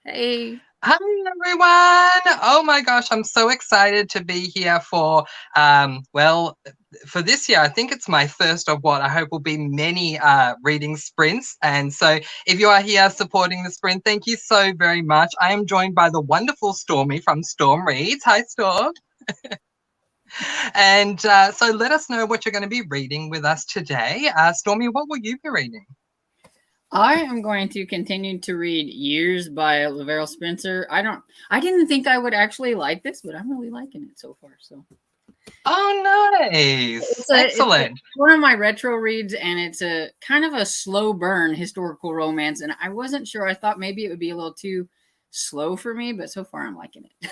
Hey. Hi everyone! Oh my gosh, I'm so excited to be here for for this year. I think it's my first of what I hope will be many reading sprints. And so if you are here supporting the sprint, thank you so very much. I am joined by the wonderful Stormy from Storm Reads. Hi Storm. And so let us know what you're going to be reading with us today. Stormy, what will you be reading? I am going to continue to read Years by Laverne Spencer. I didn't think I would actually like this, but I'm really liking it so far. So Oh, nice. it's Excellent. one of my retro reads, and it's a kind of a slow burn historical romance. And I wasn't sure. I thought maybe it would be a little too slow for me, but so far I'm liking it.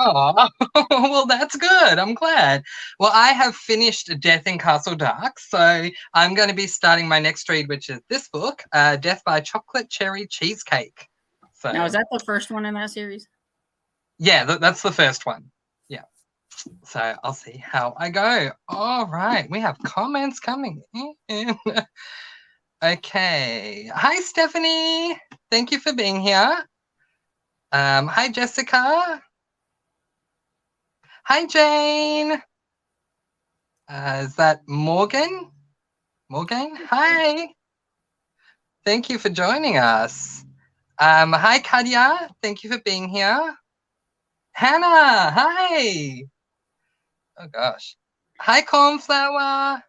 Oh, well, that's good. I'm glad. Well, I have finished Death in Castle Dark, so I'm going to be starting my next read, which is this book, Death by Chocolate Cherry Cheesecake. Now, is So, that the first one in that series? yeah, that's the first one. Yeah. So I'll see how I go. All right. We have comments coming in. Okay. Hi, Stephanie. Thank you for being here. Hi, Jessica. Hi, Jane. Is that Morgan? Morgan, hi. Thank you for joining us. Hi, Kadia. Thank you for being here. Hannah, hi. Oh, gosh. Hi, Cornflower.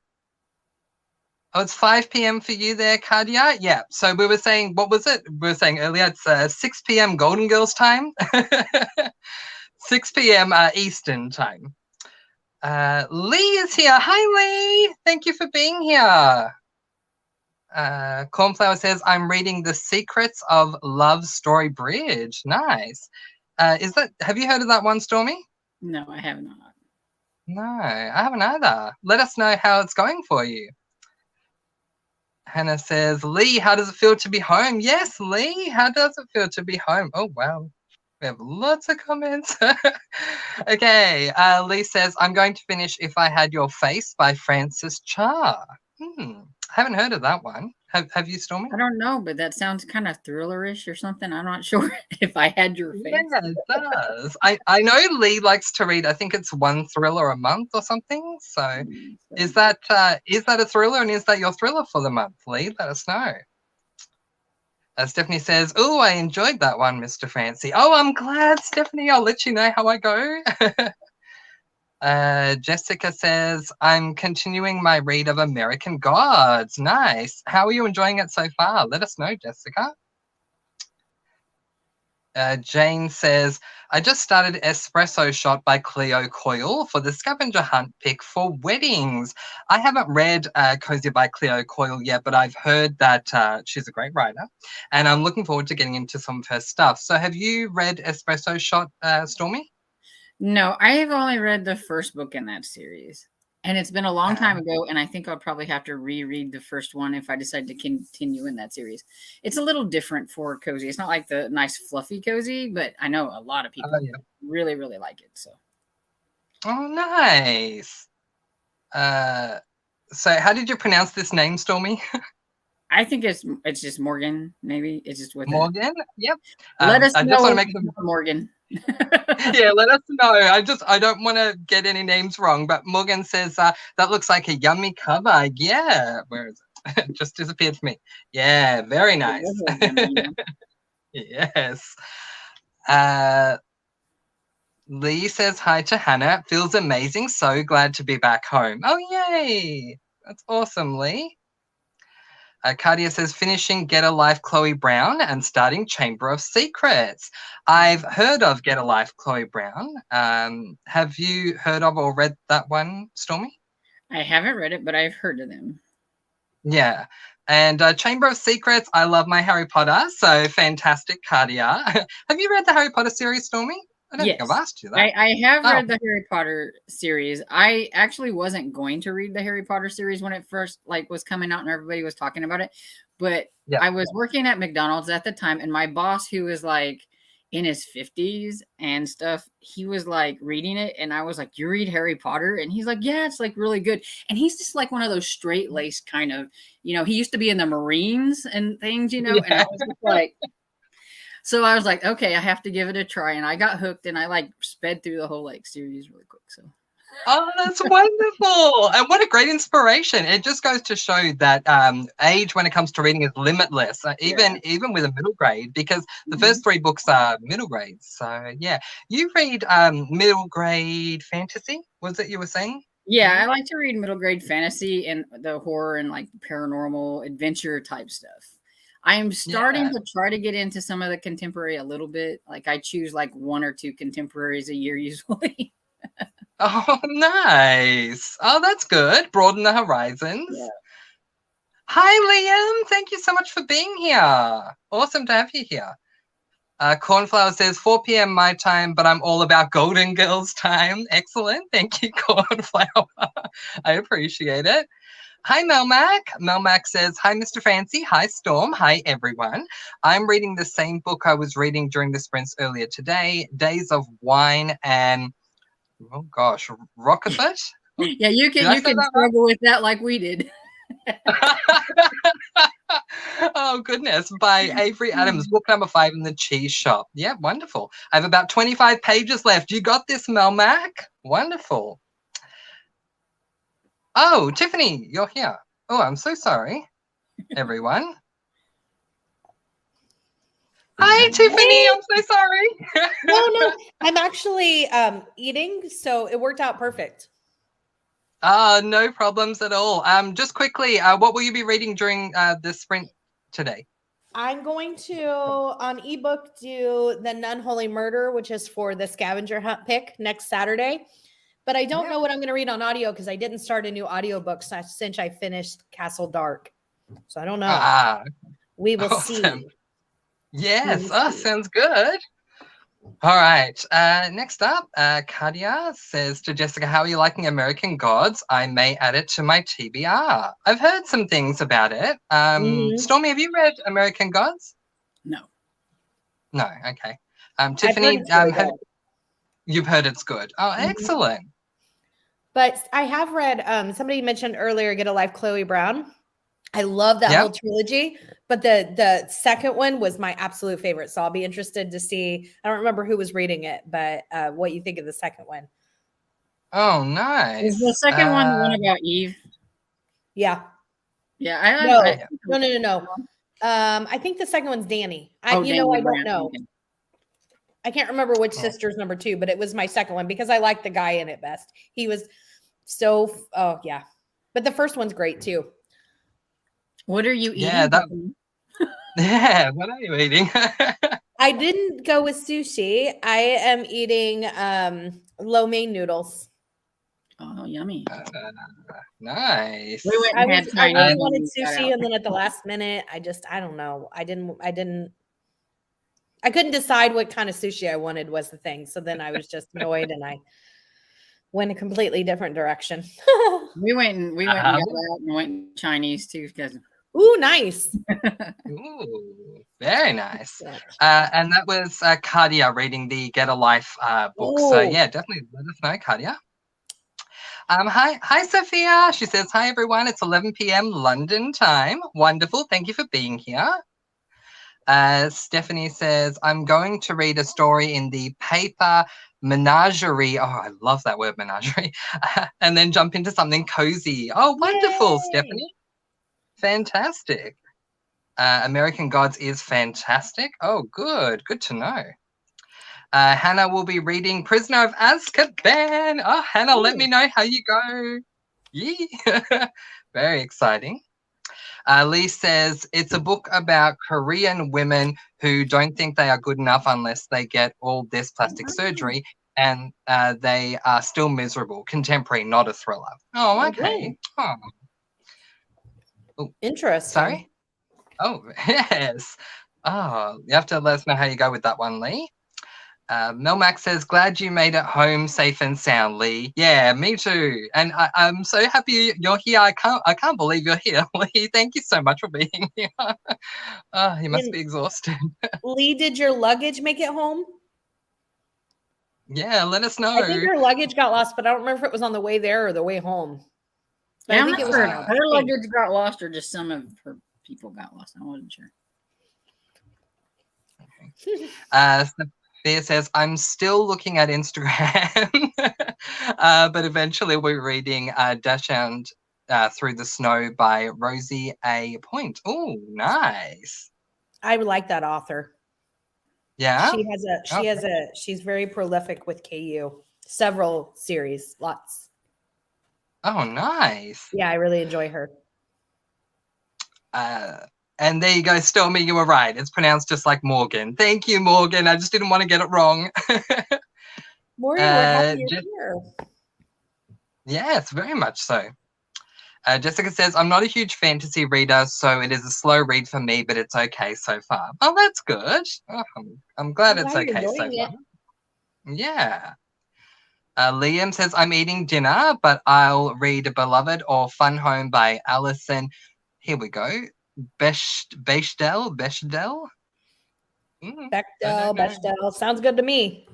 Oh, it's 5 p.m. for you there, Kadia? Yeah, so we were saying, what was it? We were saying earlier, it's 6 p.m. Golden Girls time. 6 p.m. Eastern time. Lee is here. Hi, Lee. Thank you for being here. Cornflower says, I'm reading The Secrets of Love Story Bridge. Nice. Have you heard of that one, Stormy? No, I have not. No, I haven't either. Let us know how it's going for you. Hannah says, Lee, how does it feel to be home? Yes, Lee, how does it feel to be home? Oh, wow. We have lots of comments. Okay, Lee says, I'm going to finish If I Had Your Face by Francis Cha. I haven't heard of that one. Have you, Stormy? I don't know, but that sounds kind of thrillerish or something. I'm not sure if I had your Yeah, face. it does. I know Lee likes to read, I think it's one thriller a month or something. So is So, that a thriller, and is that your thriller for the month, Lee? Let us know. Stephanie says, oh, I enjoyed that one, Mr. Francy. Oh, I'm glad, Stephanie. I'll let you know how I go. Jessica says, I'm continuing my read of American Gods. Nice. How are you enjoying it so far? Let us know, Jessica. Jane says, I just started Espresso Shot by Cleo Coyle for the scavenger hunt pick for weddings. I haven't read Cozy by Cleo Coyle yet, but I've heard that she's a great writer, and I'm looking forward to getting into some of her stuff. So have you read Espresso Shot, Stormy? no, I have only read the first book in that series. And it's been a long time Uh, ago, and I think I'll probably have to reread the first one if I decide to continue in that series. It's a little different for cozy. It's not like the nice fluffy cozy, but I know a lot of oh, people yeah. really, really like it. So Oh, nice. Uh, so how did you pronounce this name, Stormy? I think it's just Morgan. Maybe it's just with a. Morgan? Yep. Let us I just want to know, make them. Morgan. Yeah, let us know. I don't want to get any names wrong, but Morgan says that looks like a yummy cover. Yeah, where is it? It just disappeared for me. Yeah, very It nice. was a yummy, yeah. Yes. Uh, Lee says hi to Hannah. Feels amazing. So glad to be back home. Oh, yay! That's awesome, Lee. Cardia says finishing Get a Life Chloe Brown and starting Chamber of Secrets. I've heard of Get a Life Chloe Brown. Have you heard of or read that one, Stormy? I haven't read it, but I've heard of them. Yeah. And Chamber of Secrets, I love my Harry Potter, so fantastic, Cardia. Have you read the Harry Potter series, Stormy? I don't think I've Yes. asked you that. I have Oh, read the Harry Potter series. I actually wasn't going to read the Harry Potter series when it first was coming out and everybody was talking about it. But yeah. I was working at McDonald's at the time, and my boss, who was like in his 50s and stuff, he was like reading it, and I was like, you read Harry Potter? And he's like, yeah, it's like really good. And he's just like one of those straight laced kind of, he used to be in the Marines and things, and I Yeah. was just like, So I was like, okay, I have to give it a try. And I got hooked and I like sped through the whole like series really quick. So Oh, that's wonderful. And what a great inspiration. It just goes to show that age when it comes to reading is limitless, yeah. even with a middle grade, because the Mhm. first 3 books are middle grades. So, yeah. You read middle grade fantasy, was it you were saying? Yeah, I Earlier? like to read middle grade fantasy and the horror and like paranormal adventure type stuff. I am starting Yeah. to try to get into some of the contemporary a little bit. Like I choose like 1 or 2 contemporaries a year usually. Oh, nice. Oh, that's good. Broaden the Yeah. horizons. Hi, Liam. Thank you so much for being here. Awesome to have you here. Cornflower says 4 p.m. my time, but I'm all about Golden Girls time. Excellent. Thank you, Cornflower. I appreciate it. Hi, Melmac. Melmac says, hi, Mr. Fancy. Hi, Storm. Hi, everyone. I'm reading the same book I was reading during the sprints earlier today, Days of Wine and, oh gosh, Rockefort? Yeah, Did I you say can that right? struggle with that like we did. Oh, goodness. By Avery Adams, book number 5 in the cheese shop. Yeah, wonderful. I have about 25 pages left. You got this, Melmac? Wonderful. Oh, Tiffany, you're here. Oh, I'm so sorry, everyone. Hi, Tiffany. Hey, I'm so sorry. no, I'm actually eating, so it worked out perfect. No problems at all. Just quickly, what will you be reading during the sprint today? I'm going to on ebook do The Unholy Murder, which is for the scavenger hunt pick next Saturday. But I don't Yeah. know what I'm going to read on audio because I didn't start a new audiobook since I finished Castle Dark. So I don't know. Ah, We will awesome. see. Yes. We will Oh, see. sounds good. All right. Next up, Kadia says to Jessica, how are you liking American Gods? I may add it to my TBR. I've heard some things about it. Mhm. Stormy, have you read American Gods? No. No. Okay. I've heard Tiffany, it's really good. you've heard it's good. Oh, Mhm. excellent. But I have read, somebody mentioned earlier, Get a Life, Chloe Brown. I love that Yeah. whole trilogy, but the second one was my absolute favorite. So I'll be interested to see. I don't remember who was reading it, but what you think of the second one? Oh, Is the nice. second one the one about Eve? Yeah. Yeah, No. Yeah. No. I think the second one's Danny. I Oh, Daniel I don't Brown. know. Okay. I can't remember which Oh, sister's number 2, but it was my second one because I liked the guy in it best. He was so oh yeah. But the first one's great too. What are you yeah. eating? That. Yeah. What are you eating? I didn't go with sushi. I am eating lo mein noodles. Oh, yummy. Nice. We went and had I really Chinese and wanted we got sushi out. and then at the last minute I don't know. I couldn't decide what kind of sushi I wanted was the thing. So then I was just annoyed and I went a completely different direction. We went and Um, got out and went Chinese too because Ooh, nice. Ooh, very nice. Excellent. And that was Kadia reading the Get a Life book. So Oh, yeah, definitely let us know, Kadia. Hi, Sophia. She says, hi, everyone. It's 11 p.m. London time. Wonderful. Thank you for being here. Stephanie says, I'm going to read a story in the paper menagerie. Oh, I love that word, menagerie. And then jump into something cozy. Oh, wonderful, yay. Stephanie. Fantastic. American Gods is fantastic. Oh, good. Good to know. Hannah will be reading Prisoner of Azkaban. Oh, Hannah, let me know how you go. Yeah. Very exciting. Lee says it's a book about Korean women who don't think they are good enough unless they get all this plastic surgery, and they are still miserable. Contemporary, not a thriller. Oh, okay. Oh, Interesting. sorry. Oh, yes. Oh, you have to let us know how you go with that one, Lee. Melmac says, glad you made it home safe and sound, Lee. Yeah, me too. And I'm so happy you're here. I can't believe you're here, Lee. Thank you so much for being here. Oh, you must And be exhausted. Lee, did your luggage make it home? Yeah, let us know. I think your luggage got lost, but I don't remember if it was on the way there or the way home. But yeah, I I'm think not it was sure kind if of her luggage got lost or just some of her people got lost. I wasn't sure. Sophia says, I'm still looking at Instagram, but eventually we're reading Dachshund Through the Snow by Rosie A. Point. Oh, nice. I like that author. Yeah? She's very prolific with KU. Several series, lots. Oh, nice. Yeah, I really enjoy her. And there you go, Stormy, you were right. It's pronounced just like Morgan. Thank you, Morgan. I just didn't want to get it wrong. Morgan, we're happy you're here. Yes, very much so. Jessica says, I'm not a huge fantasy reader, so it is a slow read for me, but it's okay so far. Oh, that's good. Oh, I'm glad it's okay so far. Yeah. Liam says, I'm eating dinner, but I'll read Beloved or Fun Home by Alison. Here we go. Bechdel? Bechdel. Sounds good to me.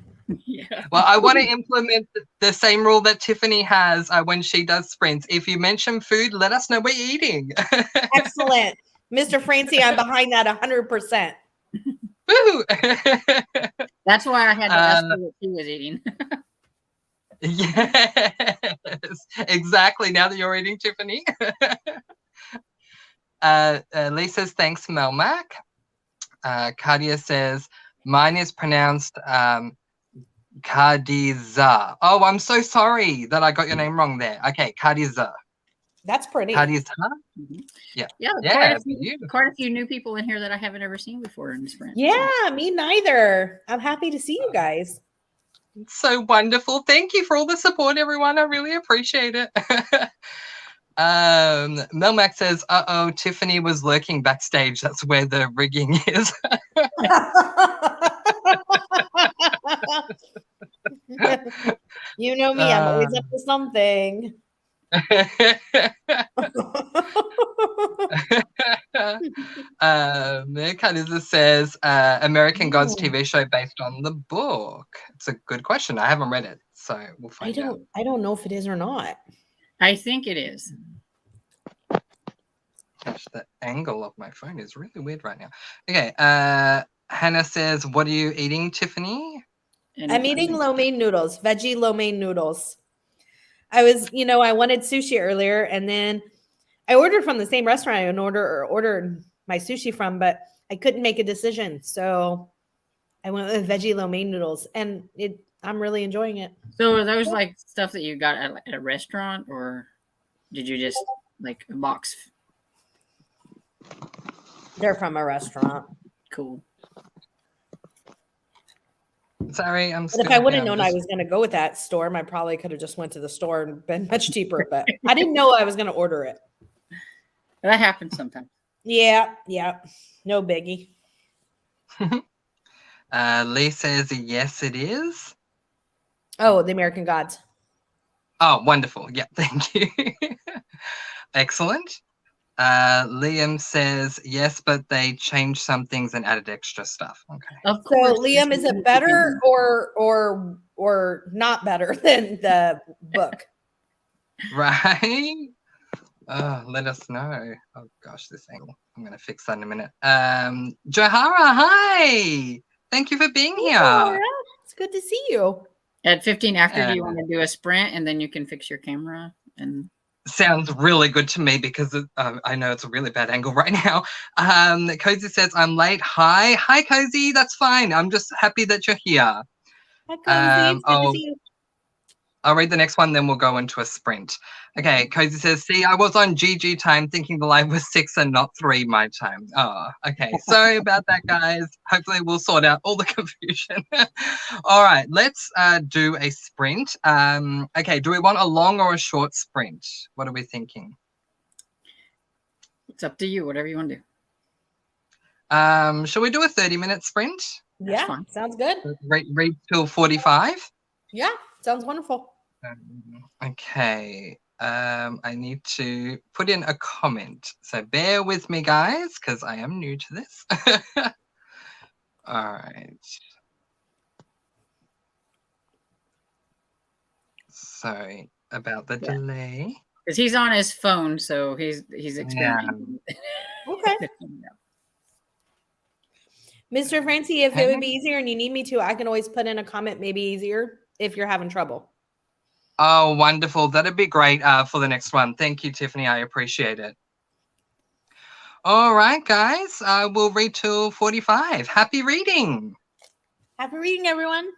Yeah. Well, I want to implement the same rule that Tiffany has when she does sprints. If you mention food, let us know what you're eating. Excellent. Mr. Francy, I'm behind that 100%. Woo! That's why I had to ask her what she was eating. Yes, exactly. Now that you're eating, Tiffany. Lee says, thanks, Melmac. Kadia says, mine is pronounced Kadiza. Oh, I'm so sorry that I got your name wrong there. Okay, Kadiza. That's pretty. Kadiza? Mm-hmm. Yeah. Yeah, quite a few new people in here that I haven't ever seen before in Sprint. Yeah, me neither. I'm happy to see you guys. So wonderful. Thank you for all the support, everyone. I really appreciate it. Melmac says, uh-oh, Tiffany was lurking backstage. That's where the rigging is. You know me, I'm always up to something. Kadiza says, American Gods TV show based on the book. It's a good question. I haven't read it, so we'll find out. I don't know if it is or not. I think it is. Gosh, the angle of my phone is really weird right now. Okay, Hannah says, what are you eating, Tiffany? I'm eating lo mein noodles, veggie lo mein noodles. I wanted sushi earlier, and then I ordered from the same restaurant I ordered my sushi from, but I couldn't make a decision. So I went with veggie lo mein noodles, and I'm really enjoying it. So are those like stuff that you got at a restaurant, or did you just like a box? They're from a restaurant. Cool. Sorry, but if I would have known I was going to go with that store, I probably could have just went to the store and been much cheaper. But I didn't know I was going to order it. That happens sometimes. Yeah, no biggie. Lee says yes, it is. Oh, the American Gods. Oh, wonderful. Yeah, thank you. Excellent. Liam says yes, but they changed some things and added extra stuff. Okay. Of course. So Liam, is it better or not better than the book? Right. Let us know. Oh gosh, this angle. I'm gonna fix that in a minute. Johara, hi. Thank you for being here. Johara. It's good to see you. At 15 after, do you want to do a sprint and then you can fix your camera? And sounds really good to me because I know it's a really bad angle right now. Cozy says, I'm late. Hi, Cozy. That's fine. I'm just happy that you're here. Hi, Cozy. It's good to see you. I'll read the next one, then we'll go into a sprint. Okay, Cozy says, see, I was on GG time thinking the live was 6 and not 3 my time. Oh, okay. Sorry about that, guys. Hopefully we'll sort out all the confusion. All right, let's do a sprint. Okay, do we want a long or a short sprint? What are we thinking? It's up to you, whatever you want to do. Shall we do a 30-minute sprint? Yeah, sounds good. Read till 45? Yeah, sounds wonderful. Okay, I need to put in a comment, so bear with me, guys, because I am new to this. All right. Sorry about the delay. Because he's on his phone, so he's experimenting. Okay. Mr. Francie, if it would Okay. be easier and you need me to, I can always put in a comment, maybe easier if you're having trouble. Oh, wonderful. That'd be great for the next one. Thank you, Tiffany. I appreciate it. All right, guys. We'll read till 45. Happy reading. Happy reading, everyone.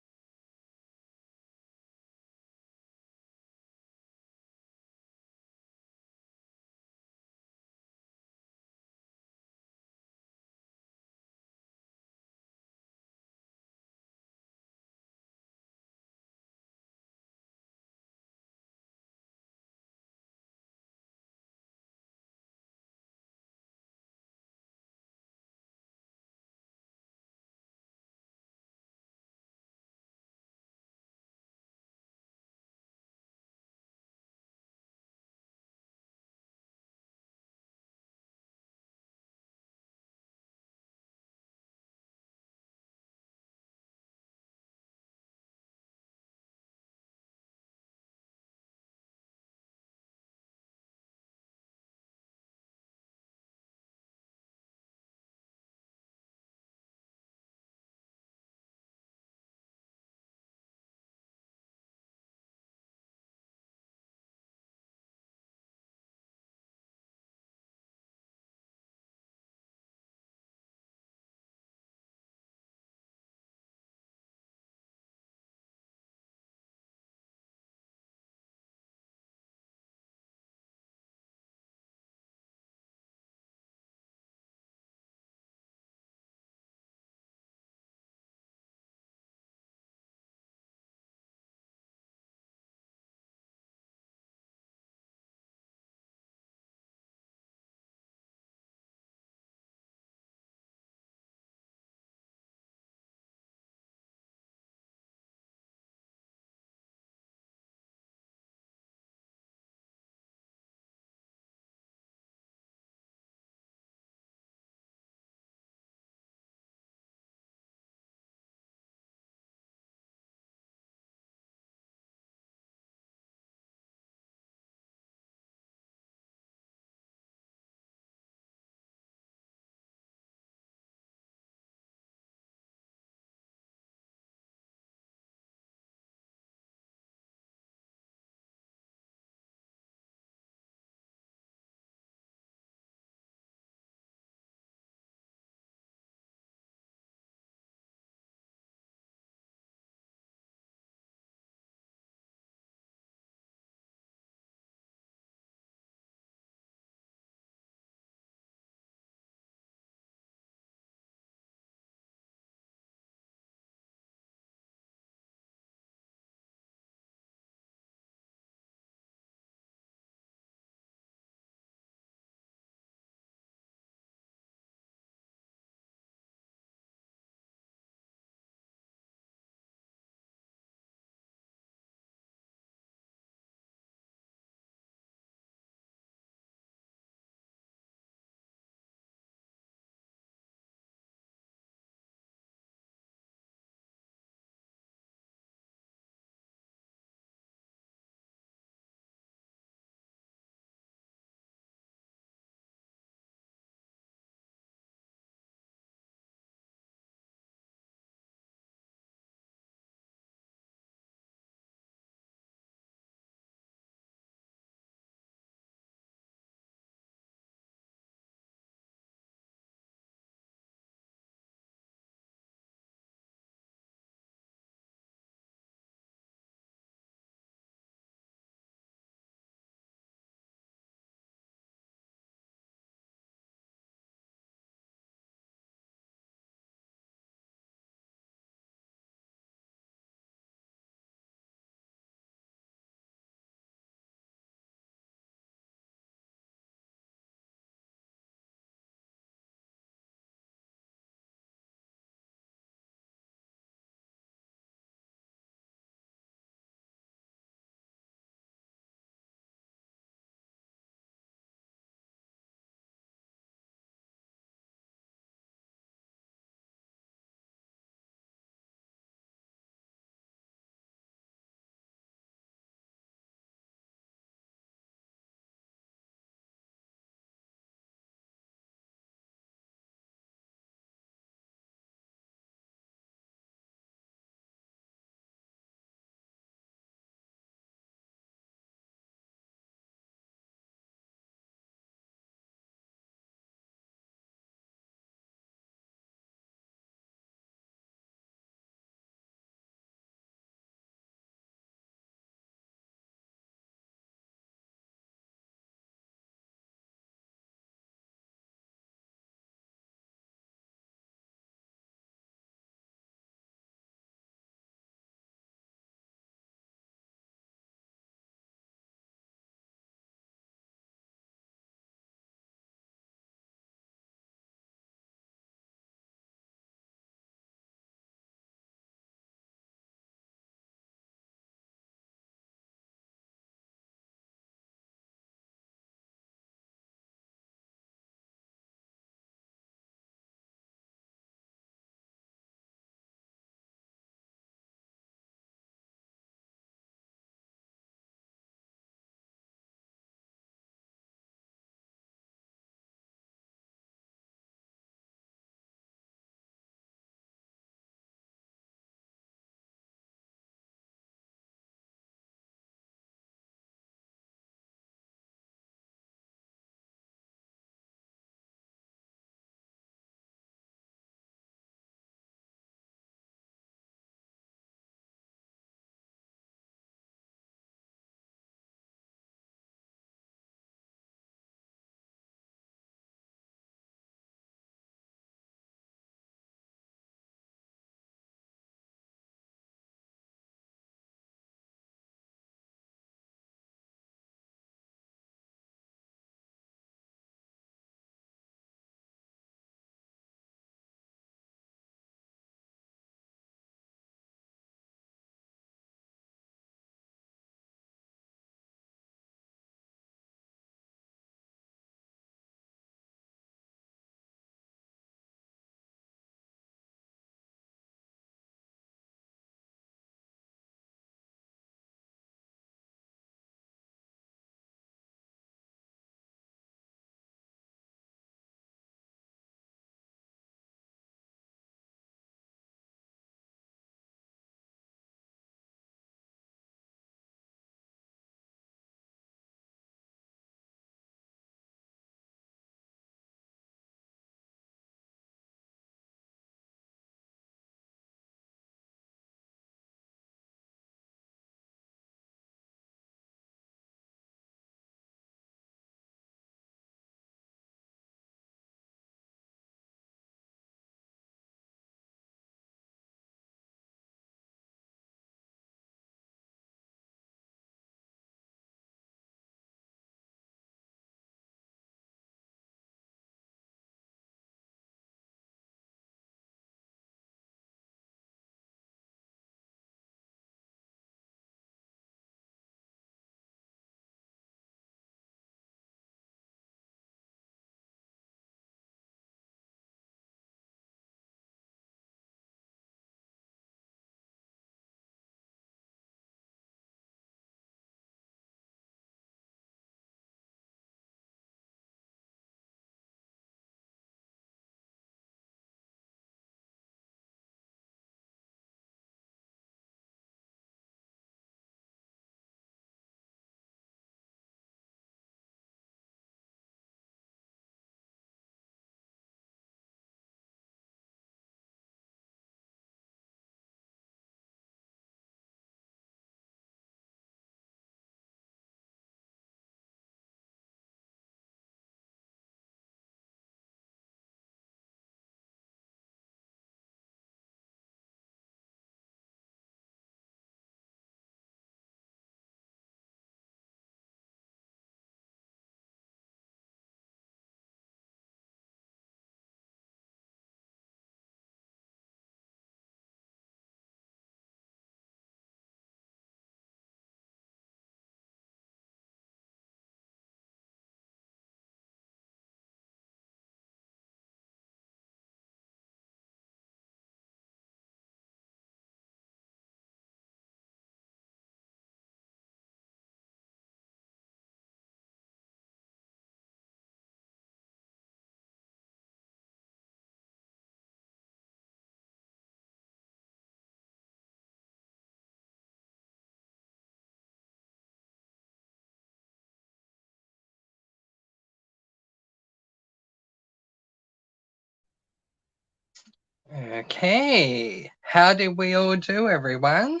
Okay. How did we all do, everyone?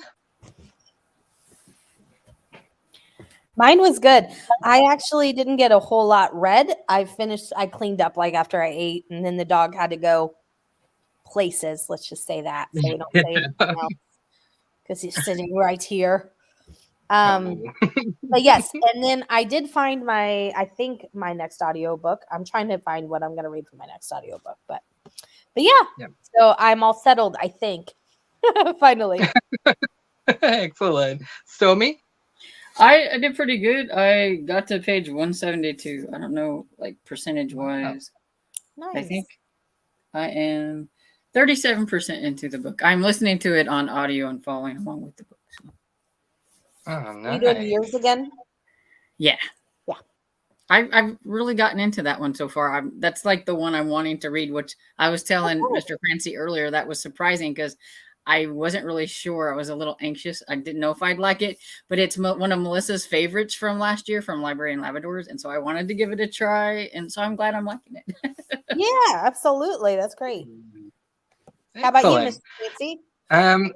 Mine was good. I actually didn't get a whole lot read. I cleaned up like after I ate, and then the dog had to go places. Let's just say that. So we don't say anything else because he's sitting right here. But yes, and then I did find I think my next audiobook. I'm trying to find what I'm going to read for my next audiobook, but yeah. Yep. So I'm all settled, I think. Finally. Excellent. Stormy? I did pretty good. I got to page 172. I don't know, like percentage wise. Nice. I think I am 37% into the book. I'm listening to it on audio and following along with the book. So. Oh, nice. Are you doing years again? Yeah. Yeah. I've really gotten into that one so far. That's like the one I'm wanting to read, which I was telling Mr. Francy earlier. That was surprising because I wasn't really sure. I was a little anxious. I didn't know if I'd like it, but it's one of Melissa's favorites from last year from Library and Labradors. And so I wanted to give it a try. And so I'm glad I'm liking it. Yeah, absolutely. That's great. How about you, Mr. Francy?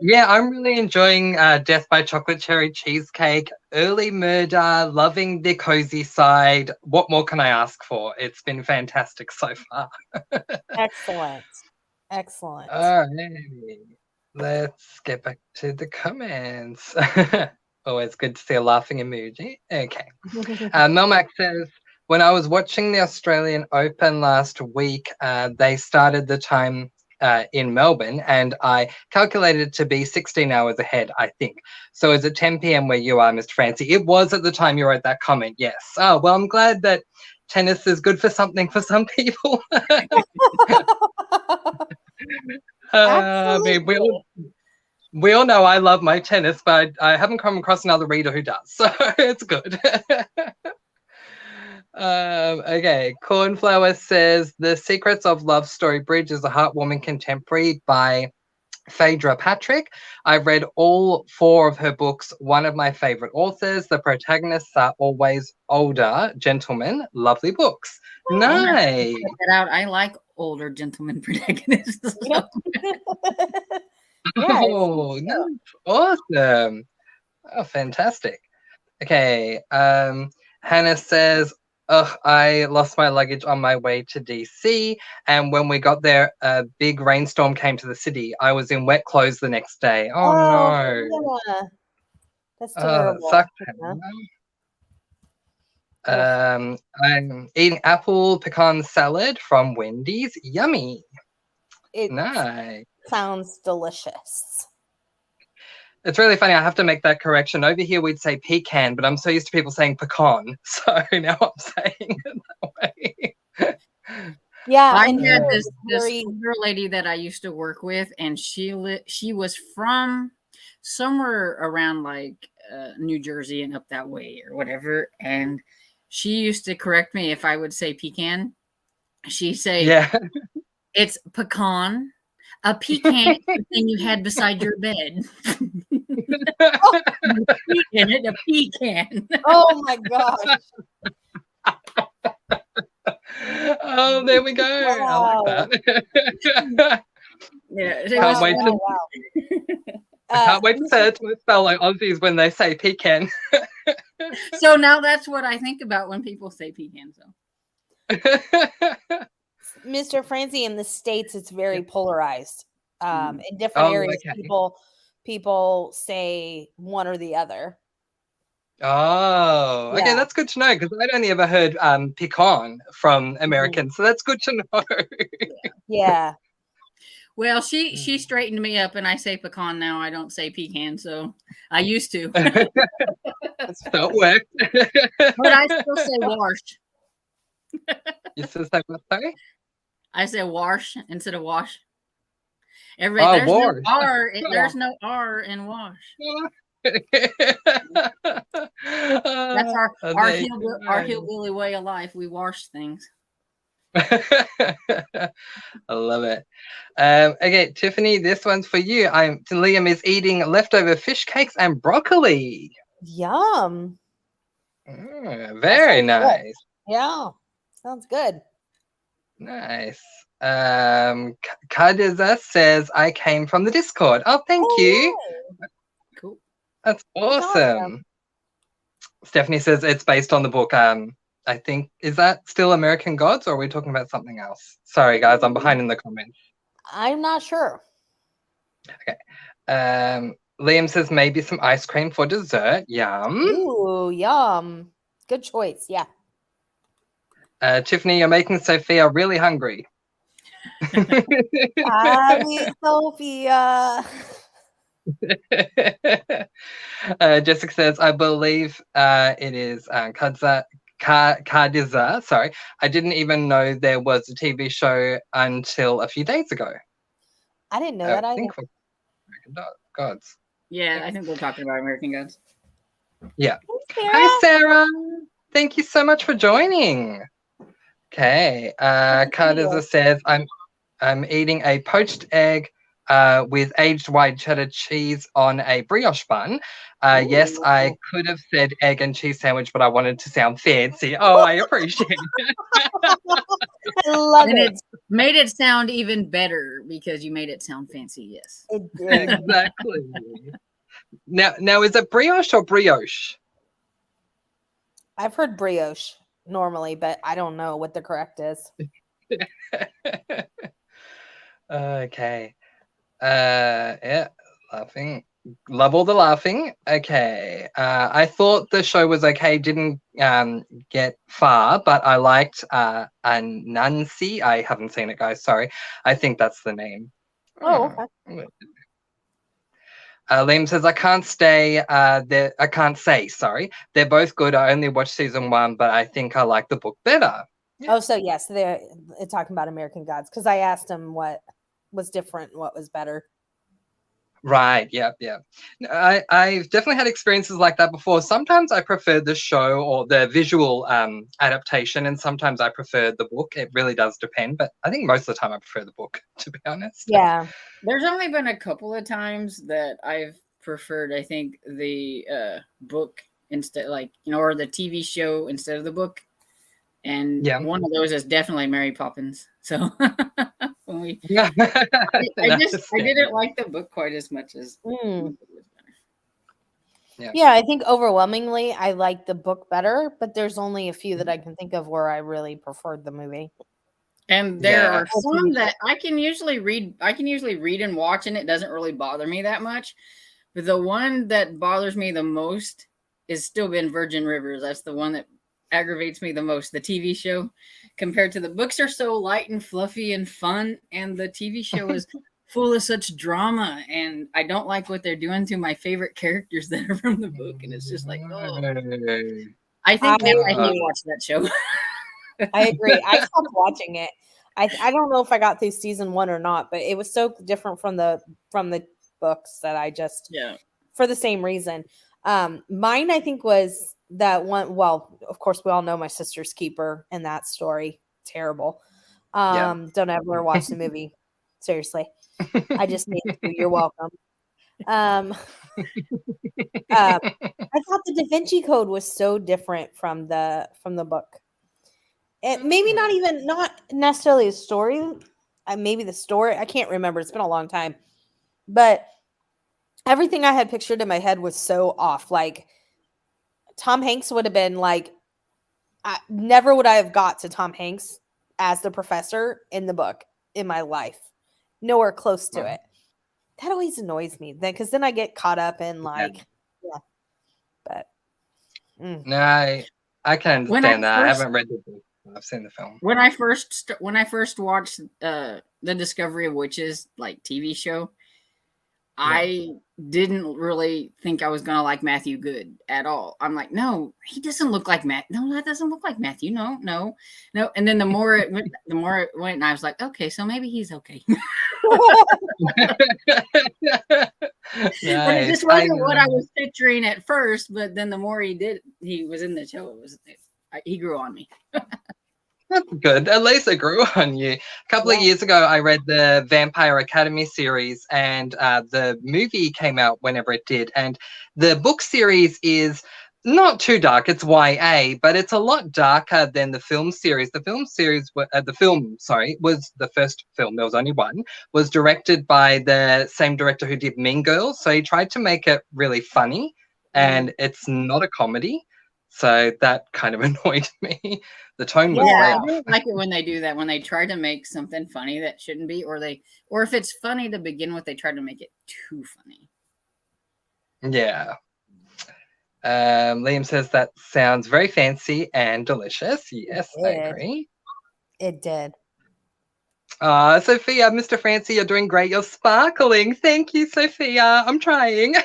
Yeah, I'm really enjoying Death by Chocolate Cherry Cheesecake, Early Murder, loving the cozy side. What more can I ask for? It's been fantastic so far. Excellent. Excellent. All right. Let's get back to the comments. Always good to see a laughing emoji. Okay. Melmac says, when I was watching the Australian Open last week, they started the time in Melbourne, and I calculated it to be 16 hours ahead, I think. So is it 10 p.m. where you are, Mr. Francy? It was at the time you wrote that comment, yes. Oh, well, I'm glad that tennis is good for something for some people. I mean, we all know I love my tennis, but I haven't come across another reader who does, so it's good. Okay, Cornflower says The Secrets of Love Story Bridge is a heartwarming contemporary by Phaedra Patrick. I've read all 4 of her books. One of my favorite authors. The protagonists are always older gentlemen. Lovely books. Nice. Check that out. I like older gentlemen protagonists. So. Oh, nice. Awesome. Oh, fantastic. Okay. Hannah says, ugh, I lost my luggage on my way to DC, and when we got there, a big rainstorm came to the city. I was in wet clothes the next day. Oh no. Yeah. That's terrible. Sucked. I'm eating apple pecan salad from Wendy's. Yummy. Nice. Sounds delicious. It's really funny. I have to make that correction. Over here, we'd say pecan, but I'm so used to people saying pecan. So now I'm saying it that way. Yeah. I had this older lady that I used to work with, and she was from somewhere around like New Jersey and up that way or whatever. And she used to correct me if I would say pecan. She'd say, yeah, it's pecan. A pecan is the thing you had beside your bed. A pecan. Oh my gosh. Oh, there we go. Wow. I like that. Yeah, can't wait to. I can't wait to say it to spell like Aussies when they say pecan. So now that's what I think about when people say pecan. So, Mr. Francy, in the States, it's very polarized. In different areas, people say one or the other. Oh, okay, that's good to know because I'd only ever heard pecan from Americans, so that's good to know. Yeah. Well, she straightened me up, and I say pecan now. I don't say pecan, so I used to. So it worked. But I still say wash. You still say what? Sorry? I say wash instead of wash. There's no R. There's no R in wash. That's our hillbilly way of life. We wash things. I love it. Okay, Tiffany, this one's for you. Liam is eating leftover fish cakes and broccoli. Yum. Very nice. Good. Yeah, sounds good. Nice. Kadiza says, I came from the Discord. Oh, thank you. Cool. That's awesome. Stephanie says it's based on the book. I think, is that still American Gods, or are we talking about something else? Sorry, guys, I'm behind in the comments. I'm not sure. Okay. Liam says maybe some ice cream for dessert. Yum. Ooh, yum. Good choice. Yeah. Tiffany, you're making Sophia really hungry. Sophia. Jessica says, I believe it is Kadiza. Sorry, I didn't even know there was a TV show until a few days ago. I didn't know that I either. think we're American Gods. Yeah, I think we're talking about American Gods. Yeah. Hey, Sarah. Hi, Sarah. Thank you so much for joining. Okay. Kadiza says, I'm eating a poached egg with aged white cheddar cheese on a brioche bun. Yes, I could have said egg and cheese sandwich, but I wanted to sound fancy. Oh, I appreciate it. I love And it. it made it sound even better because you made it sound fancy. Yes. It did. Exactly. Now, is it brioche or brioche? I've heard brioche normally, but I don't know what the correct is. Okay. Yeah, laughing. Love all the laughing. Okay. I thought the show was okay. Didn't get far, but I liked Anansi. I haven't seen it, guys. Sorry. I think that's the name. Oh, okay. Liam says, I can't say, sorry. They're both good. I only watched season 1, but I think I like the book better. Oh, so yes, they're talking about American Gods because I asked him what was different, what was better. Right. Yeah. I've definitely had experiences like that before. Sometimes I prefer the show or the visual adaptation, and sometimes I prefer the book. It really does depend, but I think most of the time I prefer the book, to be honest. Yeah. There's only been a couple of times that I've preferred, I think, the book instead, or the TV show instead of the book. And one of those is definitely Mary Poppins. So when I didn't like the book quite as much as Yeah, I think overwhelmingly I like the book better, but there's only a few that I can think of where I really preferred the movie. And there are some that I can usually read and watch, and it doesn't really bother me that much. But the one that bothers me the most is still been Virgin Rivers. That's the one that aggravates me the most, the TV show, compared to the books are so light and fluffy and fun, and the TV show is full of such drama, and I don't like what they're doing to my favorite characters that are from the book, and it's just like, oh. I think now I hate watch that show. I agree. I stopped watching it. I don't know if I got through season 1 or not, but it was so different from the books that I just for the same reason. Mine I think was that one. Well, of course we all know My Sister's Keeper and that story. Terrible. Don't ever watch the movie. Seriously. I just need to. You're welcome. I thought the Da Vinci Code was so different from the book. It maybe not necessarily a story. Maybe the story. I can't remember. It's been a long time. But everything I had pictured in my head was so off. Like Tom Hanks would have been like, never would I have got to Tom Hanks as the professor in the book in my life. Nowhere close to it. That always annoys me because then I get caught up in but no, I can understand that. I haven't read the book. I've seen the film. When I first watched the Discovery of Witches TV show, I didn't really think I was gonna like Matthew Good at all. I'm like, no, he doesn't look like Matt. No, that doesn't look like Matthew. No. And then the more it went, and I was like, okay, so maybe he's okay. But it just wasn't what I was picturing at first. But then the more he was in the show, he grew on me. That's good. At least it grew on you. A couple of years ago, I read the Vampire Academy series, and the movie came out whenever it did. And the book series is not too dark. It's YA, but it's a lot darker than the film series. The film series, was the first film. There was only one. Was directed by the same director who did Mean Girls. So he tried to make it really funny, and it's not a comedy. So that kind of annoyed me. The tone was way I off. don't like it when they do that, when they try to make something funny that shouldn't be, or if it's funny to begin with, they try to make it too funny. Yeah. Liam says that sounds very fancy and delicious. Yes, I agree. It did. Sophia, Mr. Francy, you're doing great. You're sparkling. Thank you, Sophia. I'm trying.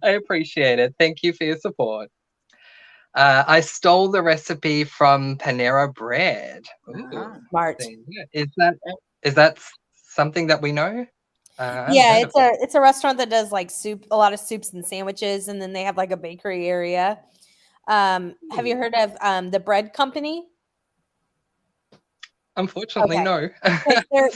I appreciate it. Thank you for your support. I stole the recipe from Panera Bread. Ooh, Smart. Is that something that we know? Yeah, it's a restaurant that does like a lot of soups and sandwiches, and then they have like a bakery area. Have you heard of the bread company? Unfortunately, no.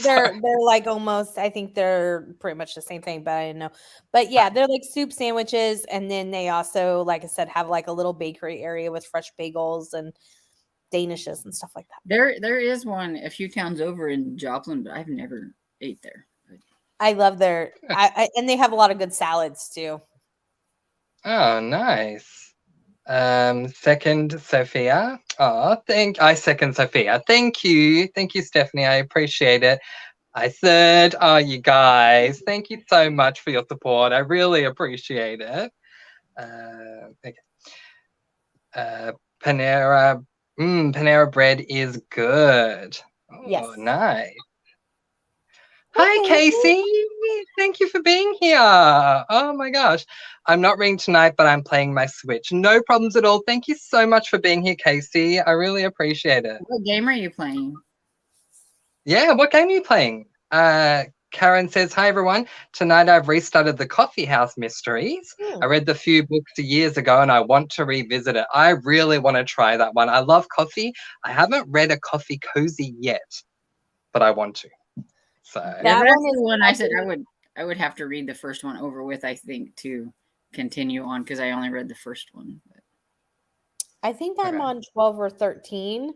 They're like almost, I think they're pretty much the same thing, but I didn't know. But yeah, they're like soup sandwiches, and then they also, like I said, have like a little bakery area with fresh bagels and danishes and stuff like that. There is one a few towns over in Joplin, but I've never ate there. I love their and they have a lot of good salads too. Oh, nice. Second, Sophia. I second Sophia. Thank you, Stephanie. I appreciate it. I third. Oh, you guys, thank you so much for your support. I really appreciate it. Okay. Panera Bread is good. Oh, yes. Nice. Hi, Casey. Thank you for being here. Oh my gosh. I'm not reading tonight, but I'm playing my Switch. No problems at all. Thank you so much for being here, Casey. I really appreciate it. What game are you playing? Yeah, what game are you playing? Karen says, hi, everyone. Tonight I've restarted the Coffee House Mysteries. I read the few books years ago and I want to revisit it. I really want to try that one. I love coffee. I haven't read a coffee cozy yet, but I want to. So that's the one I said I would have to read the first one over with, I think, to continue on, because I only read the first one. But. I think I'm on 12 or 13.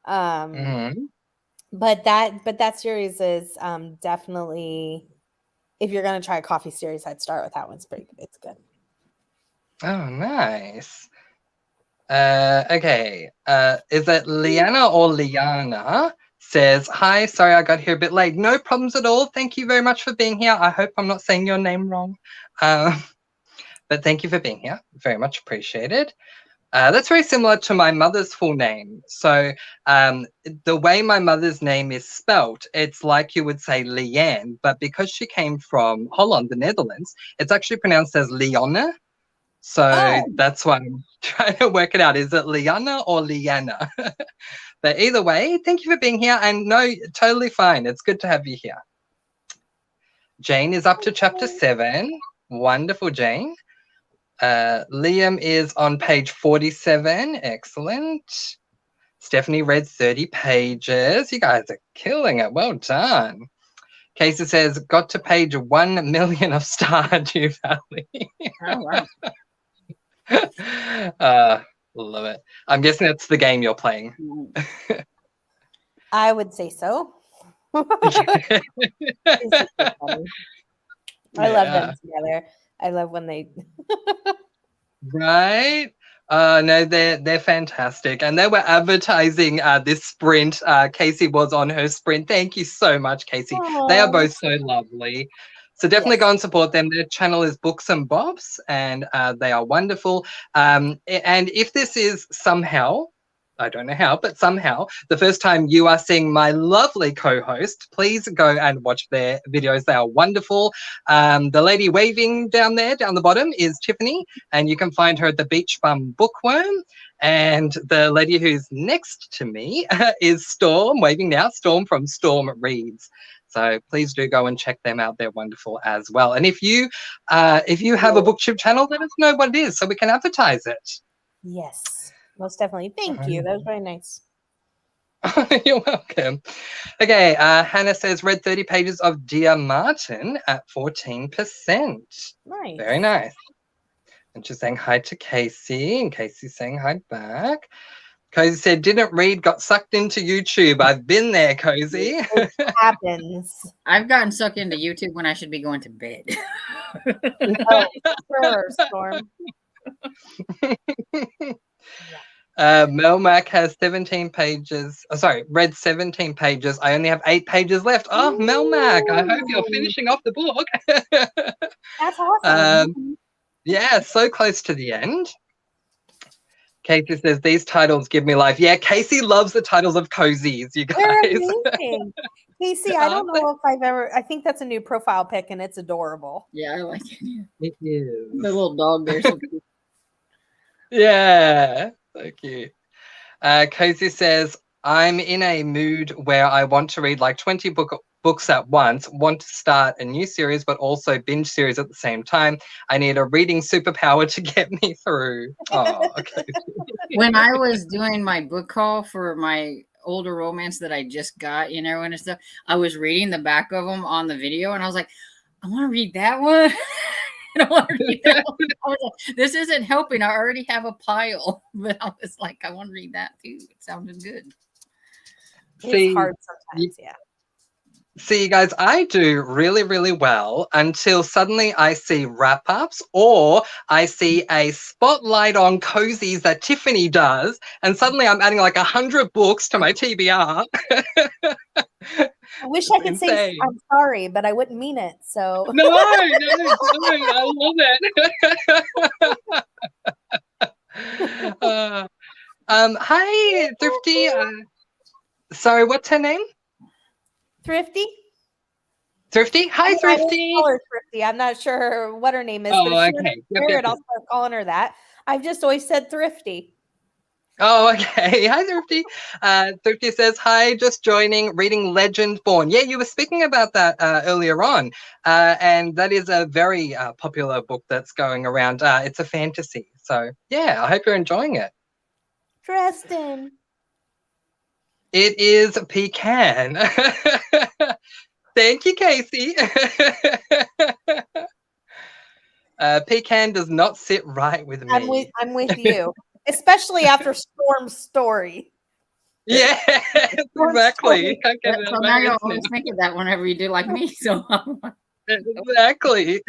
But that series is definitely, if you're gonna try a coffee series, I'd start with that one. It's good. Oh, nice. Okay. Is it Liana or Liana? Says, hi, sorry I got here a bit late. No problems at all. Thank you very much for being here. I hope I'm not saying your name wrong. But thank you for being here. Very much appreciated. That's very similar to my mother's full name. So the way my mother's name is spelt, it's like you would say Leanne, but because she came from Holland, the Netherlands, it's actually pronounced as Leona. So that's why I'm trying to work it out. Is it Liana or Liana? But either way, thank you for being here. And no, totally fine. It's good to have you here. Jane is up to chapter 7. Wonderful, Jane. Liam is on page 47. Excellent. Stephanie read 30 pages. You guys are killing it. Well done. Casey says, got to page 1 million of Stardew Valley. Oh, wow. Love it. I'm guessing that's the game you're playing. I would say so. I love them together. I love when they right. No, they're fantastic, and they were advertising this sprint. Casey was on her sprint. Thank you so much, Casey. Aww. They are both so lovely. So definitely go and support them. Their channel is Books and Bobs, and they are wonderful. And if this is somehow, I don't know how, but somehow the first time you are seeing my lovely co-host, please go and watch their videos. They are wonderful. The lady waving down there, down the bottom, is Tiffany, and you can find her at the Beach Bum Bookworm. And the lady who's next to me is Storm, waving now, Storm from Storm Reads. So please do go and check them out. They're wonderful as well. And if you have a booktube channel, let us know what it is so we can advertise it. Yes, most definitely. Thank you. That was very nice. You're welcome. Okay, Hannah says, read 30 pages of Dear Martin at 14%. Nice. Very nice. And she's saying hi to Casey, and Casey's saying hi back. Cozy said, didn't read, got sucked into YouTube. I've been there, Cozy. It happens. I've gotten sucked into YouTube when I should be going to bed. Oh, sure, Storm. Melmac has 17 pages. Oh, sorry, read 17 pages. I only have 8 pages left. Oh, Melmac, I hope you're finishing off the book. That's awesome. Yeah, so close to the end. Casey says, these titles give me life. Yeah, Casey loves the titles of cozies, you guys. They're amazing. Casey, I don't know if I've ever, I think that's a new profile pic and it's adorable. Yeah, I like it. It is. The little dog there. So cute. Yeah, so cute. Cozy says, I'm in a mood where I want to read like 20 books at once, want to start a new series, but also binge series at the same time. I need a reading superpower to get me through. Oh, okay. When I was doing my book call for my older romance that I just got, you know, and stuff, I was reading the back of them on the video, and I was like, I want to read that one. I want to read that one. I was like, this isn't helping. I already have a pile, but I was like, I want to read that too. It sounded good. It's hard sometimes, yeah. See, guys, I do really, really well until suddenly I see wrap-ups or I see a spotlight on cozies that Tiffany does, and suddenly I'm adding like 100 books to my TBR. I wish I could say I'm sorry, but I wouldn't mean it. So no, I love it. Hi, Thrifty. Sorry, what's her name? Thrifty. Thrifty? Hi, Thrifty. I call her Thrifty. I'm not sure what her name is. Oh, but if okay. I'll start calling her that. I've just always said Thrifty. Oh, okay. Hi, Thrifty. Thrifty says, hi, just joining, reading Legend Born. Yeah, you were speaking about that earlier on. And that is a very popular book that's going around. It's a fantasy. So, yeah, I hope you're enjoying it. Preston. It is Pecan. Thank you, Casey. Pecan does not sit right with me. I'm with you, especially after Storm's story. Yeah, exactly. So now you'll always think of that whenever you do like me. So exactly.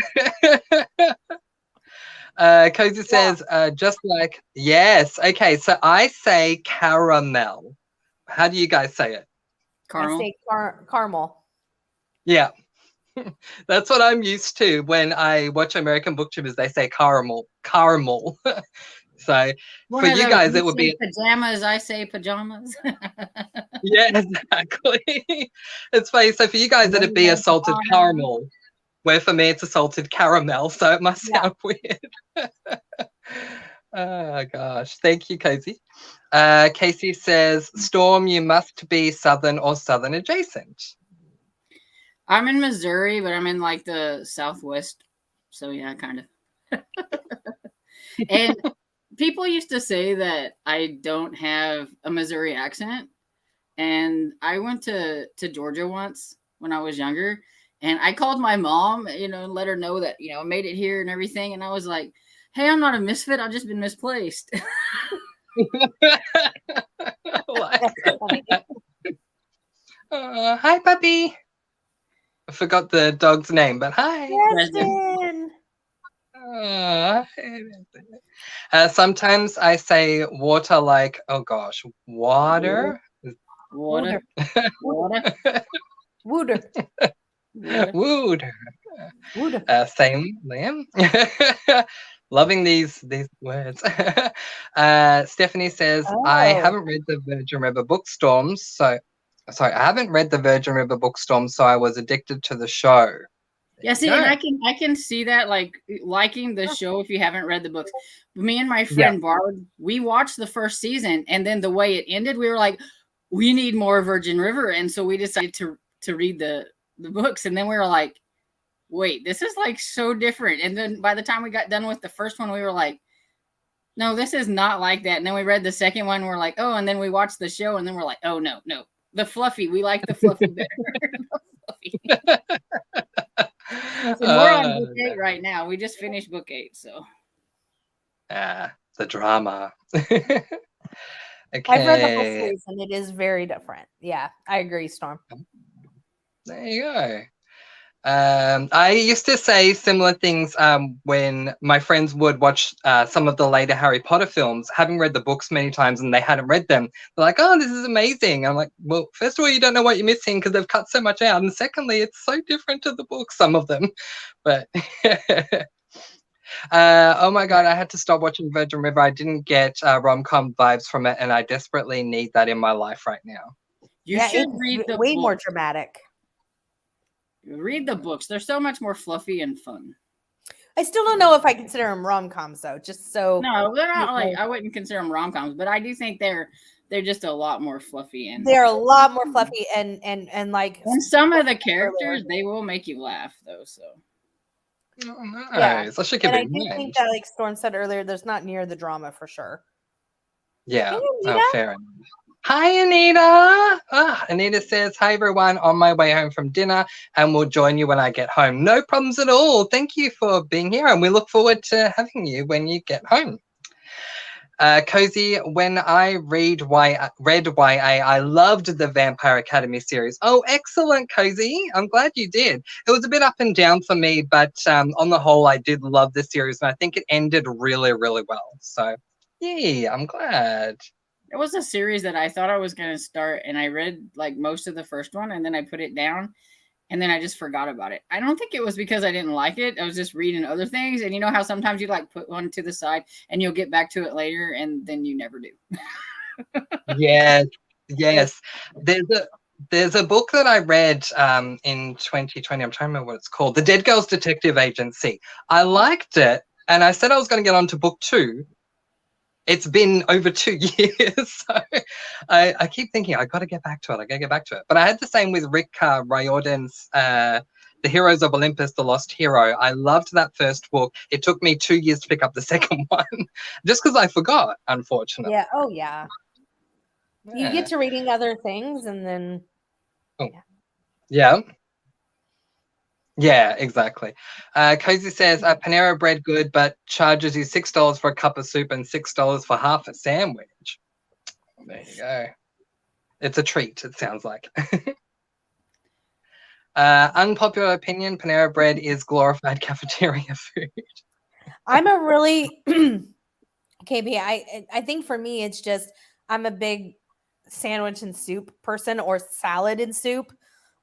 Cozy says, just like, yes. Okay, so I say caramel. How do you guys say it? Caramel. I say caramel. Yeah. That's what I'm used to when I watch American booktubers. They say caramel. So for you guys, it would be pajamas. I say pajamas. Yeah, exactly. It's funny. So for you guys, it'd be a salted caramel, where for me it's a salted caramel. So it must sound weird. Oh gosh, thank you, Casey. Casey says, Storm, you must be Southern or Southern adjacent. I'm in Missouri, but I'm in like the Southwest. So yeah, kind of. And people used to say that I don't have a Missouri accent. And I went to Georgia once when I was younger. And I called my mom, and let her know that, I made it here and everything. And I was like, hey, I'm not a misfit. I've just been misplaced. Hi, puppy. I forgot the dog's name, but hi. Preston. Sometimes I say water like, oh gosh, water. Water. Wooder. Wooder. Same, Liam. Loving these words. Stephanie says, I haven't read the Virgin River Bookstorms, I haven't read the Virgin River Bookstorm, so I was addicted to the show. Yeah, see, and I can see that, like, liking the show if you haven't read the books. Me and my friend Barb, we watched the first season, and then the way it ended, we were like, we need more Virgin River, and so we decided to read the books, and then we were like, wait, this is like so different. And then by the time we got done with the first one, we were like, no, this is not like that. And then we read the second one, we're like, oh, and then we watched the show, and then we're like, oh no, the fluffy, we like the fluffy better. So we're on book 8 right now. We just finished book 8, so The drama. I've read the whole Okay, series and it is very different. Yeah, I agree, Storm. there you go. I used to say similar things when my friends would watch some of the later Harry Potter films, having read the books many times and they hadn't read them. They're like, oh, this is amazing. I'm like, well, first of all, you don't know what you're missing because they've cut so much out. And secondly, it's so different to the books, some of them. But oh my God, I had to stop watching Virgin River. I didn't get rom-com vibes from it, and I desperately need that in my life right now. You should read the way more books. dramatic. Read the books. They're so much more fluffy and fun. I still don't know if I consider them rom-coms though. Just so No, they're not like, I wouldn't consider them rom-coms, but I do think they're just a lot more fluffy and they're a lot more fluffy and like. And some of the characters, they will make you laugh though. So Oh, nice. Yeah. I should keep And I it in do mind. think that, like Storm said earlier, there's not near the drama for sure. Yeah. Hey, Oh, Anita. fair enough. Hi, Anita. Anita says, hi, everyone. On my way home from dinner, and we'll join you when I get home. No problems at all. Thank you for being here, and we look forward to having you when you get home. Cozy, when I read read YA, I loved the Vampire Academy series. Oh, excellent, Cozy. I'm glad you did. It was a bit up and down for me, but on the whole, I did love the series, and I think it ended really, really well. So, yeah, I'm glad. it was a series that I thought I was going to start, and I read like most of the first one, and then I put it down, and then I just forgot about it. I don't think it was because I didn't like it. I was just reading other things, and you know how sometimes you like put one to the side, and you'll get back to it later, and then you never do. Yes. There's a book that I read in 2020. I'm trying to remember what it's called. The Dead Girls Detective Agency. I liked it, and I said I was going to get on to book 2. It's been over 2 years, so I keep thinking I got to get back to it. But I had the same with Rick Riordan's The Heroes of Olympus, The Lost Hero. I loved that first book. It took me 2 years to pick up the second one, just because I forgot, unfortunately. Yeah. Oh yeah. You get to reading other things, and then. Yeah, exactly. Cozy says, Panera Bread good, but charges you $6 for a cup of soup and $6 for half a sandwich. There you go. It's a treat, it sounds like. Unpopular opinion, Panera Bread is glorified cafeteria food. I'm a really KB. I think for me, it's just I'm a big sandwich and soup person, or salad and soup.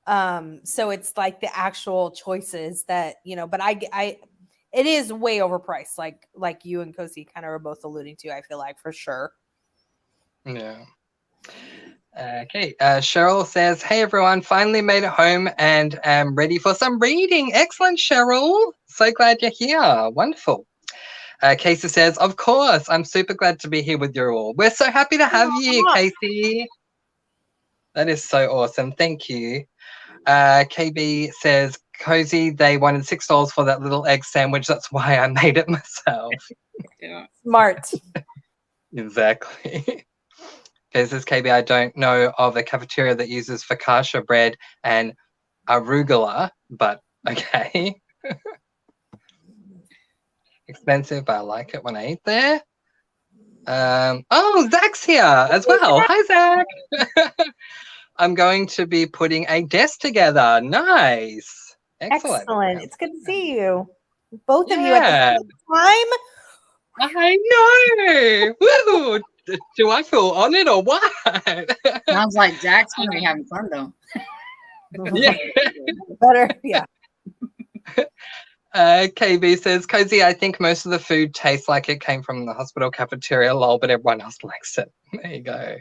So it's like the actual choices that, but I it is way overpriced, like you and Cozy kind of are both alluding to, I feel like, for sure. Yeah. Okay. Cheryl says, hey everyone, finally made it home and am ready for some reading. Excellent, Cheryl. So glad you're here. Wonderful. Casey says, of course, I'm super glad to be here with you all. We're so happy to have you, Casey. That is so awesome. Thank you. KB says, Cozy, they wanted $6 for that little egg sandwich. That's why I made it myself. Yeah. Smart. Exactly. Okay, says KB, I don't know of a cafeteria that uses focaccia bread and arugula, but okay. Expensive, but I like it when I eat there. Oh, Zach's here as well. Hi, Zach. I'm going to be putting a desk together. Nice. Excellent. It's good to see you. Both of you at the same time. I know. Woo! Do I feel honored or what? Sounds like Jack's going to be having fun though. Yeah. Better, yeah. KB says, Cozy, I think most of the food tastes like it came from the hospital cafeteria, lol, but everyone else likes it. There you go.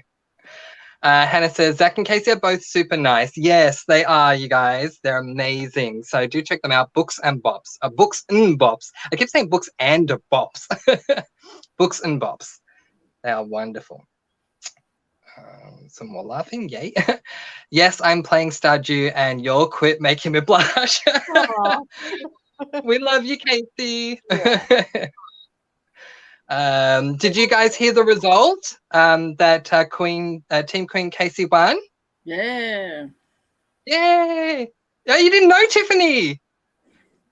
Hannah says, Zach and Casey are both super nice. Yes, they are, you guys. They're amazing. So do check them out. Books and Bops. Books and Bops. I keep saying books and bops. Books and Bops. They are wonderful. Some more laughing. Yay. Yes, I'm playing Stardew and you'll quit making me blush. We love you, Casey. Yeah. Did you guys hear the result that Team Queen Casey won? Yeah. Yay! Oh, you didn't know, Tiffany.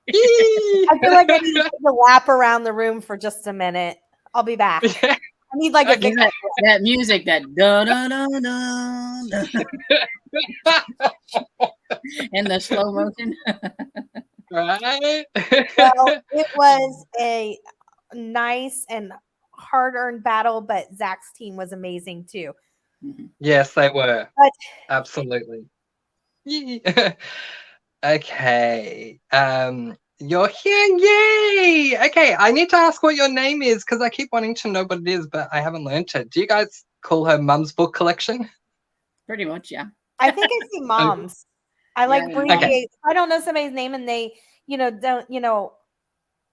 I feel like I need to take a lap around the room for just a minute. I'll be back. Yeah. I need like a Okay. big That music, that da da da da, and the slow motion. Right? Well, it was a nice and hard-earned battle, but Zach's team was amazing too. Yes, they were. But Absolutely. Yeah. Okay. You're here. Yay! Okay, I need to ask what your name is because I keep wanting to know what it is, but I haven't learned it. Do you guys call her Mum's Book Collection? Pretty much, yeah. I think I see moms. I like Yeah, abbreviate. okay. I don't know somebody's name and they, don't,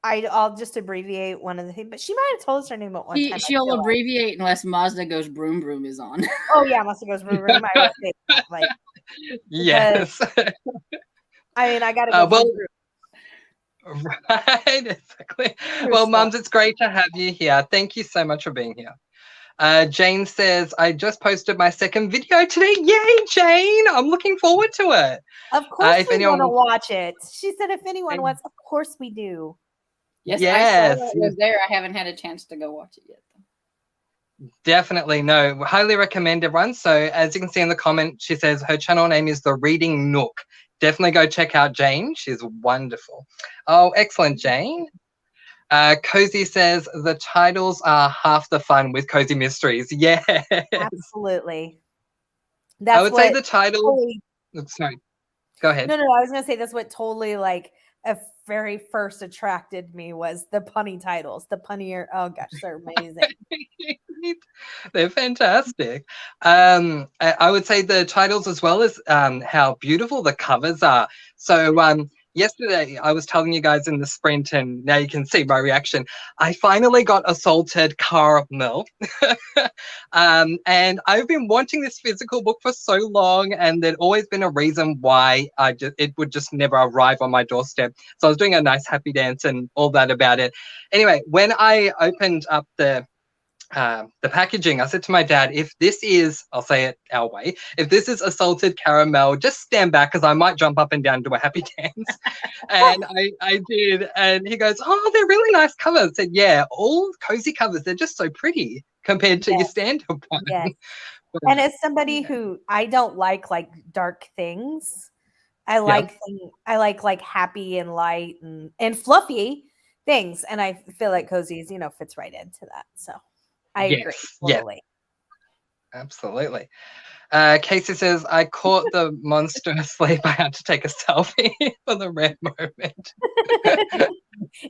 I'll just abbreviate one of the things. But she might have told us her name at one time. I She'll feel like. abbreviate unless Mazda Goes Broom Broom is on. Oh yeah, Must Goes Vroom Vroom. I would say that, like, Yes. I mean, I gotta go. Well, right, exactly. Well, Mums, it's great to have you here. Thank you so much for being here. Jane says, I just posted my second video today. Yay, Jane! I'm looking forward to it. Of course if we anyone want to watch it. She said if anyone wants, of course we do. Yes, Yes. I saw it was there. I haven't had a chance to go watch it yet. Definitely. No, highly recommend everyone. So as you can see in the comment, she says her channel name is The Reading Nook. Definitely go check out Jane. She's wonderful. Oh, excellent, Jane. Cozy says the titles are half the fun with Cozy Mysteries. Yes. Absolutely. That's I would say the title. Totally, sorry. Go ahead. No, I was gonna say that's what totally like very first attracted me was the punny titles. The punnier, oh gosh, they're amazing. They're fantastic. I would say the titles as well as how beautiful the covers are. So yesterday I was telling you guys in the sprint, and now you can see my reaction. I finally got Assaulted Caramel. And I've been wanting this physical book for so long, and there'd always been a reason why it would just never arrive on my doorstep. So I was doing a nice happy dance and all that about it. Anyway, when I opened up the packaging, I said to my dad, if this is, I'll say it our way, if this is Assaulted Caramel, just stand back because I might jump up and down and do a happy dance. And I did. And he goes, oh, they're really nice covers. I said, yeah, all cozy covers, they're just so pretty compared to your stand-up one. Yes. And as somebody who I don't like dark things, I like happy and light and fluffy things. And I feel like Cozy's, fits right into that. So I agree. Totally. Yeah. Absolutely. Casey says, I caught the monster asleep. I had to take a selfie for the rare moment.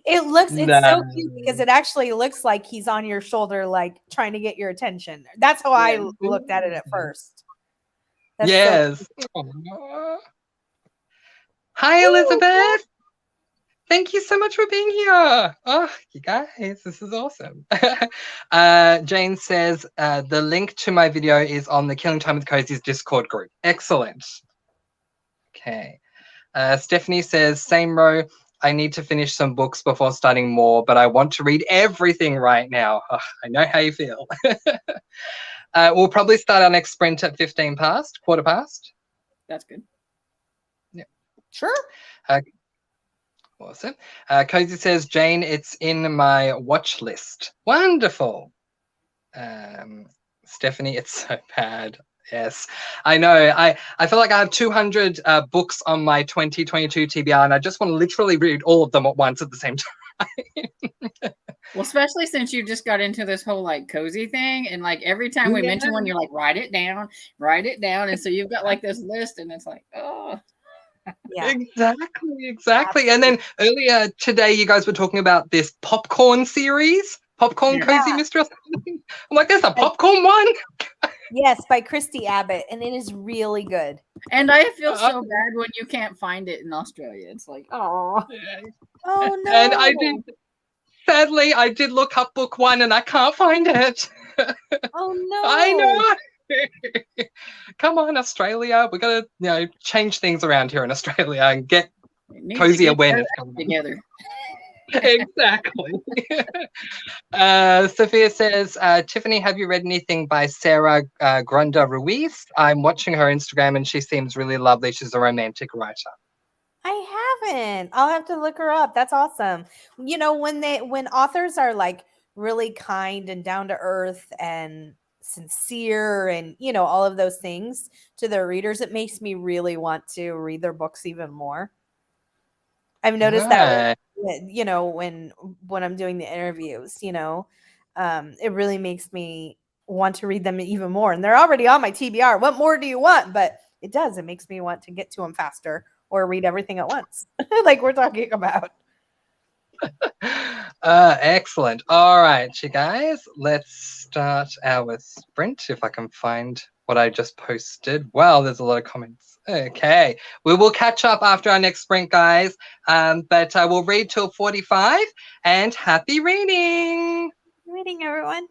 It's so cute because it actually looks like he's on your shoulder, like trying to get your attention. That's how I looked at it at first. That's yes. So hi, Elizabeth. Thank you so much for being here. Oh, you guys, this is awesome. Jane says, the link to my video is on the Killing Time with Cozy's Discord group. Excellent. Okay. Stephanie says, same row. I need to finish some books before starting more, but I want to read everything right now. Oh, I know how you feel. We'll probably start our next sprint at quarter past. That's good. Yeah. Sure. Awesome. Cozy says, Jane, it's in my watch list. Wonderful. Stephanie, it's so bad. Yes, I know. I feel like I have 200 books on my 2022 TBR, and I just want to literally read all of them at once at the same time. Well, especially since you just got into this whole cozy thing, and every time we mention one, you're like, write it down, and so you've got this list, and it's like, oh. Yeah, exactly. And then earlier today, you guys were talking about this popcorn series, Cozy Mystery. I'm like, there's a popcorn one. Yes, by Christy Abbott, and it is really good. And I feel so bad when you can't find it in Australia. It's like, oh no. And sadly, I did look up book one, and I can't find it. Oh no! I know. Come on, Australia. We got to, change things around here in Australia and get cozy awareness together. Exactly. Sophia says, Tiffany, have you read anything by Sarah Grunda Ruiz? I'm watching her Instagram and she seems really lovely. She's a romantic writer. I haven't. I'll have to look her up. That's awesome. When authors are really kind and down to earth and sincere and, you know, all of those things to their readers, it makes me really want to read their books even more. I've noticed that, you know, when I'm doing the interviews, you know, it really makes me want to read them even more. And they're already on my TBR. What more do you want? But it does. It makes me want to get to them faster or read everything at once, like we're talking about. Excellent. All right, you guys, let's start our sprint if I can find what I just posted. Wow, there's a lot of comments. Okay, we will catch up after our next sprint, guys. But I will read till 45 and happy reading. Reading, everyone.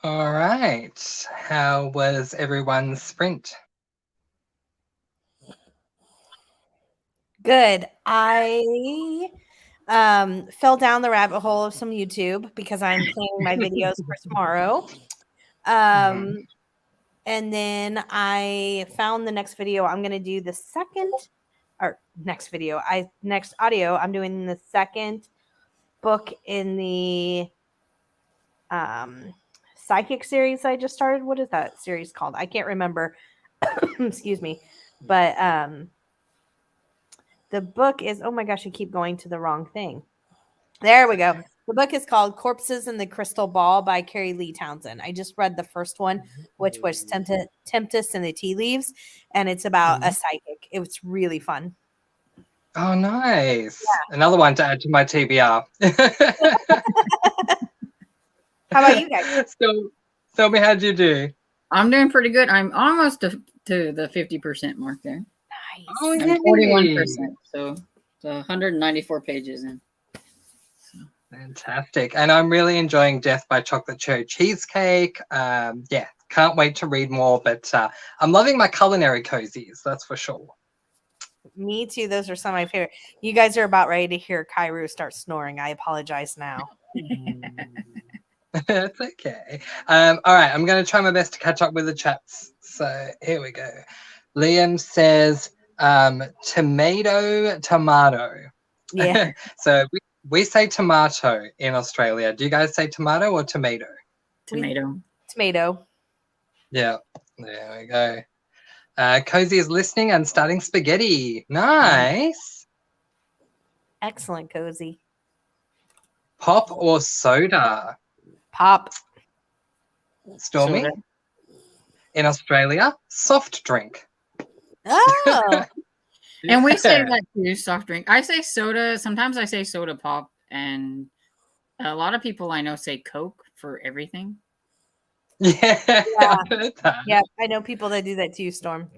All right. How was everyone's sprint? Good. I fell down the rabbit hole of some YouTube because I'm planning my videos for tomorrow. And then I found the next video. I'm going to do the second or next audio. I'm doing the second book in the psychic series I just started. What is that series called? I can't remember. Excuse me. But the book is, oh my gosh, I keep going to the wrong thing. There we go. The book is called Corpses in the Crystal Ball by Carrie Lee Townsend. I just read the first one, which was Tempest and the Tea Leaves, and it's about a psychic. It was really fun. Oh, nice. Yeah. Another one to add to my TBR. How about you guys? So, tell me, how'd you do? I'm doing pretty good. I'm almost to the 50% mark there. Nice. Oh, I'm 41%. So 194 pages in. Fantastic. And I'm really enjoying Death by Chocolate Cherry Cheesecake. Yeah, can't wait to read more, but I'm loving my culinary cozies, that's for sure. Me too. Those are some of my favorite. You guys are about ready to hear Cairo start snoring. I apologize now. It's okay. All right, I'm going to try my best to catch up with the chats. So here we go. Liam says tomato. Yeah. So we say tomato in Australia. Do you guys say tomato or tomato? Tomato. Yeah, there we go. Cozy is listening and starting spaghetti. Nice. Excellent, Cozy. Pop or soda? Pop. Stormy? Soda. In Australia, soft drink. Oh. And we say that too, soft drink. I say soda. Sometimes I say soda pop. And a lot of people I know say Coke for everything. Yeah. Yeah, I know people that do that too, Storm.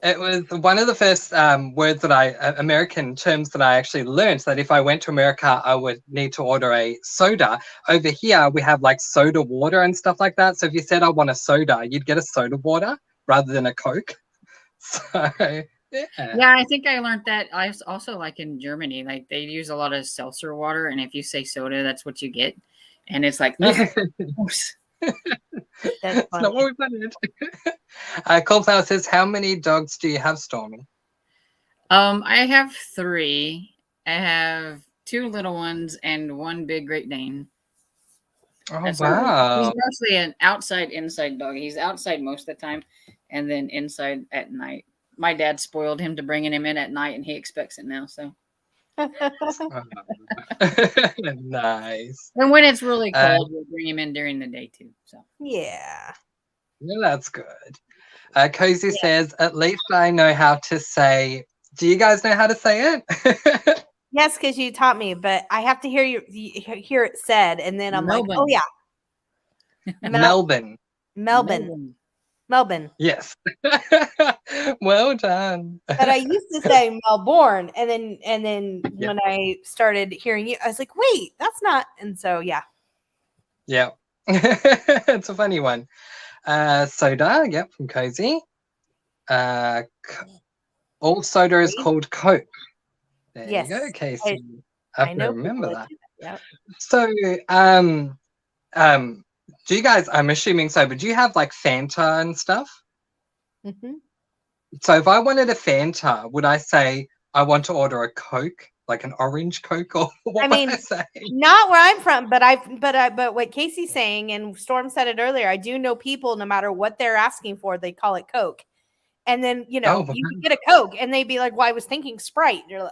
It was one of the first words that American terms that I actually learned, that if I went to America, I would need to order a soda. Over here, we have like soda water and stuff like that. So if you said I want a soda, you'd get a soda water rather than a Coke. So, yeah, I think I learned that. I also like in Germany, like they use a lot of seltzer water. And if you say soda, that's what you get. And it's like, That's not what we planned. Coldflower says, how many dogs do you have, Stormy? I have 3. I have 2 little ones and 1 big Great Dane. Oh, wow. He's mostly an outside-inside dog. He's outside most of the time and then inside at night. My dad spoiled him to bringing him in at night, and he expects it now. So nice. And when it's really cold, we'll bring him in during the day too. So yeah, that's good. Cozy says, at least I know how to say. Do you guys know how to say it? Yes, because you taught me, but I have to hear it said, and then I'm Melbourne. like, oh yeah, Melbourne. Yes. Well done. But I used to say Melbourne, and then when I started hearing you, I was like, wait, that's not. And so yeah. It's a funny one. Soda, yep, from Cozy. All soda is called Coke. There you go, Casey. I have to remember that. Yep. So, do you guys, I'm assuming so, but do you have like Fanta and stuff? Mm-hmm. So if I wanted a Fanta, would I say I want to order a Coke, like an orange Coke, or what would I say? Not where I'm from, but what Casey's saying, and Storm said it earlier, I do know people, no matter what they're asking for, they call it Coke. And then, you can get a Coke, and they'd be like, well, I was thinking Sprite. You're like,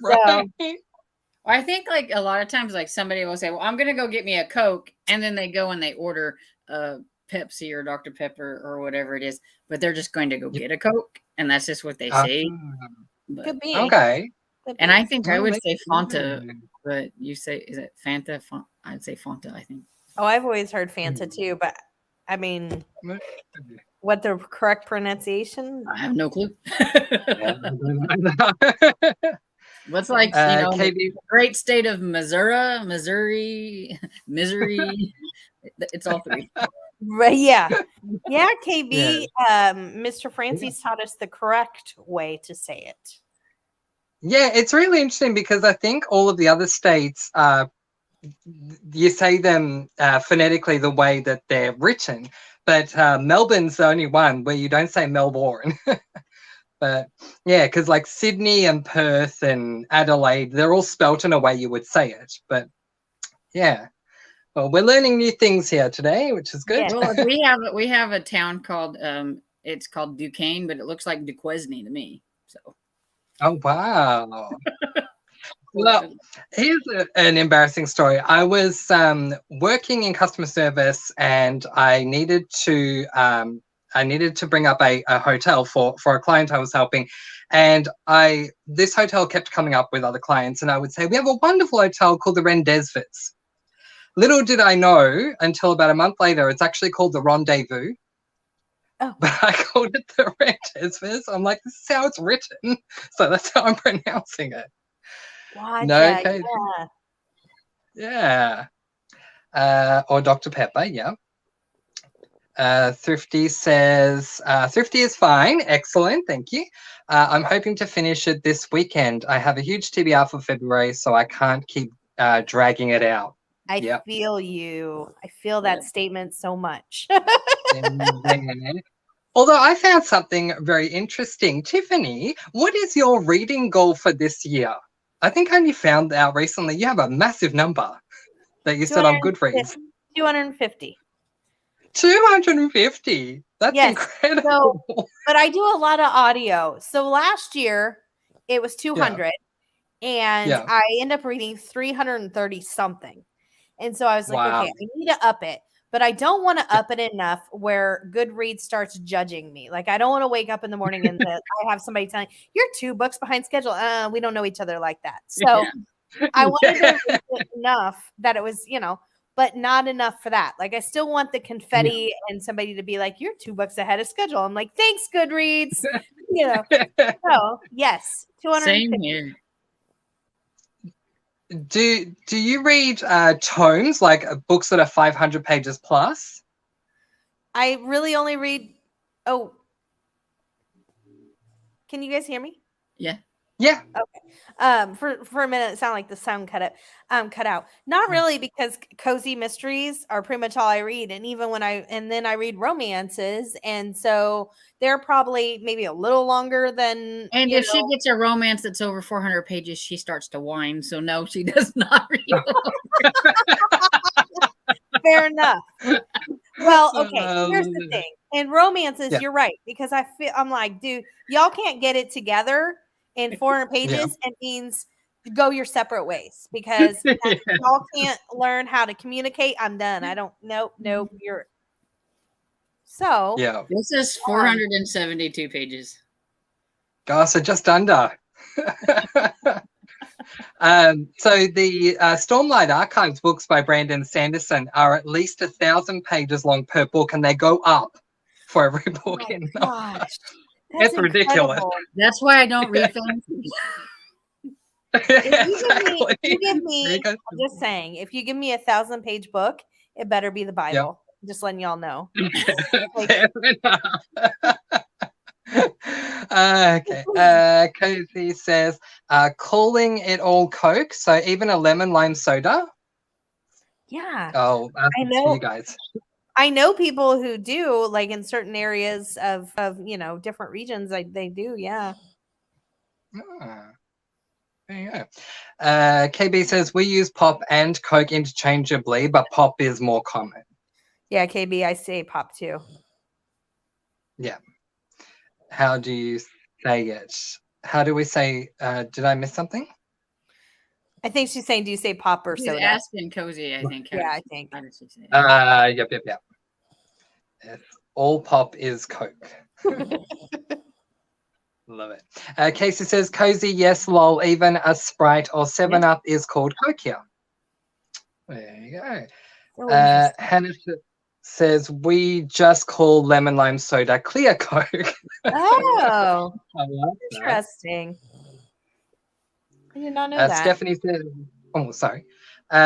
Right. So, I think like a lot of times, like somebody will say, well, I'm going to go get me a Coke. And then they go and they order Pepsi or Dr. Pepper or whatever it is, but they're just going to go get a Coke. And that's just what they say. But, could be. Okay. And I think I would say Fanta, but you say, is it Fanta? I'd say Fanta, I think. Oh, I've always heard Fanta too, but I mean, what the correct pronunciation? I have no clue. What's like, KB, the great state of Missouri, misery. It's all three. Right, yeah. KB. Yeah. Mr. Francy's taught us the correct way to say it. Yeah, it's really interesting because I think all of the other states, you say them phonetically the way that they're written, but Melbourne's the only one where you don't say Melbourne. But yeah, because like Sydney and Perth and Adelaide, they're all spelt in a way you would say it. But yeah, well, we're learning new things here today, which is good. Yeah. Well, we have a town called it's called Duquesne, but it looks like Duquesne to me. So. Oh wow. Well, here's an embarrassing story. I was working in customer service, and I needed to bring up a hotel for a client I was helping, and this hotel kept coming up with other clients, and I would say, we have a wonderful hotel called the Rendezvous. Little did I know until about a month later, it's actually called the Rendezvous. Oh. But I called it the Rendezvous. I'm like, this is how it's written, so that's how I'm pronouncing it. Gotcha, No, okay. Yeah. Or Dr. Pepper, yeah. Thrifty says, Thrifty is fine. Excellent, thank you. I'm hoping to finish it this weekend. I have a huge TBR for February, so I can't keep dragging it out. I feel you. I feel that statement so much. Although I found something very interesting. Tiffany, what is your reading goal for this year? I think I only found out recently you have a massive number that you said on Goodreads. 250. 250. That's incredible. So, but I do a lot of audio. So last year it was 200 and I end up reading 330 something. And so I was like, okay, I need to up it. But I don't want to up it enough where Goodreads starts judging me. Like, I don't want to wake up in the morning and I have somebody telling, you're 2 books behind schedule. We don't know each other like that. So I wanted to read it enough that it was, but not enough for that. Like, I still want the confetti and somebody to be like, you're 2 books ahead of schedule. I'm like, thanks, Goodreads. So yes, 250. Same here. Do you read tomes, like books that are 500 pages plus? I really only read. Oh, can you guys hear me? Yeah. Okay. For a minute, it sounded like the sound cut out. Not really, because cozy mysteries are pretty much all I read, and even then I read romances, and so they're probably maybe a little longer than. And if she gets a romance that's over 400 pages, she starts to whine. So no, she does not read. Fair enough. Well, okay. Here's the thing. In romances, you're right, because I'm like, dude, y'all can't get it together in 400 pages. It means go your separate ways, because y'all can't learn how to communicate. I'm done. I don't. Nope. You're. So this is 472 pages. Gosh, so just under. So the Stormlight Archives books by Brandon Sanderson are at least 1,000 pages long per book, and they go up for every book. Gosh, that's ridiculous. That's why I don't read things. I'm just saying, if you give me 1,000-page book, it better be the Bible. Just letting y'all know. Fair enough. Okay. Cozy says, calling it all Coke, so even a lemon lime soda. Yeah. Oh, I know you guys. I know people who do, like in certain areas of different regions, like they do. Yeah. There you go. KB says, we use pop and Coke interchangeably, but pop is more common. Yeah, KB, I say pop too. Yeah. How do you say it? How do we say, did I miss something? I think she's saying, do you say pop or soda? She's asking Cozy, I think. Yeah, I think. How does she say it? Yep. Yes. All pop is Coke. Love it. Casey says, Cozy, yes, lol, even a Sprite or 7-Up is called Coke here. There you go. Hannah says, we just call lemon lime soda clear Coke. Oh, interesting. I did not know that. Stephanie says, oh, sorry.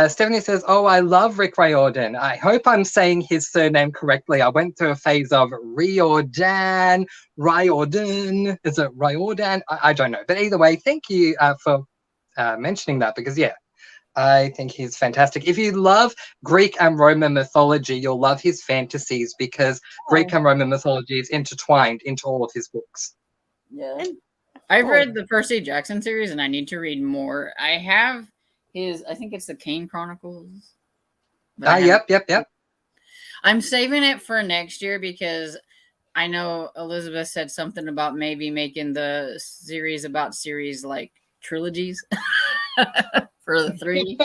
Stephanie says, oh, I love Rick Riordan. I hope I'm saying his surname correctly. I went through a phase of Riordan. Is it Riordan? I don't know. But either way, thank you for mentioning that because, yeah, I think he's fantastic. If you love Greek and Roman mythology, you'll love his fantasies because Greek and Roman mythology is intertwined into all of his books. Yeah. I've read the Percy Jackson series and I need to read more. I have I think it's the Kane Chronicles. Yep. I'm saving it for next year because I know Elizabeth said something about maybe making the series about series like trilogies for the 3.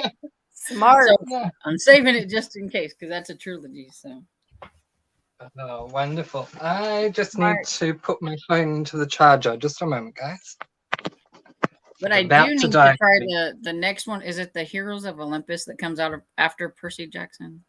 Smart. So I'm saving it just in case because that's a trilogy. So. Oh, wonderful. I just need to put my phone into the charger. Just a moment, guys. But I do need to try the next one. Is it the Heroes of Olympus that comes out after Percy Jackson?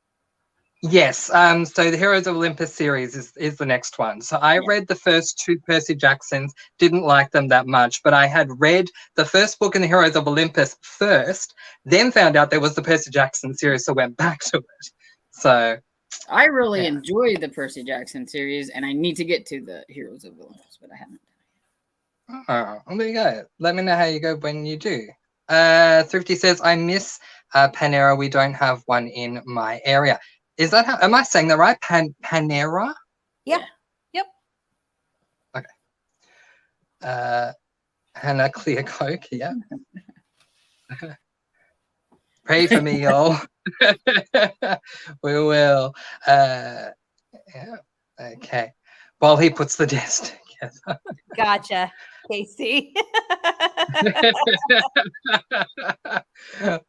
Yes. So the Heroes of Olympus series is the next one. So I read the first 2 Percy Jacksons, didn't like them that much, but I had read the first book in the Heroes of Olympus first, then found out there was the Percy Jackson series, so went back to it. So I really enjoy the Percy Jackson series, and I need to get to the Heroes of Olympus, but I haven't. Oh, well, there you go. Let me know how you go when you do. Thrifty says, I miss Panera. We don't have one in my area. Is that how, am I saying that right? Panera? Yeah. Yep. Okay. Hannah Clear Coke, yeah. Pray for me, y'all. We will. Yeah. Okay. While he puts the desk together. Gotcha, Casey.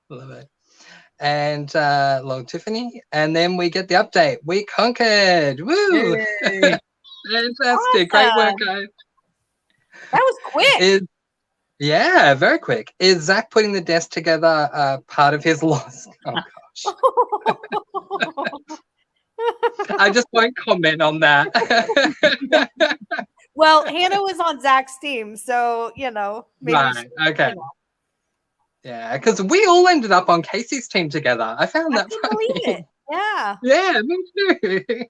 Love it. And Long Tiffany. And then we get the update. We conquered. Woo! Fantastic. Awesome. Great work, guys. That was quick. Yeah, very quick. Is Zach putting the desk together part of his loss? Oh, gosh. I just won't comment on that. Well, Hannah was on Zach's team, so, maybe. Right, okay. Yeah, because we all ended up on Casey's team together. I found that funny. Believe it. Yeah. Yeah, me too.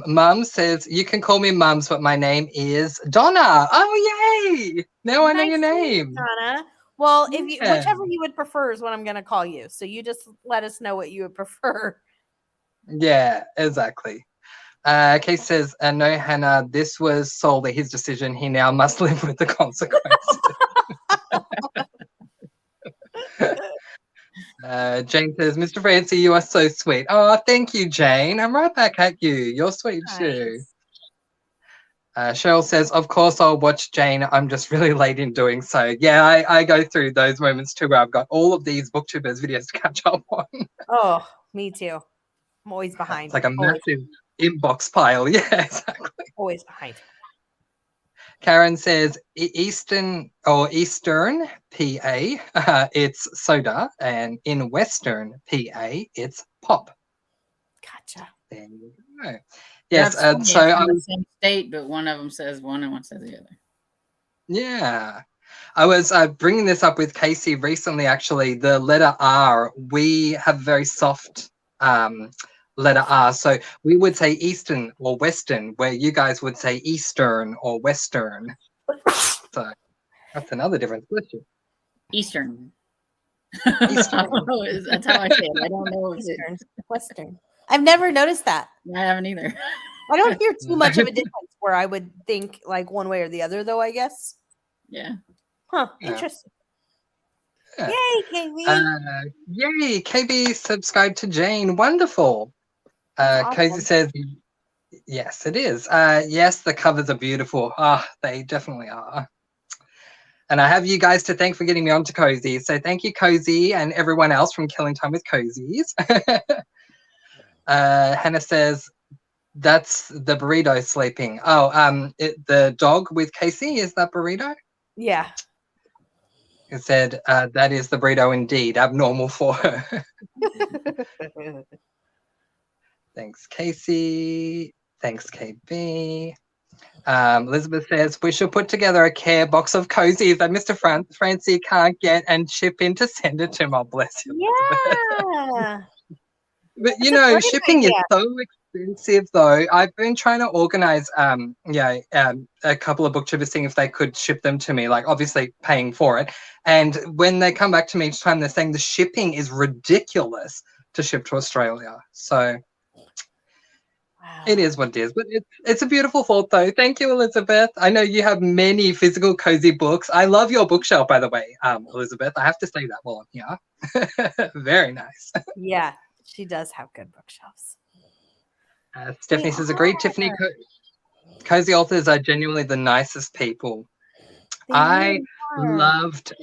Mum says, you can call me Mums, but my name is Donna. Oh, yay. Now I know your name. Donna. Well, whichever you would prefer is what I'm going to call you. So you just let us know what you would prefer. Yeah, exactly. Casey says, no, Hannah, this was solely his decision. He now must live with the consequences. Jane says, Mr. Francy, you are so sweet. Oh, thank you, Jane. I'm right back at you. You're sweet too. Cheryl says, of course I'll watch Jane. I'm just really late in doing so. Yeah, I go through those moments too where I've got all of these booktubers videos to catch up on. Oh, me too. I'm always behind. It's like a massive inbox pile. Yeah, exactly. Always behind. Karen says Eastern PA, it's soda, and in Western PA, it's pop. Gotcha. There you go. Yes, so I'm in the same state, but one of them says one and one says the other. Yeah. I was bringing this up with Casey recently, actually. The letter R, we have very soft letter R. So we would say Eastern or Western, where you guys would say Eastern or Western. So that's another difference. Eastern. Eastern. That's how I say it. I don't know if it's Western. I've never noticed that. I haven't either. I don't hear too much of a difference where I would think like one way or the other, though, I guess. Yeah. Huh. Interesting. Yeah. Yay, KB. Yay, KB subscribed to Jane. Wonderful. Awesome. Cozy says, yes, it is. Yes, the covers are beautiful. They definitely are. And I have you guys to thank for getting me onto Cozy. So thank you, Cozy, and everyone else from Killing Time with Cozies. Hannah says, that's the burrito sleeping. Oh, the dog with Casey, is that burrito? Yeah. It said, that is the burrito indeed, abnormal for her. Thanks, Casey. Thanks, KB. Elizabeth says, we should put together a care box of cozies that Mr. Francy can't get and ship in to send it to him. Oh, bless you, Elizabeth. Yeah. But, That's a great shipping is idea. so expensive, though. I've been trying to organize, a couple of booktubers seeing if they could ship them to me, like obviously paying for it. And when they come back to me each time, they're saying the shipping is ridiculous to ship to Australia. So Wow. it is what it is. But it's a beautiful thought, though. Thank you, Elizabeth. I know you have many physical cozy books. I love your bookshelf, by the way, Elizabeth. I have to say that while I'm here. Very nice. Yeah, she does have good bookshelves. Stephanie says, agreed, Tiffany. Cozy authors are genuinely the nicest people. I loved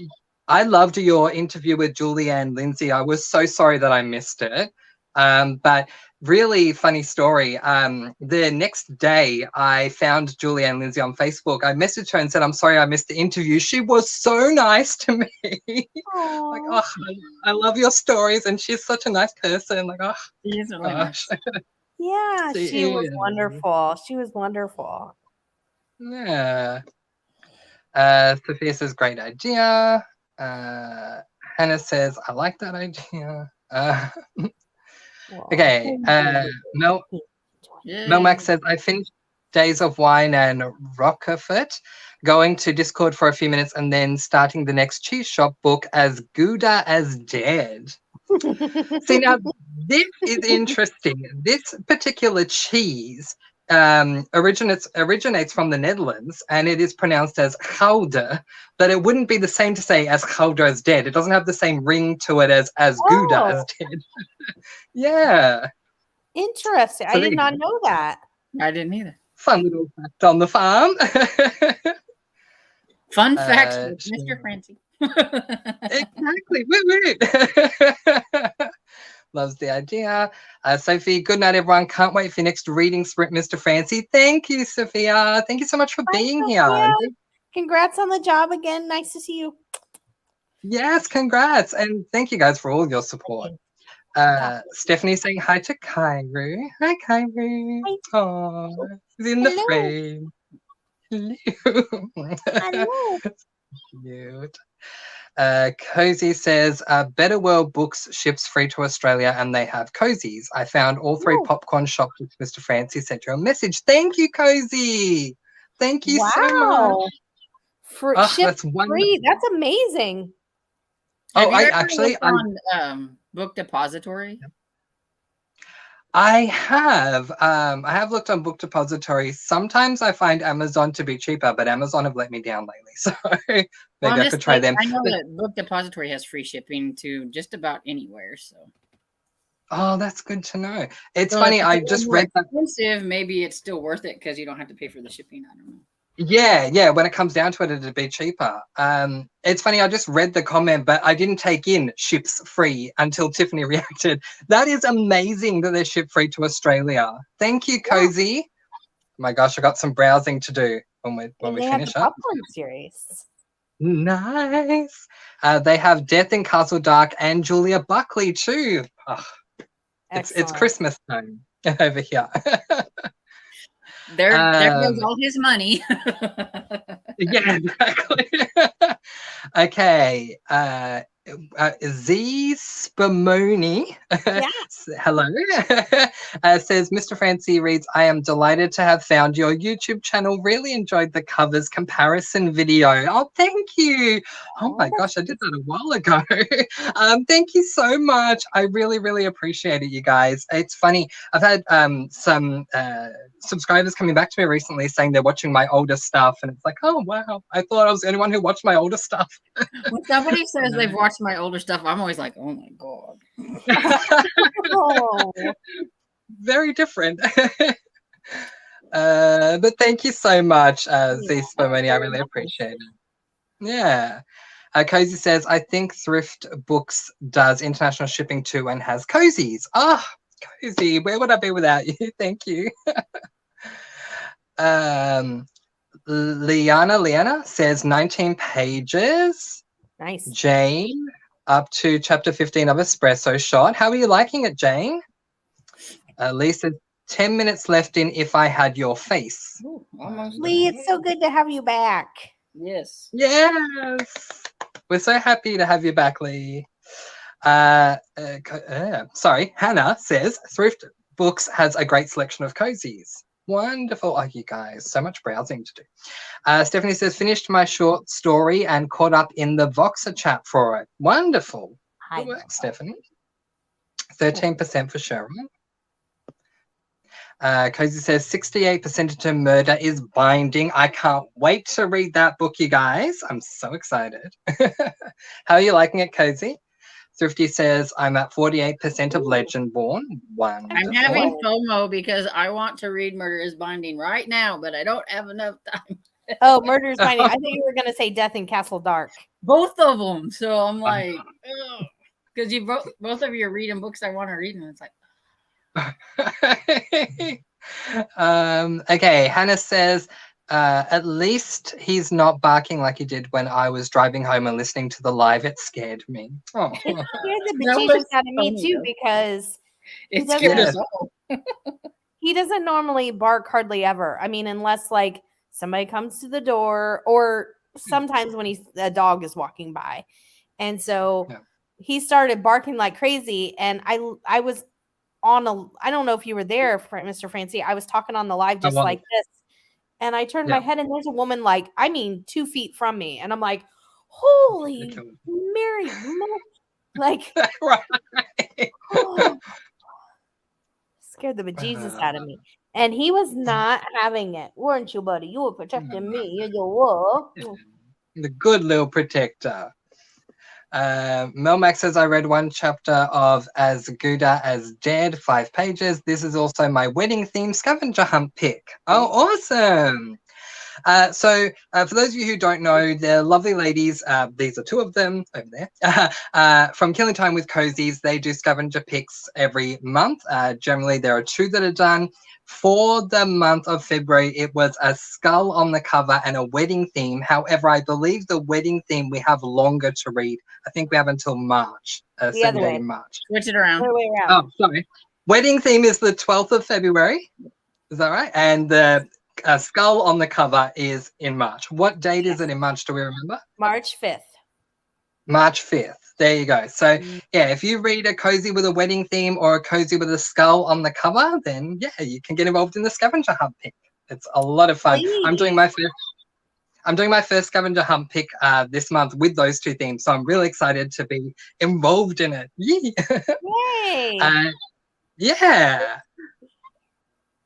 your interview with Julianne Lindsay. I was so sorry that I missed it. But really funny story. The next day I found Julianne Lindsay on Facebook. I messaged her and said, I'm sorry I missed the interview. She was so nice to me. Like, oh, I love your stories, and she's such a nice person. Like, oh, She is really nice. Yeah, she was wonderful. She was wonderful. Yeah. Sophia says, great idea. Hannah says, I like that idea. Okay. Mel Max says, I finished Days of Wine and Rockefort, going to Discord for a few minutes and then starting the next cheese shop book, As Gouda as Dead. See, now this is interesting. This particular cheese originates from the Netherlands, and it is pronounced as Gouda, but it wouldn't be the same to say As Gouda as Dead. It doesn't have the same ring to it as Gouda as Dead. Yeah. Interesting. So I did not know that. I didn't either. Fun little fact on the farm. Fun fact with Mr. Francy. Exactly. Woo. Loves the idea. Sophie, good night, everyone. Can't wait for your next reading sprint, Mr. Francy. Thank you, Sophia. Thank you so much for being here. Congrats on the job again. Nice to see you. Yes, congrats. And thank you guys for all of your support. Stephanie saying hi to Kyrie. Hi, Kyrie. Oh, she's in the frame. Hello. Cute. Cozy says, Better World Books ships free to Australia and they have cozies. I found all 3 popcorn shops which Mr. Francy sent you a message. Thank you, Cozy. Thank you so much. That's free. That's amazing. Have you ever looked on Book Depository? I have looked on Book Depository. Sometimes I find Amazon to be cheaper, but Amazon have let me down lately. So maybe I could try them. I know that Book Depository has free shipping to just about anywhere. So. Oh, that's good to know. It's funny. I just read that. Expensive. Maybe it's still worth it because you don't have to pay for the shipping. I don't know. Yeah. When it comes down to it, it'd be cheaper. It's funny. I just read the comment, but I didn't take in ships free until Tiffany reacted. That is amazing that they're ship free to Australia. Thank you, Cozy. Oh my gosh, I got some browsing to do when we finish up. Popcorn series. Nice. They have Death in Castle Dark and Julia Buckley too. Oh, it's Christmas time over here. There goes all his money. Yeah, exactly. Okay. Z Spumoni, hello, says, Mr. Francy reads, I am delighted to have found your YouTube channel. Really enjoyed the covers comparison video. Oh, thank you. Oh my gosh, I did that a while ago. Thank you so much. I really, really appreciate it, you guys. It's funny. I've had some subscribers coming back to me recently saying they're watching my older stuff, and it's like, oh wow, I thought I was the only one who watched my older stuff. When somebody says they've watched my older stuff, I'm always like, oh my god. Oh. Very different. But thank you so much, Z Spumoni. I really appreciate it. Yeah. Cozy says, I think Thrift Books does international shipping too and has cozies. Ah, Cozy, where would I be without you? Thank you. Liana says 19 pages. Nice. Jane, up to chapter 15 of Espresso Shot. How are you liking it, Jane? Lisa 10 minutes left in If I Had Your Face. Ooh, almost. Lee, it's so good to have you back. Yes. Yes. We're so happy to have you back, Lee. Sorry, Hannah says Thrift Books has a great selection of cozies. Wonderful. Oh, you guys, so much browsing to do. Stephanie says, finished my short story and caught up in the Voxer chat for it. Wonderful. Good work, Stephanie. 13% for Cheryl. Cozy says 68% to Murder is Binding. I can't wait to read that book, you guys. I'm so excited. How are you liking it, Cozy? Thrifty says I'm at 48% of Legendborn. Wonderful. I'm having FOMO because I want to read Murder is Binding right now, but I don't have enough time. Oh, Murder is Binding. I thought you were going to say Death in Castle Dark. Both of them. So I'm like, because you both of you are reading books I want to read, and it's like. Okay, Hannah says at least he's not barking like he did when I was driving home and listening to the live. It scared me. Oh. It scared the bejesus out of me too, because it scared us all. He doesn't normally bark hardly ever. I mean, unless like somebody comes to the door, or sometimes when a dog is walking by. And so he started barking like crazy, and I was on I don't know if you were there, Mr. Francy. I was talking on the live just like this, and I turned my head, and there's a woman 2 feet from me, and I'm like, holy Mary, like, scared the bejesus out of me. And he was not having it, weren't you, buddy? You were protecting me. You were the good little protector. Melmac says, I read one chapter of As Gouda as Dead, 5 pages. This is also my wedding theme scavenger hunt pick. Oh, awesome. So for those of you who don't know, they're lovely ladies. These are 2 of them over there. From Killing Time with Cozies, they do scavenger picks every month. Generally, there are 2 that are done. For the month of February, it was a skull on the cover and a wedding theme. However, I believe the wedding theme we have longer to read. I think we have until March, the other way. March. Switch it around. Other way around. Oh, sorry. Wedding theme is the 12th of February. Is that right? And the skull on the cover is in March. What date is it in March? Do we remember? March 5th. March 5th. There you go. So, yeah, if you read a cozy with a wedding theme or a cozy with a skull on the cover, then, yeah, you can get involved in the scavenger hunt pick. It's a lot of fun. Please. I'm doing my first scavenger hunt pick this month with those 2 themes, so I'm really excited to be involved in it. Yay! Yeah.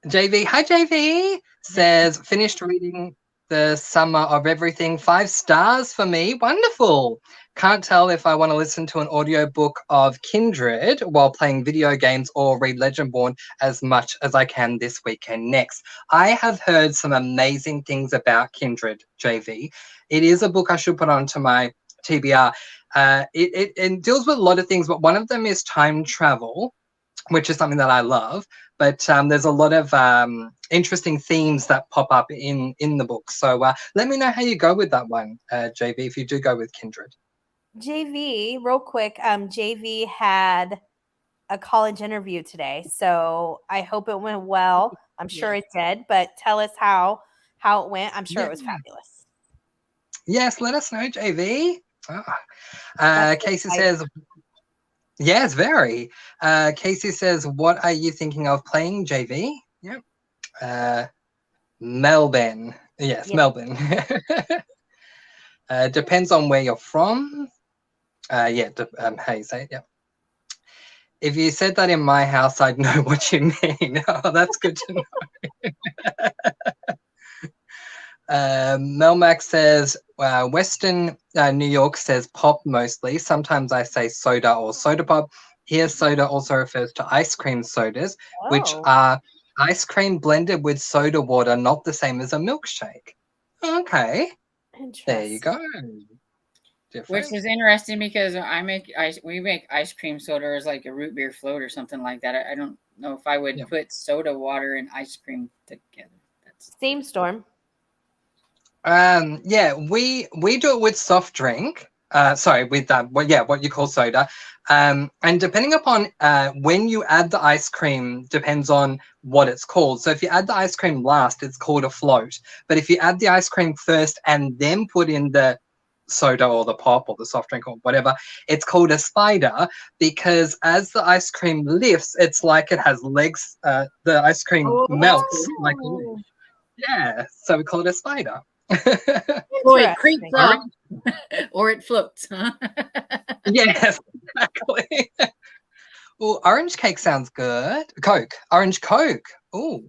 JV, hi JV, says, finished reading The Summer of Everything, 5 stars for me. Wonderful. Can't tell if I want to listen to an audiobook of Kindred while playing video games or read Legendborn as much as I can this weekend next. I have heard some amazing things about Kindred, JV. It is a book I should put onto my TBR. It deals with a lot of things, but one of them is time travel, which is something that I love. But there's a lot of interesting themes that pop up in the book. So let me know how you go with that one, JV, if you do go with Kindred. JV, real quick, JV had a college interview today, so I hope it went well. I'm sure it did, but tell us how it went. I'm sure it was fabulous. Yes, let us know, JV. Casey says, yes, very. Casey says, what are you thinking of playing, JV? Yep. Melbourne. Yes, Melbourne. Depends on where you're from. How you say it, yeah. If you said that in my house, I'd know what you mean. Oh, that's good to know. Melmac says, Western New York says pop mostly. Sometimes I say soda or soda pop. Here, soda also refers to ice cream sodas, which are ice cream blended with soda water, not the same as a milkshake. Okay. There you go. Different. Which is interesting because we make ice cream soda as like a root beer float or something like that. I don't know if I would put soda water and ice cream together. That's same storm. We do it with soft drink. Sorry, with what you call soda. And depending upon when you add the ice cream, depends on what it's called. So if you add the ice cream last, it's called a float. But if you add the ice cream first and then put in the soda or the pop or the soft drink or whatever, it's called a spider, because as the ice cream lifts, it's like it has legs. The ice cream melts like a leaf. Yeah, so we call it a spider. Oh, it creeps up, Orange- or it floats. Huh? Yes, exactly. Oh, orange cake sounds good. Coke, orange Coke. Oh,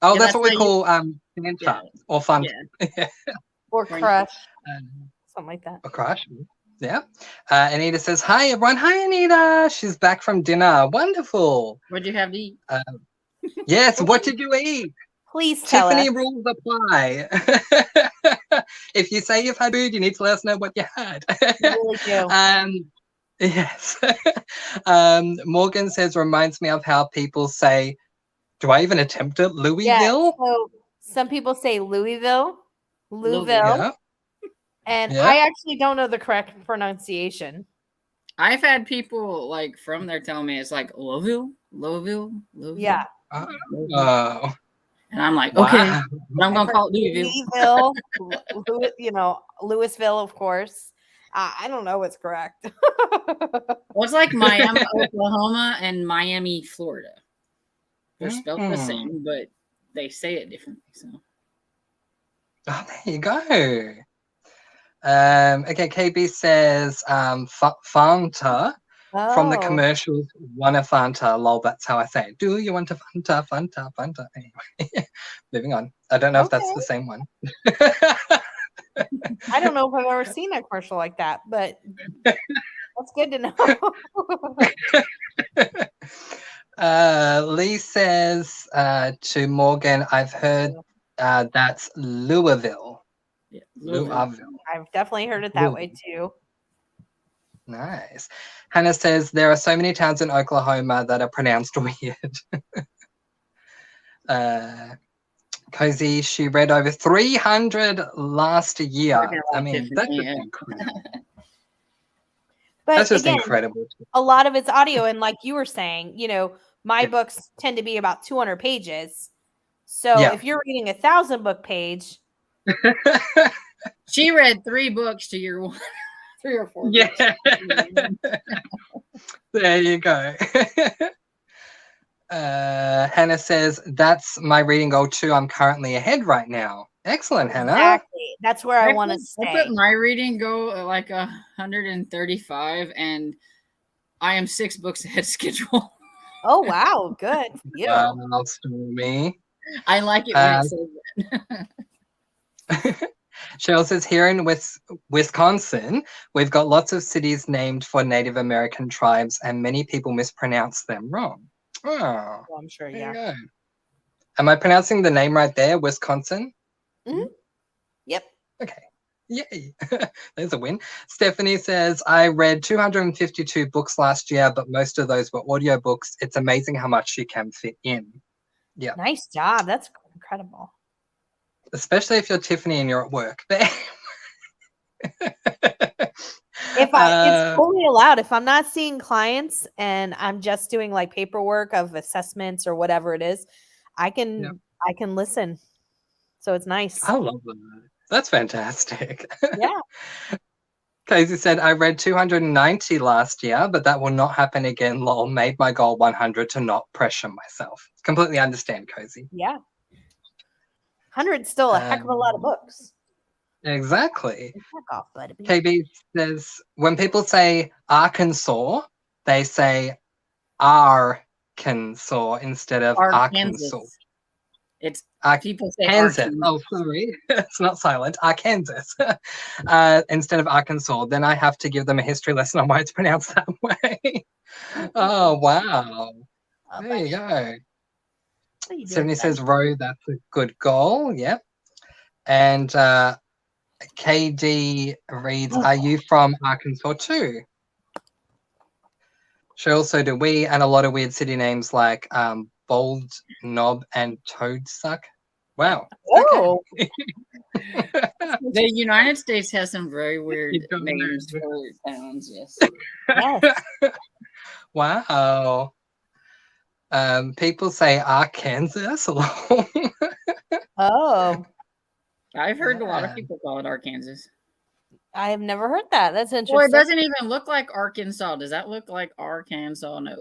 Yeah, that's what we how call Fanta Yeah. or Fanta. Yeah. Or Crush, Um, something like that. or Crush. Yeah. Anita says, "Hi everyone." Hi Anita. She's back from dinner. Wonderful. What'd you have to eat? Yes. What did you eat? Please tell Tiffany us. rules apply. If you say you've had food, you need to let us know what you had. You really do. Yes. Morgan says, reminds me of how people say, do I even attempt it? Yeah. Louisville? So some people say Louisville, Louisville, Yeah. and Yeah. I actually don't know the correct pronunciation. I've had people like from there tell me it's like Louisville. Yeah. Oh, And I'm like, wow. okay, but I'm I've gonna heard call it Louisville. Louisville, Louisville, of course. I don't know what's correct. Well, it's like Miami, Oklahoma, and Miami, Florida. They're spelled the Mhm. same, but they say it differently. So Oh, there you go. Okay, KB says Fanta from the Oh, commercials, want a Fanta, lol, that's how I say it. Do you want a Fanta, Fanta, Fanta? Anyway, moving on. I don't know if that's okay. the same one. I don't know if I've ever seen a commercial like that, but that's good to know. Lee says to Morgan, I've heard that's Louisville. yeah, Louisville. I've definitely heard it that way too. Nice. Hannah says there are so many towns in Oklahoma that are pronounced weird. Cozy, she read over 300 last year. I mean, that's just incredible. But That's just again, incredible. a lot of it's audio, and like you were saying, my Yeah. books tend to be about 200 pages. So Yeah. if you're reading 1,000 book page, She read 3 books to your 1, 3 or 4 Yeah. books. There you go. Hannah says, that's my reading goal too. I'm currently ahead right now. Excellent, Hannah. exactly. That's where I want to I stay. put my reading go at like 135, and I am 6 books ahead of schedule. Oh wow, good. Yeah. Wow, Stormy. I like it when it says that. Cheryl says, here in Wisconsin, we've got lots of cities named for Native American tribes, and many people mispronounce them wrong. Oh, Well, I'm sure. there Yeah. you go. Am I pronouncing the name right there, Wisconsin? Mhm. Yep. Okay. Yay. There's a win. Stephanie says, I read 252 books last year, but most of those were audiobooks. It's amazing how much you can fit in. Yeah. Nice job. That's incredible. Especially if you're Tiffany and you're at work. It's totally allowed. If I'm not seeing clients and I'm just doing like paperwork of assessments or whatever it is, I can listen. So it's nice. I love that. That's fantastic. Yeah. Casey said, I read 290 last year, but that will not happen again. Lol, made my goal 100 to not pressure myself. Completely understand, Cozy. Yeah. 100's still a heck of a lot of books. Exactly. Back off, buddy. KB says, when people say Arkansas, they say Arkansas instead of Arkansas. It's people say Arkansas. Arkansas. Oh, sorry. It's not silent. Arkansas. Instead of Arkansas. Then I have to give them a history lesson on why it's pronounced that way. Oh, wow. There you go. Stephanie says, row, that's a good goal. Yep. And KD reads, are you from Arkansas too? She also do we, and a lot of weird city names like Bold Knob and Toadsuck. Wow. Oh. Okay. The United States has some very weird You don't names know. for towns. Yes. Yes. Wow. People say Arkansas. Oh, I've heard a lot of Yeah. people call it Arkansas. I have never heard that. That's Well, it interesting. doesn't even look like Arkansas. Does that look like Arkansas? No.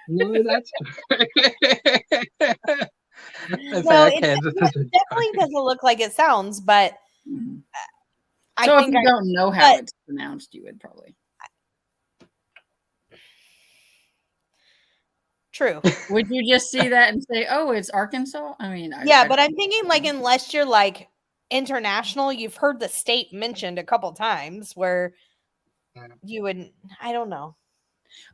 No, that's true. Let's No, say it Arkansas. definitely doesn't look like it sounds, but Mhm. I So if think you I don't know how but- it's pronounced, you would probably. true. Would you just see that and say, "Oh, it's Arkansas"? I mean, Yeah, but I'm thinking like unless you're like international, you've heard the state mentioned a couple times where Yeah. you would. I don't know.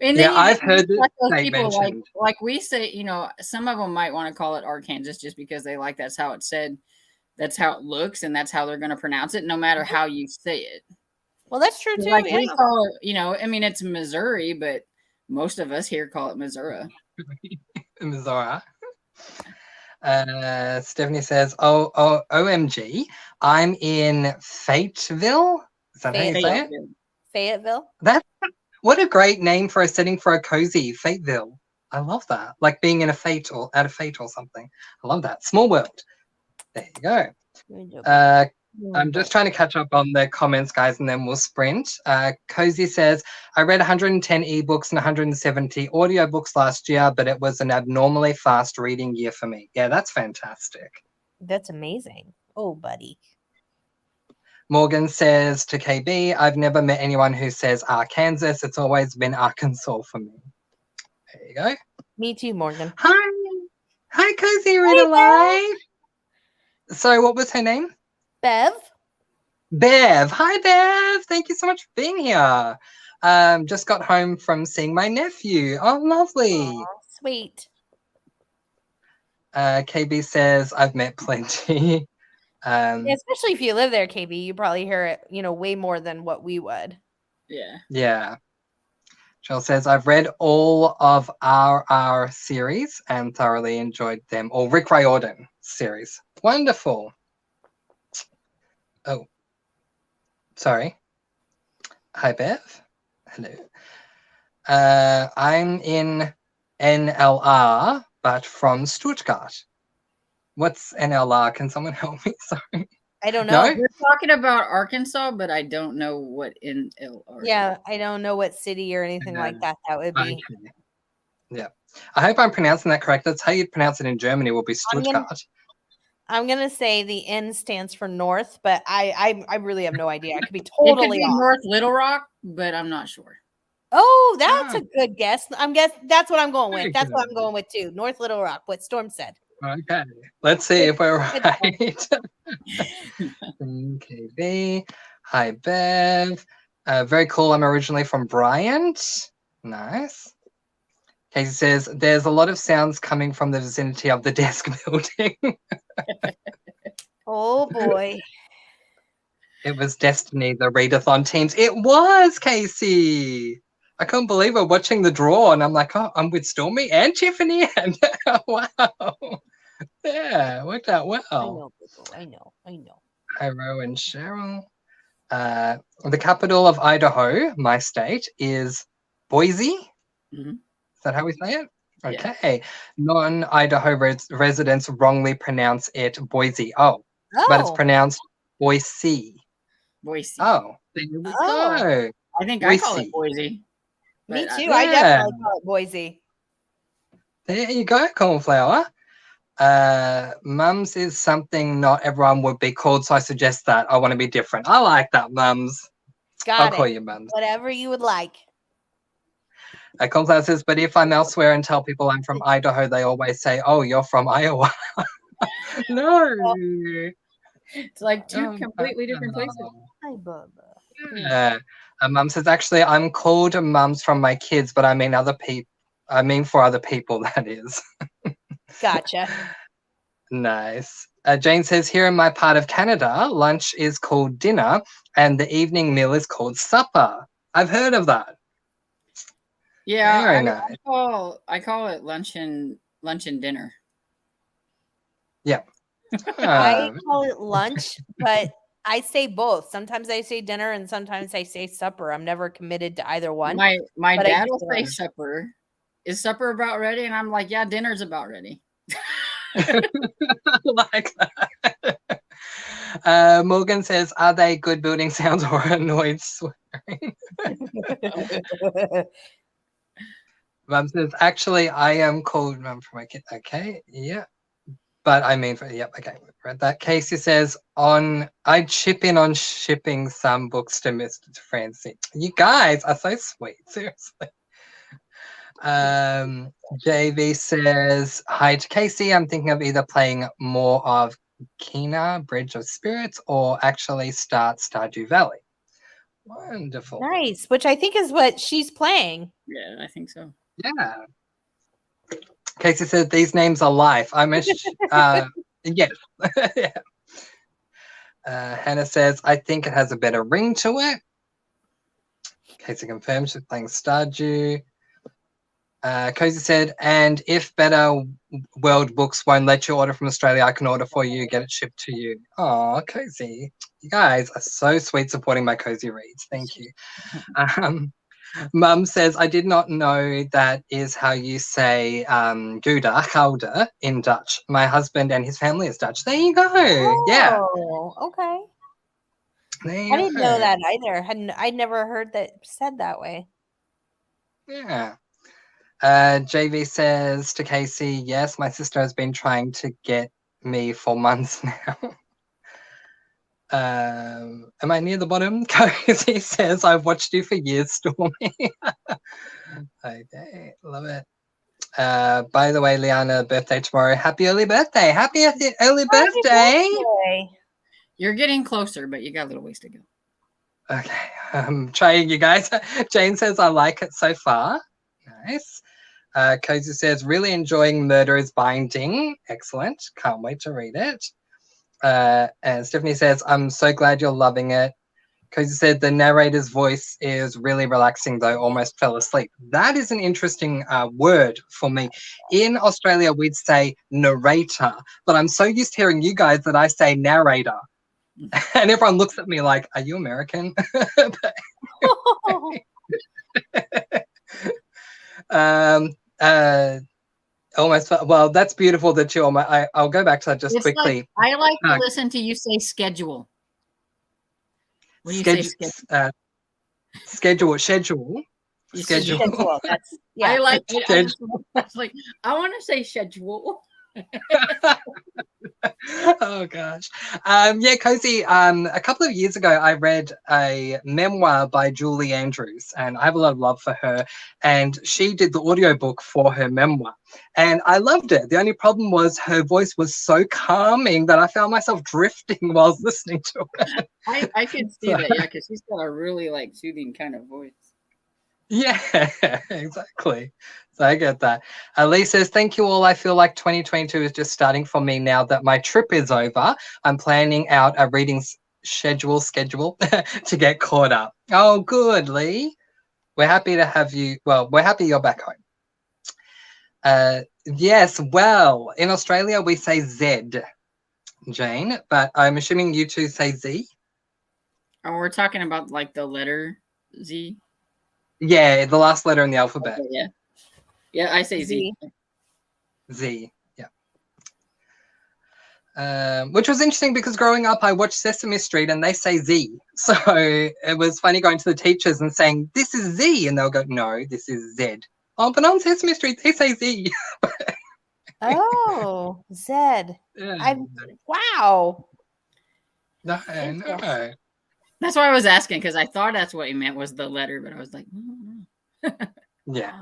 And Yeah, then I've heard it like those they people mentioned. like we say, you know, some of them might want to call it Arkansas just because they like that's how it's said, that's how it looks, and that's how they're going to pronounce it, no matter how you say it. Well, that's true too. Like Yeah. we call it, you know, I mean, it's Missouri, but most of us here call it Missouri. Missouri. Stephanie says, "Oh, OMG, I'm in Fayetteville. Is that how you say it? Fayetteville. What a great name for a setting for a cozy, Fayetteville. I love that. Like being in a fate or at a fate or something. I love that. Small world. There you go. I'm just trying to catch up on the comments, guys, and then we'll sprint. Cozy says, I read 110 ebooks and 170 audiobooks last year, but it was an abnormally fast reading year for me. Yeah, that's fantastic. That's amazing. Oh, buddy. Morgan says to KB, I've never met anyone who says Arkansas. It's always been Arkansas for me. There you go. Me too, Morgan. Hi. Hi, Cozy Read Alive. Sorry, what was her name? Bev. Bev. Hi, Bev. Thank you so much for being here. Just got home from seeing my nephew. Oh, lovely. Aww, sweet. KB says, I've met plenty. Yeah, especially if you live there, KB, you probably hear it, you know, way more than what we would. Yeah. Jill says, I've read all of our series and thoroughly enjoyed them. Or Rick Riordan series. Wonderful. Oh, sorry. Hi, Bev. Hello. I'm in NLR, but from Stuttgart. What's NLR? Can someone help me? Sorry. I don't know. No? We're talking about Arkansas, but I don't know what NLR. Yeah, I don't know what city or anything like that would be. Okay. Yeah. I hope I'm pronouncing that correct. That's how you'd pronounce it in Germany, will be Stuttgart. I'm gonna say the N stands for north, but I really have no idea. I could be It could totally be off. North Little Rock, but I'm not sure. Oh, that's a good guess. That's what I'm going Very with. That's what good. I'm going with too. North Little Rock, what Storm said. Okay. Let's see if we're Good right. KB. Hi, Bev. Very cool. I'm originally from Bryant. Nice. Casey says, there's a lot of sounds coming from the vicinity of the desk building. Oh boy. It was Destiny, the readathon teams. It was, Casey. I couldn't believe it watching the draw. And I'm like, oh, I'm with Stormy and Tiffany. And wow. Yeah, worked out well. I know. Hi, Ro and Cheryl. The capital of Idaho, my state, is Boise. Mhm. Is that how we say it? Yeah. Okay. Non-Idaho residents wrongly pronounce it Boise. Oh, but it's pronounced Boise. Boise. Oh, there we go. I think I call it Boise. Me but too. I definitely call it Boise. There you go, cornflower. Mums is something not everyone would be called, so I suggest that. I want to be different. I like that, Mums. I'll call you Mums. Whatever you would like. Cornflower says, but if I'm elsewhere and tell people I'm from Idaho, they always say, oh, you're from Iowa. No. It's like two completely different places. Hi, Bubba. Yeah. Mum says, actually, I'm called Mums from my kids, but I mean other people. I mean for other people, that is. Gotcha. Nice. Jane says, here in my part of Canada, lunch is called dinner and the evening meal is called supper. I've heard of that. Yeah, Very nice. I call it lunch and dinner. Yeah. I call it lunch, but I say both. Sometimes I say dinner and sometimes I say supper. I'm never committed to either one. My but I dad do will say say lunch. supper. Is supper about ready? And I'm like, yeah, dinner's about ready. Like that. Morgan says, are they good building sounds or annoyed swearing? Mum says, actually, I am called Mum for my kid. Okay, yeah. But I mean, yep, okay, read that. Casey says, I'd chip in on shipping some books to Mr. Francy. You guys are so sweet, seriously. JV says, hi to Casey. I'm thinking of either playing more of Kina, Bridge of Spirits, or actually start Stardew Valley. Wonderful. Nice, which I think is what she's playing. Yeah, I think so. Yeah. Casey said, these names are life. I miss, yes. Yeah. Hannah says, I think it has a better ring to it. Casey confirms she's playing Stardew. Cozy said, and if Better World Books won't let you order from Australia, I can order for you, get it shipped to you. Oh, Cozy. You guys are so sweet supporting my Cozy reads. Thank you. Mum says, I did not know that is how you say Gouda in Dutch. My husband and his family is Dutch. There you go. Yeah. Oh, okay. There I didn't know go. that either. I'd never heard that said that way. Yeah. JV says to Casey, yes, my sister has been trying to get me for months now. Am I near the bottom? Casey says, I've watched you for years, Stormy. Okay, love it. By the way, Liana, birthday tomorrow. Happy early birthday. Happy early birthday. You're getting closer, but you got a little ways to go. Okay, I'm trying, you guys. Jane says, I like it so far. Nice. Cozy says, really enjoying Murderer's Binding. Excellent. Can't wait to read it. And Stephanie says, I'm so glad you're loving it. Cozy said, the narrator's voice is really relaxing, though. Almost fell asleep. That is an interesting word for me. In Australia, we'd say narrator, but I'm so used to hearing you guys that I say narrator. And everyone looks at me like, are you American? Almost, well, that's beautiful that you I'll go back to that just It's quickly. Like, I like to listen to you say schedule. When you say schedule. That's, yeah. I like it. I was like, I want to say schedule. Oh gosh. Yeah, Cozy, a couple of years ago I read a memoir by Julie Andrews, and I have a lot of love for her, and she did the audiobook for her memoir, and I loved it. The only problem was her voice was so calming that I found myself drifting while I was listening to it. I can see that, yeah, because she's got a really like soothing kind of voice. Yeah, exactly. So I get that. Lee says, thank you all. I feel like 2022 is just starting for me now that my trip is over. I'm planning out a reading schedule to get caught up. Oh, good, Lee. We're happy to have you. Well, we're happy you're back home. Yes, well, in Australia, we say Z, Jane, but I'm assuming you two say Z. Oh, we're talking about like the letter Z. Yeah, the last letter in the alphabet. Okay, yeah, I say Z. Z, yeah. Which was interesting because growing up, I watched Sesame Street and they say Z. So it was funny going to the teachers and saying, this is Z. And they'll go, no, this is Z. Oh, but on Sesame Street, they say Z. Oh, Zed. Yeah. Wow. No. That's why I was asking, because I thought that's what he meant was the letter, but I was like, Yeah.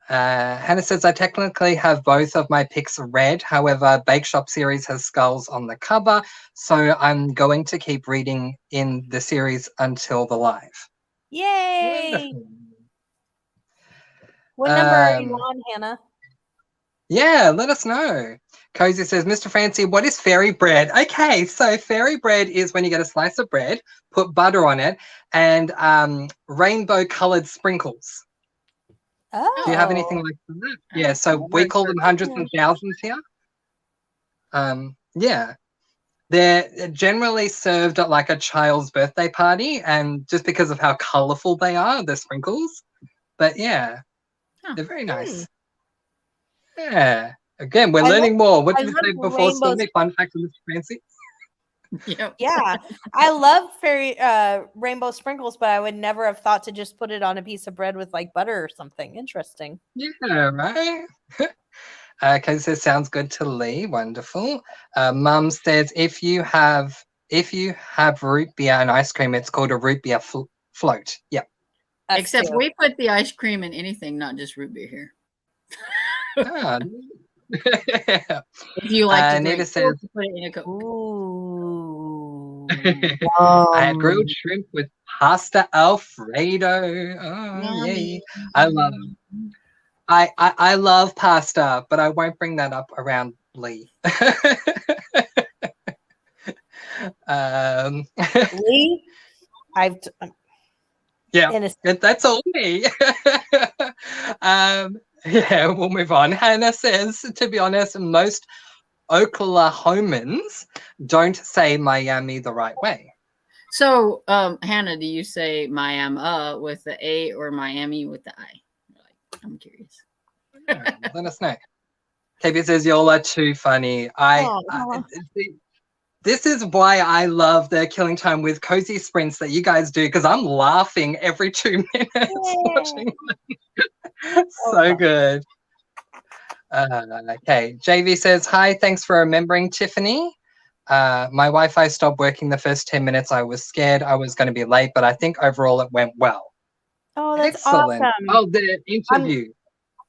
Hannah says, I technically have both of my picks read. However, Bake Shop series has skulls on the cover. So I'm going to keep reading in the series until the live. Yay. Wonderful. What number are you on, Hannah? Yeah, let us know. Cozy says, Mr. Francy, what is fairy bread? Okay, so fairy bread is when you get a slice of bread, put butter on it, and rainbow-coloured sprinkles. Oh. Do you have anything like that? Yeah, so we call them hundreds and thousands here. Yeah. They're generally served at like a child's birthday party, and just because of how colourful they are, the sprinkles. But yeah, they're very nice. Yeah. Again, we're learning more. What I did you love say before? rainbow So many fun facts of Mr. Francy. Yep. Yeah, I love rainbow sprinkles, but I would never have thought to just put it on a piece of bread with like butter or something. Interesting. Yeah, right? Okay, so sounds good to Lee. Wonderful. Mum says if you have root beer and ice cream, it's called a root beer float. Yep. Us Except too. we put the ice cream in anything, not just root beer here. Ah. If you like to Nita drink says, Coke, you put it in a Coke. Ooh. I had grilled shrimp with pasta Alfredo. Oh, yay. I love I love pasta, but I won't bring that up around Lee. Lee, yeah, that's all me. Yeah, we'll move on. Hannah says, to be honest, most Oklahomans don't say Miami the right way. So, Hannah, do you say Miami with the A or Miami with the I? I'm curious. Let us know. KB says, y'all are too funny. This is why I love the Killing Time with Cozy Sprints that you guys do, because I'm laughing every 2 minutes watching them. So good. Okay, JV says, hi, thanks for remembering, Tiffany. My Wi-Fi stopped working the first 10 minutes. I was scared I was going to be late, but I think overall it went well. Oh, that's excellent. awesome. Oh, the interview.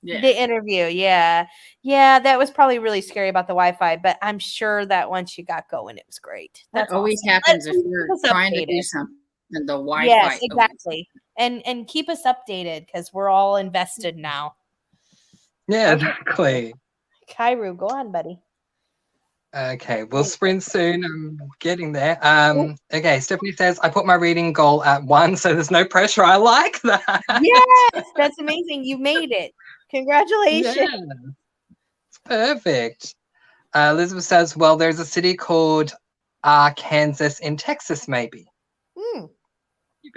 The interview, yeah. That was probably really scary about the Wi-Fi, but I'm sure that once you got going, it was great. That always awesome. happens if you're trying to do something. The Wi-Fi. Yes, exactly. And keep us updated because we're all invested now. Yeah, exactly. Kairu, go on, buddy. Okay, we'll sprint soon. I'm getting there. Okay, Stephanie says, I put my reading goal at 1, so there's no pressure. I like that. Yes, that's amazing. You made it. Congratulations. Yeah, it's perfect. Elizabeth says, well, there's a city called Kansas in Texas, maybe.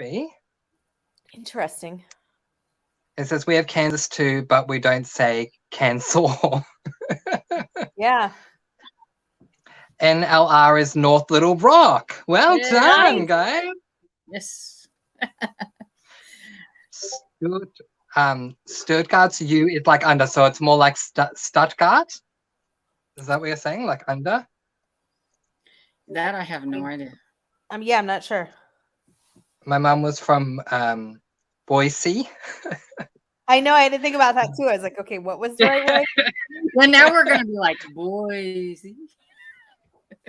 Maybe. Interesting. It says, we have Kansas too, but we don't say cancel. Yeah. NLR is North Little Rock. Well done, guys. Yes. Stuttgart's U is like under, so it's more like Stuttgart. Is that what you're saying? Like under? That I have no idea. Yeah, I'm not sure. My mom was from Boise. I know. I had to think about that too. I was like, okay, what was the right way? Well, now we're gonna be like, Boise.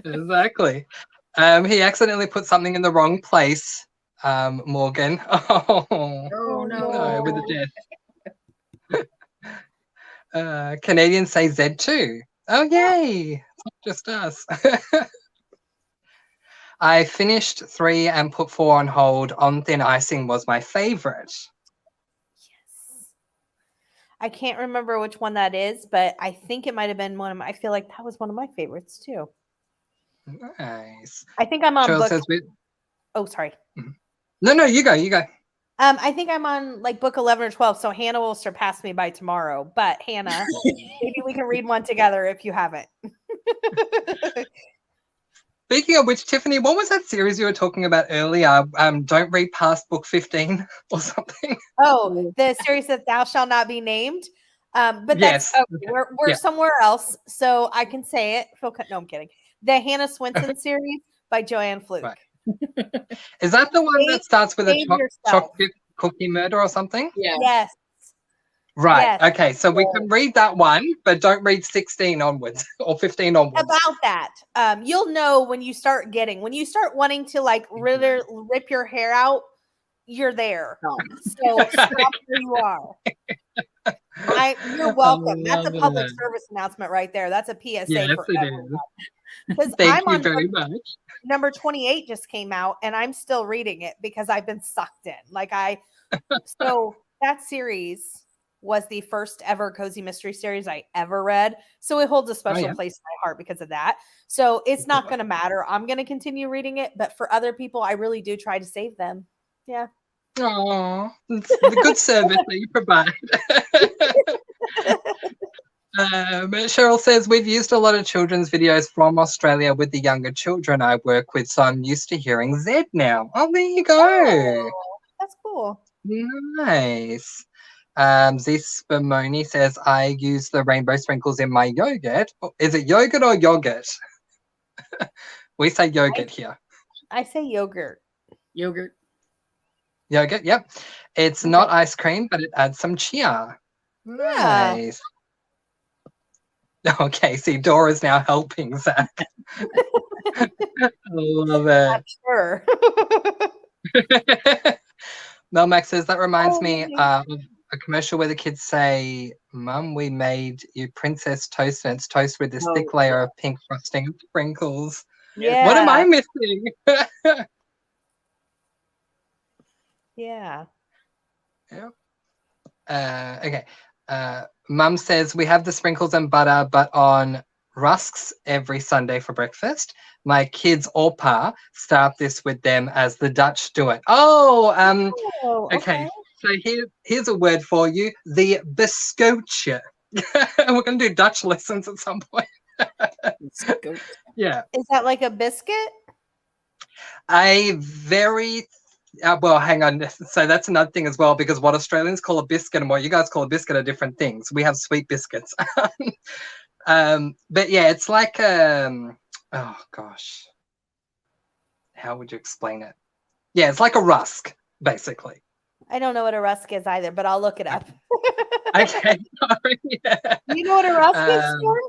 Exactly. He accidentally put something in the wrong place. Morgan. Oh no, with a death. Canadians say Z too. Oh yay! It's not just us. I finished 3 and put 4 on hold. On Thin Icing was my favorite. Yes. I can't remember which one that is, but I think it might have been one of my. I feel like that was one of my favorites too. Nice. I think I'm on Cheryl book. Says Oh, sorry. No, you go. I think I'm on like book 11 or 12, so Hannah will surpass me by tomorrow. But Hannah, maybe we can read one together if you haven't. Speaking of which, Tiffany, what was that series you were talking about earlier? Don't read past book 15 or something. Oh, the series that Thou Shall Not Be Named. But that's okay. We're somewhere else, so I can say it. No, I'm kidding. The Hannah Swenson series by Joanne Fluke. Right. Is that the one that starts with a chocolate cookie murder or something? Yeah. Yes. Right. Yes. Okay. So we can read that one, but don't read 16 onwards or 15 onwards. About that, you'll know when you start wanting to like really rip your hair out, you're there. So stop where you are. You're welcome. That's a public service announcement right there. That's a PSA for everyone. Because Thank you very much. Number 28 just came out, and I'm still reading it because I've been sucked in. So that series was the first ever cozy mystery series I ever read. So it holds a special yeah. place in my heart because of that. So it's not going to matter. I'm going to continue reading it. But for other people, I really do try to save them. Yeah. Oh, it's the good service that you provide. Cheryl says, we've used a lot of children's videos from Australia with the younger children I work with, so I'm used to hearing Z now. Oh, there you go. Oh, that's cool. Nice. Zispamoni says, I use the rainbow sprinkles in my yogurt. Is it yogurt or yogurt? We say yogurt here. I say yogurt. Yogurt. Yogurt, yep. It's Okay. not ice cream, but it adds some chia. Yeah. Nice. Okay, see, Dora's now helping Zach. I love I'm it. sure. Melmax says, that reminds Oh, me really? of a commercial where the kids say, Mum, we made you princess toast, and it's toast with this Oh, thick layer yeah. of pink frosting and sprinkles. Yeah. What am I missing? Yeah. Yep. Okay. Mum says we have the sprinkles and butter, but on rusks every Sunday for breakfast. My kids Orpa start this with them as the Dutch do it. Oh, Oh, okay. So here's a word for you: the biscootje. We're going to do Dutch lessons at some point. Let's go. Yeah, Is that like a biscuit? a very well, hang on. So that's another thing as well, because what Australians call a biscuit and what you guys call a biscuit are different things. We have sweet biscuits. But yeah, it's like oh gosh, how would you explain it? Yeah, it's like a rusk, basically. I don't know what a rusk is either, but I'll look it up. Okay, sorry. Yeah. You know what a rusk is, Storm?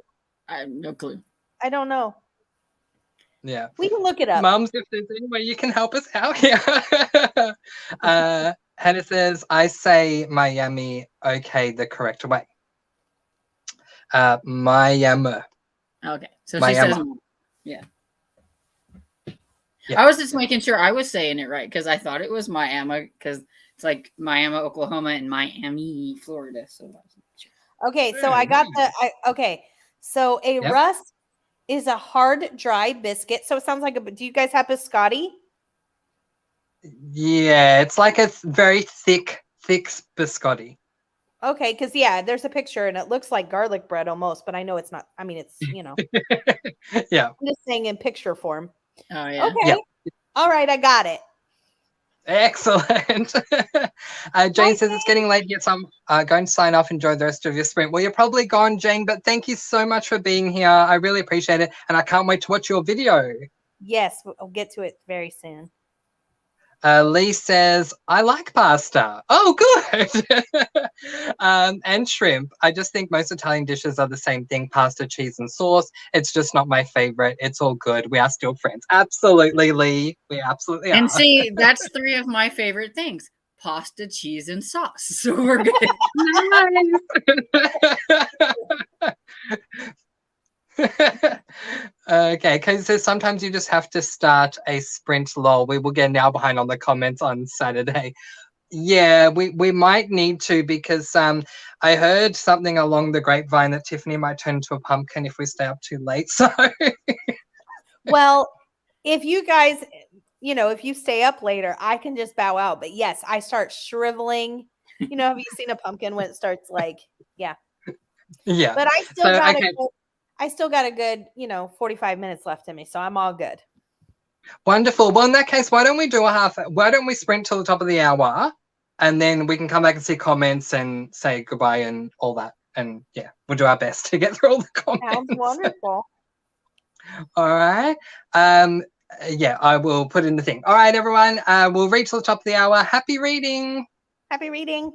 I have no clue. I don't know. Yeah. We can look it up. Mums, if there's any way you can help us out here. Hannah says, I say Miami okay the correct way. Miami. Okay. So she Miami. says, yeah. Yeah. I was just making sure I was saying it right because I thought it was Miami because it's like Miami, Oklahoma, and Miami, Florida. So Okay, so I got okay. So a Yep. rusk is a hard, dry biscuit. So it sounds like do you guys have biscotti? Yeah, it's like a very thick biscotti. Okay, because yeah, there's a picture and it looks like garlic bread almost, but I know it's not. I mean, it's Yeah. I'm just saying in picture form. oh yeah. Okay. Yep. All right, I got it. Excellent. Jane says it's getting late. Yes, I'm going to sign off. Enjoy the rest of your sprint. Well, you're probably gone, Jane, but thank you so much for being here. I really appreciate it. And I can't wait to watch your video. Yes, I'll get to it very soon. Lee says, I like pasta. Oh, good. And shrimp. I just think most Italian dishes are the same thing, pasta, cheese, and sauce. It's just not my favorite. It's all good. We are still friends. Absolutely, Lee. We absolutely And are. see, that's 3 of my favorite things: pasta, cheese, and sauce. So we're good. Okay, because sometimes you just have to start a sprint. Lol, we will get now behind on the comments on Saturday. Yeah, we might need to, because I heard something along the grapevine that Tiffany might turn into a pumpkin if we stay up too late. So Well, if you guys, if you stay up later, I can just bow out. But yes, I start shriveling. Have you seen a pumpkin when it starts yeah. yeah. But I still So, got okay. I still got a good, 45 minutes left in me, so I'm all good. Wonderful. Well, in that case, why don't we sprint till the top of the hour, and then we can come back and see comments and say goodbye and all that. And yeah, we'll do our best to get through all the comments. Sounds wonderful. All right. Yeah, I will put in the thing. All right, everyone. We'll reach the top of the hour. Happy reading. Happy reading.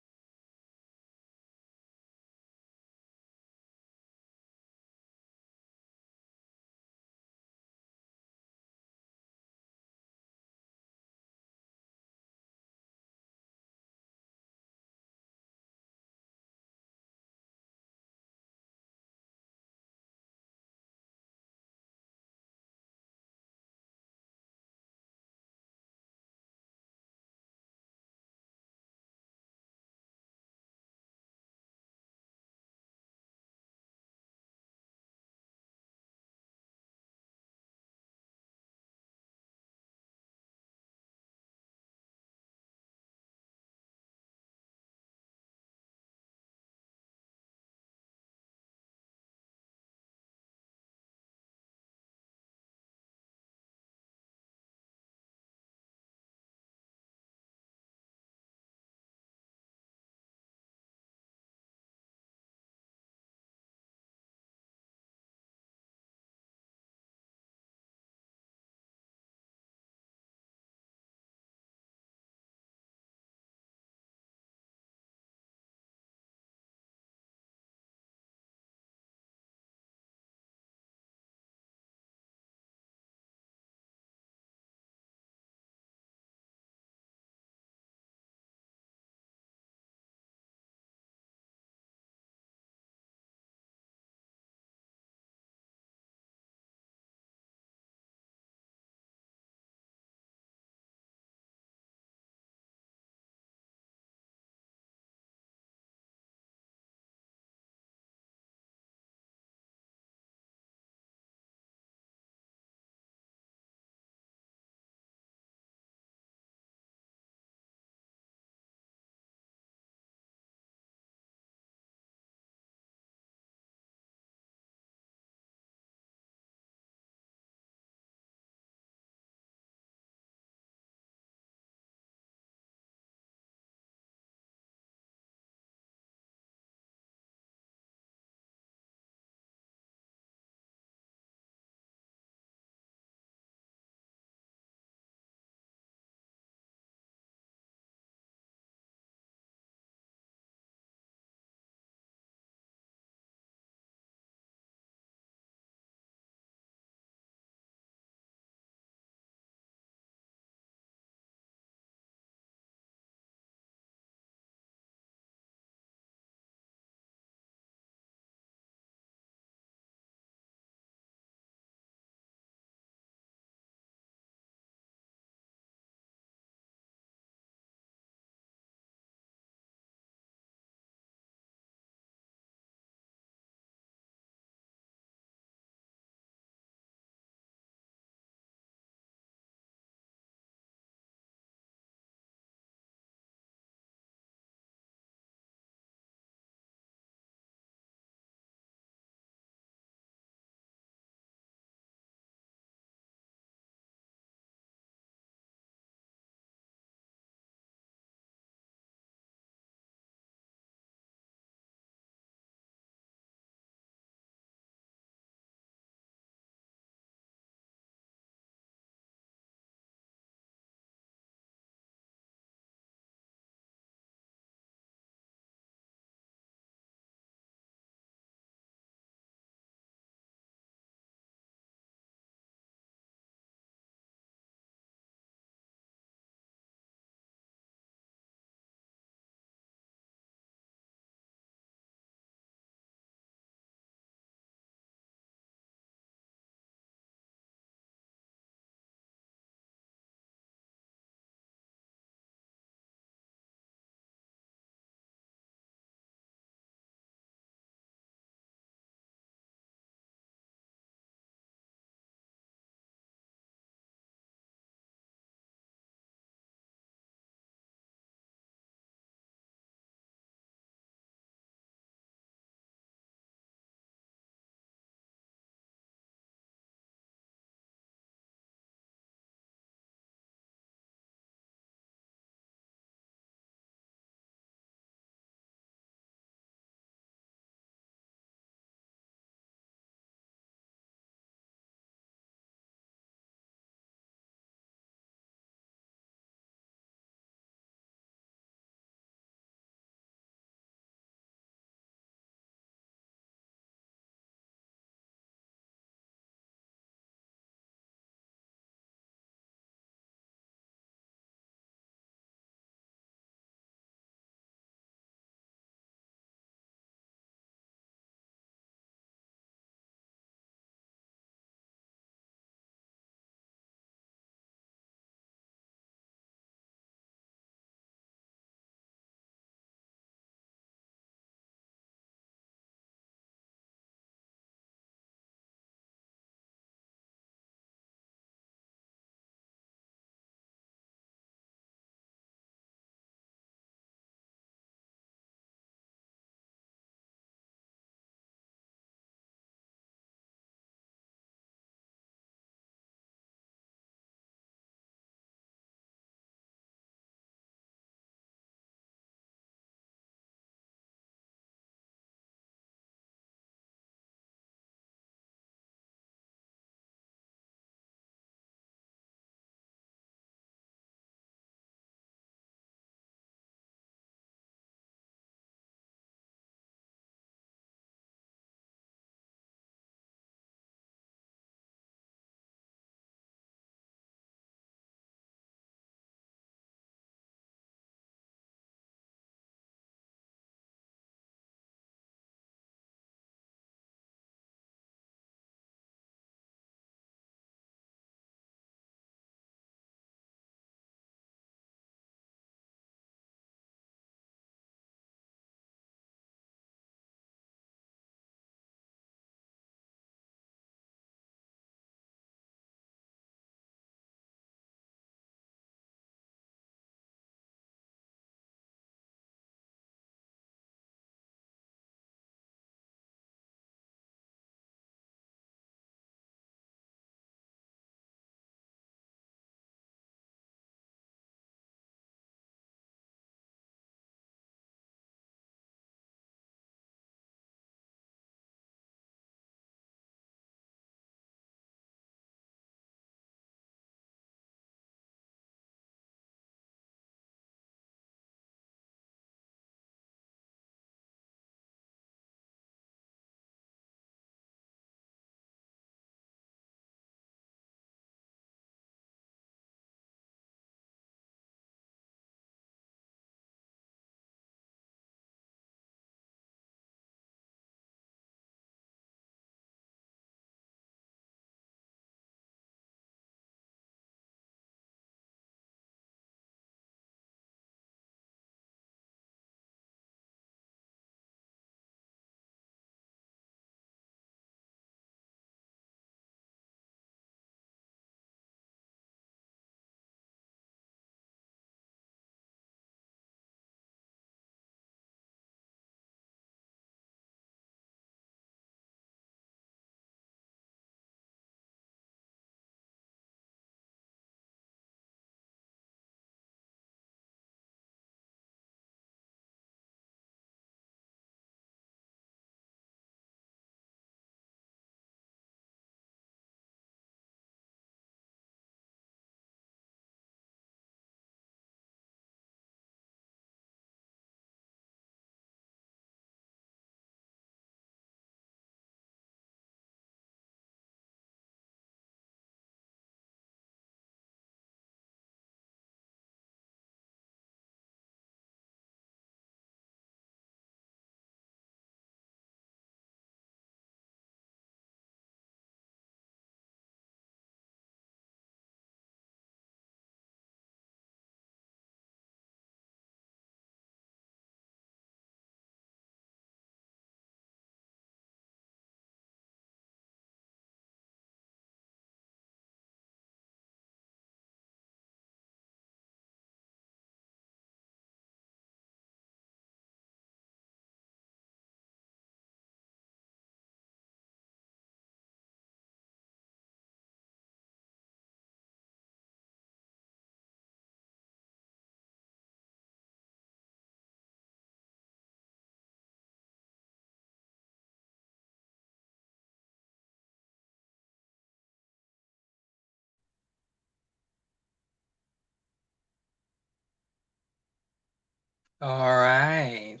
All right.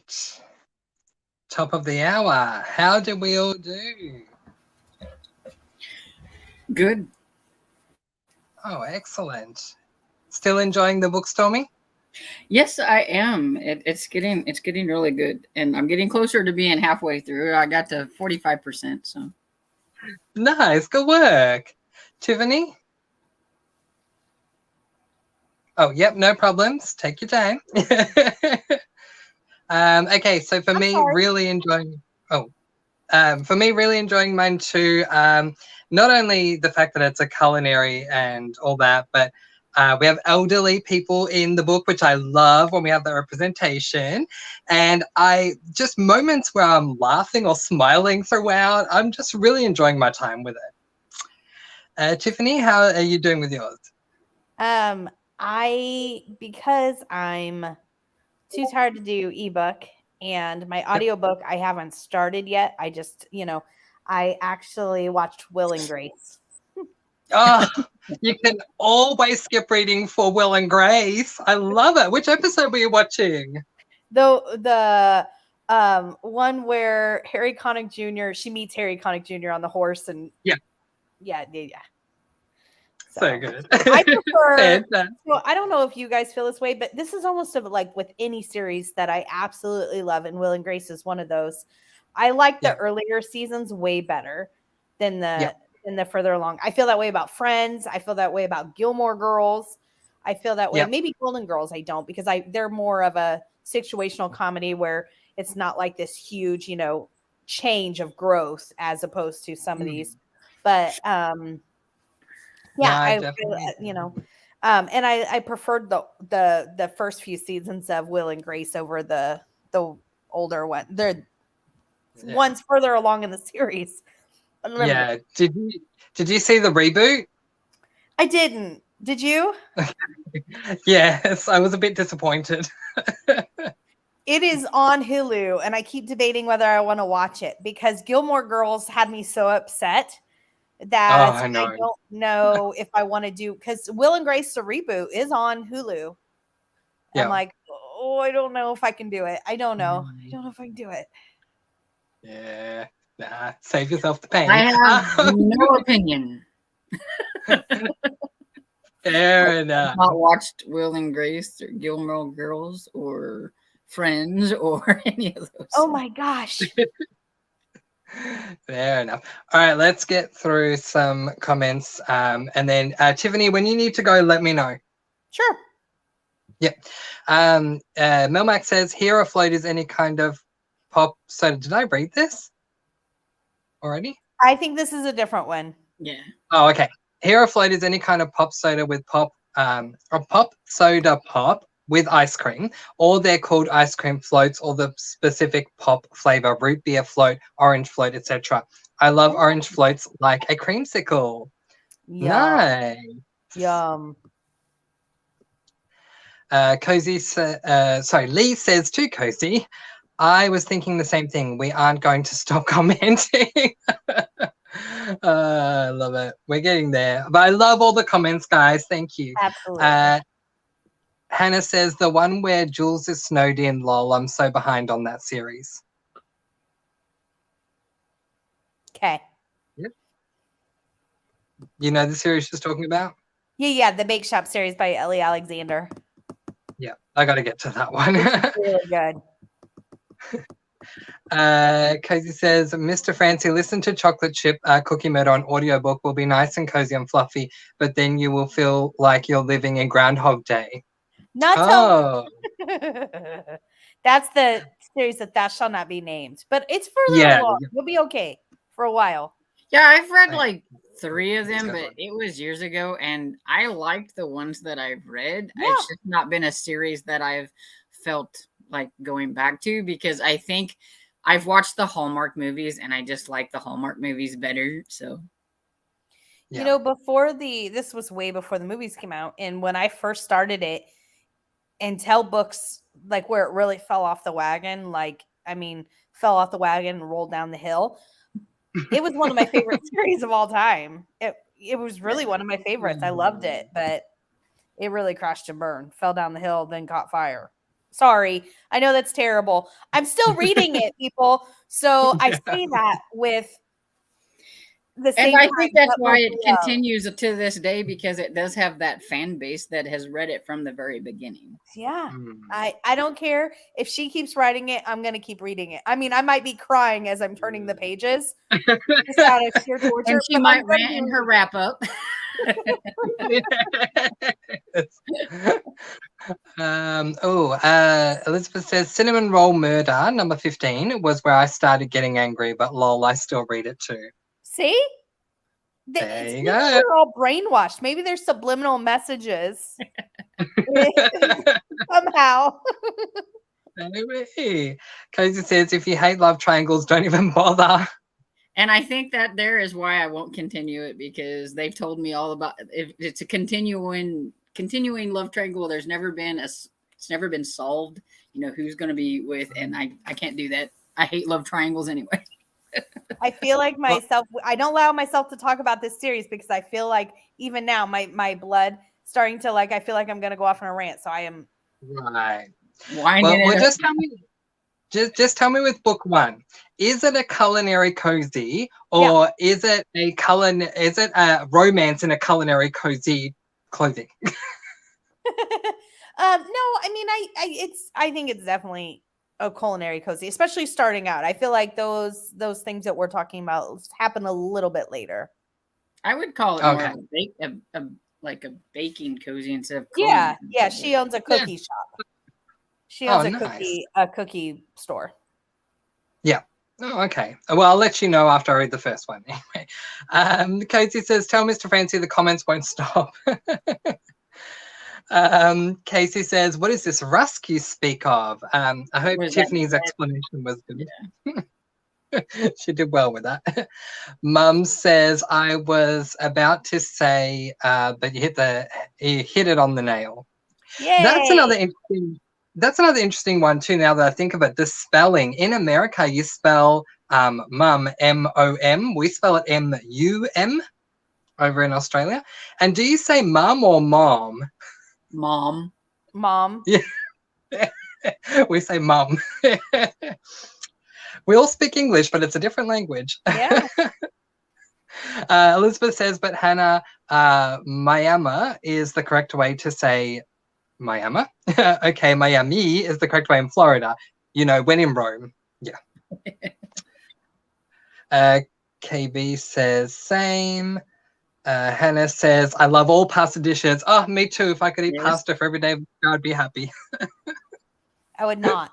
Top of the hour. How did we all do? Good. Oh, excellent. Still enjoying the book, Stormy? Yes, I am. It's getting really good, and I'm getting closer to being halfway through. I got to 45%. So Nice. Good work. Tiffany? Oh, yep. No problems. Take your time. Okay. So for me, sorry. really enjoying. For me, really enjoying mine too. Not only the fact that it's a culinary and all that, but we have elderly people in the book, which I love when we have that representation. And I just moments where I'm laughing or smiling throughout. I'm just really enjoying my time with it. Tiffany, how are you doing with yours? Because I'm too tired to do ebook and my audiobook I haven't started yet. I just, I actually watched Will and Grace. Oh, you can always skip reading for Will and Grace. I love it. Which episode were you watching? The one where Harry Connick Jr. she meets Harry Connick Jr. on the horse and yeah. So good. I prefer. So I don't know if you guys feel this way, but this is almost like with any series that I absolutely love, and Will and Grace is one of those. I like the earlier seasons way better than the further along. I feel that way about Friends. I feel that way about Gilmore Girls. I feel that way. Maybe Golden Girls I don't, because they're more of a situational comedy where it's not like this huge, change of growth as opposed to some of these. But I and I preferred the first few seasons of Will and Grace over the older one. They're ones further along in the series. Yeah. Did you see the reboot? I didn't. Did you? Yes, I was a bit disappointed. It is on Hulu, and I keep debating whether I want to watch it because Gilmore Girls had me so upset that I don't know if I want to do, because Will and Grace the reboot is on Hulu. I'm like, oh, I don't know if I can do it. I don't know. I don't know if I can do it. Yeah. Nah, save yourself the pain. I have no opinion. Fair enough. I've not watched Will and Grace or Gilmore Girls or Friends or any of those. Oh my gosh. Fair enough. All right, let's get through some comments. And then Tiffany, when you need to go, let me know. Sure. Yeah. Melmac says, here afloat is any kind of pop soda. Did I read this already? I think this is a different one. Yeah. Oh, okay. Here afloat is any kind of pop soda with pop soda pop with ice cream, or they're called ice cream floats, or the specific pop flavor, root beer float, orange float, etc. I love orange floats like a creamsicle. Yum. Nice. Yum. Lee says to Cozy, I was thinking the same thing. We aren't going to stop commenting. I love it. We're getting there. But I love all the comments, guys. Thank you. Absolutely. Hannah says, the one where Jules is snowed in, lol. I'm so behind on that series. Okay. Yep. You know the series she's talking about? Yeah. The Bake Shop series by Ellie Alexander. Yeah, I got to get to that one. It's really good. Cozy says, Mr. Francy, listen to Chocolate Chip Cookie Murder on audiobook. Will be nice and cozy and fluffy, but then you will feel like you're living in Groundhog Day. That's the series that shall not be named, but it's further along. You'll be okay for a while. Yeah, I've read like 3 of them, but it was years ago, and I liked the ones that I've read. Yeah. It's just not been a series that I've felt like going back to, because I think I've watched the Hallmark movies and I just like the Hallmark movies better. So, this was way before the movies came out, and when I first started it, until books like where it really fell off the wagon, fell off the wagon and rolled down the hill. It was one of my favorite series of all time. It was really one of my favorites. I loved it, but it really crashed and burned, fell down the hill, then caught fire. Sorry. I know that's terrible. I'm still reading it, people. So I say that with the And same I time. think that's why it below. continues to this day, because it does have that fan base that has read it from the very beginning. Yeah. Mm. I don't care if she keeps writing it. I'm going to keep reading it. I mean, I might be crying as I'm turning the pages just out of sheer torture. And she but might I'm gonna rant be in her reading it. wrap up. Elizabeth says Cinnamon Roll Murder, number 15, was where I started getting angry, but lol, I still read it too. See? There It's you maybe go. we're all brainwashed. Maybe there's subliminal messages somehow. Maybe. Cozy says if you hate love triangles, don't even bother. And I think that there is why I won't continue it, because they've told me all about, if it's a continuing love triangle. It's never been solved. You know who's going to be with, and I can't do that. I hate love triangles anyway. I feel like myself. I don't allow myself to talk about this series because I feel like even now my blood starting to like. I feel like I'm going to go off on a rant. So I am. Right. Why? Well, just tell me. Just tell me with book one. Is it a culinary cozy, or is it a romance in a culinary cozy clothing? No, I mean, I think it's definitely a culinary cozy, especially starting out. I feel like those things that we're talking about happen a little bit later. I would call it more of like a baking cozy instead of clothing. Yeah. She owns a cookie shop. She owns a cookie store. Yeah. Oh, okay. Well, I'll let you know after I read the first one. Anyway, Casey says, "Tell Mr. Francy the comments won't stop." Casey says, "What is this rusk you speak of?" I hope Tiffany's explanation was good. Yeah. She did well with that. Mum says, "I was about to say, but you hit it on the nail." Yay! That's another interesting one too. Now that I think of it, the spelling in America, you spell mum M-O-M. We spell it M-U-M over in Australia. And do you say mum or mom? Mom. Yeah. We say mum. We all speak English, but it's a different language. Yeah. Elizabeth says, but Hannah, Miami is the correct way to say Miami. Okay, Miami is the correct way in Florida. You know, when in Rome. Yeah. KB says same. Hannah says, I love all pasta dishes. Oh, me too. If I could eat pasta for every day, I'd be happy. I would not.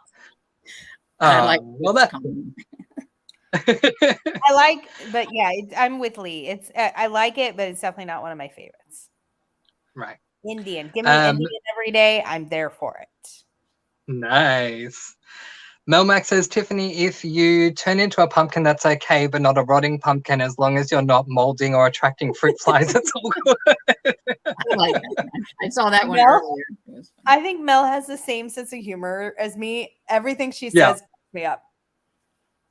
I like. Well, that's I like, but yeah, I'm with Lee. I like it, but it's definitely not one of my favorites. Right. Indian. Give me Indian every day. I'm there for it. Nice. Melmac says, Tiffany, if you turn into a pumpkin, that's okay, but not a rotting pumpkin, as long as you're not molding or attracting fruit flies. It's all good. I like that. I saw that one earlier. I think Mel has the same sense of humor as me. Everything she says picks me up.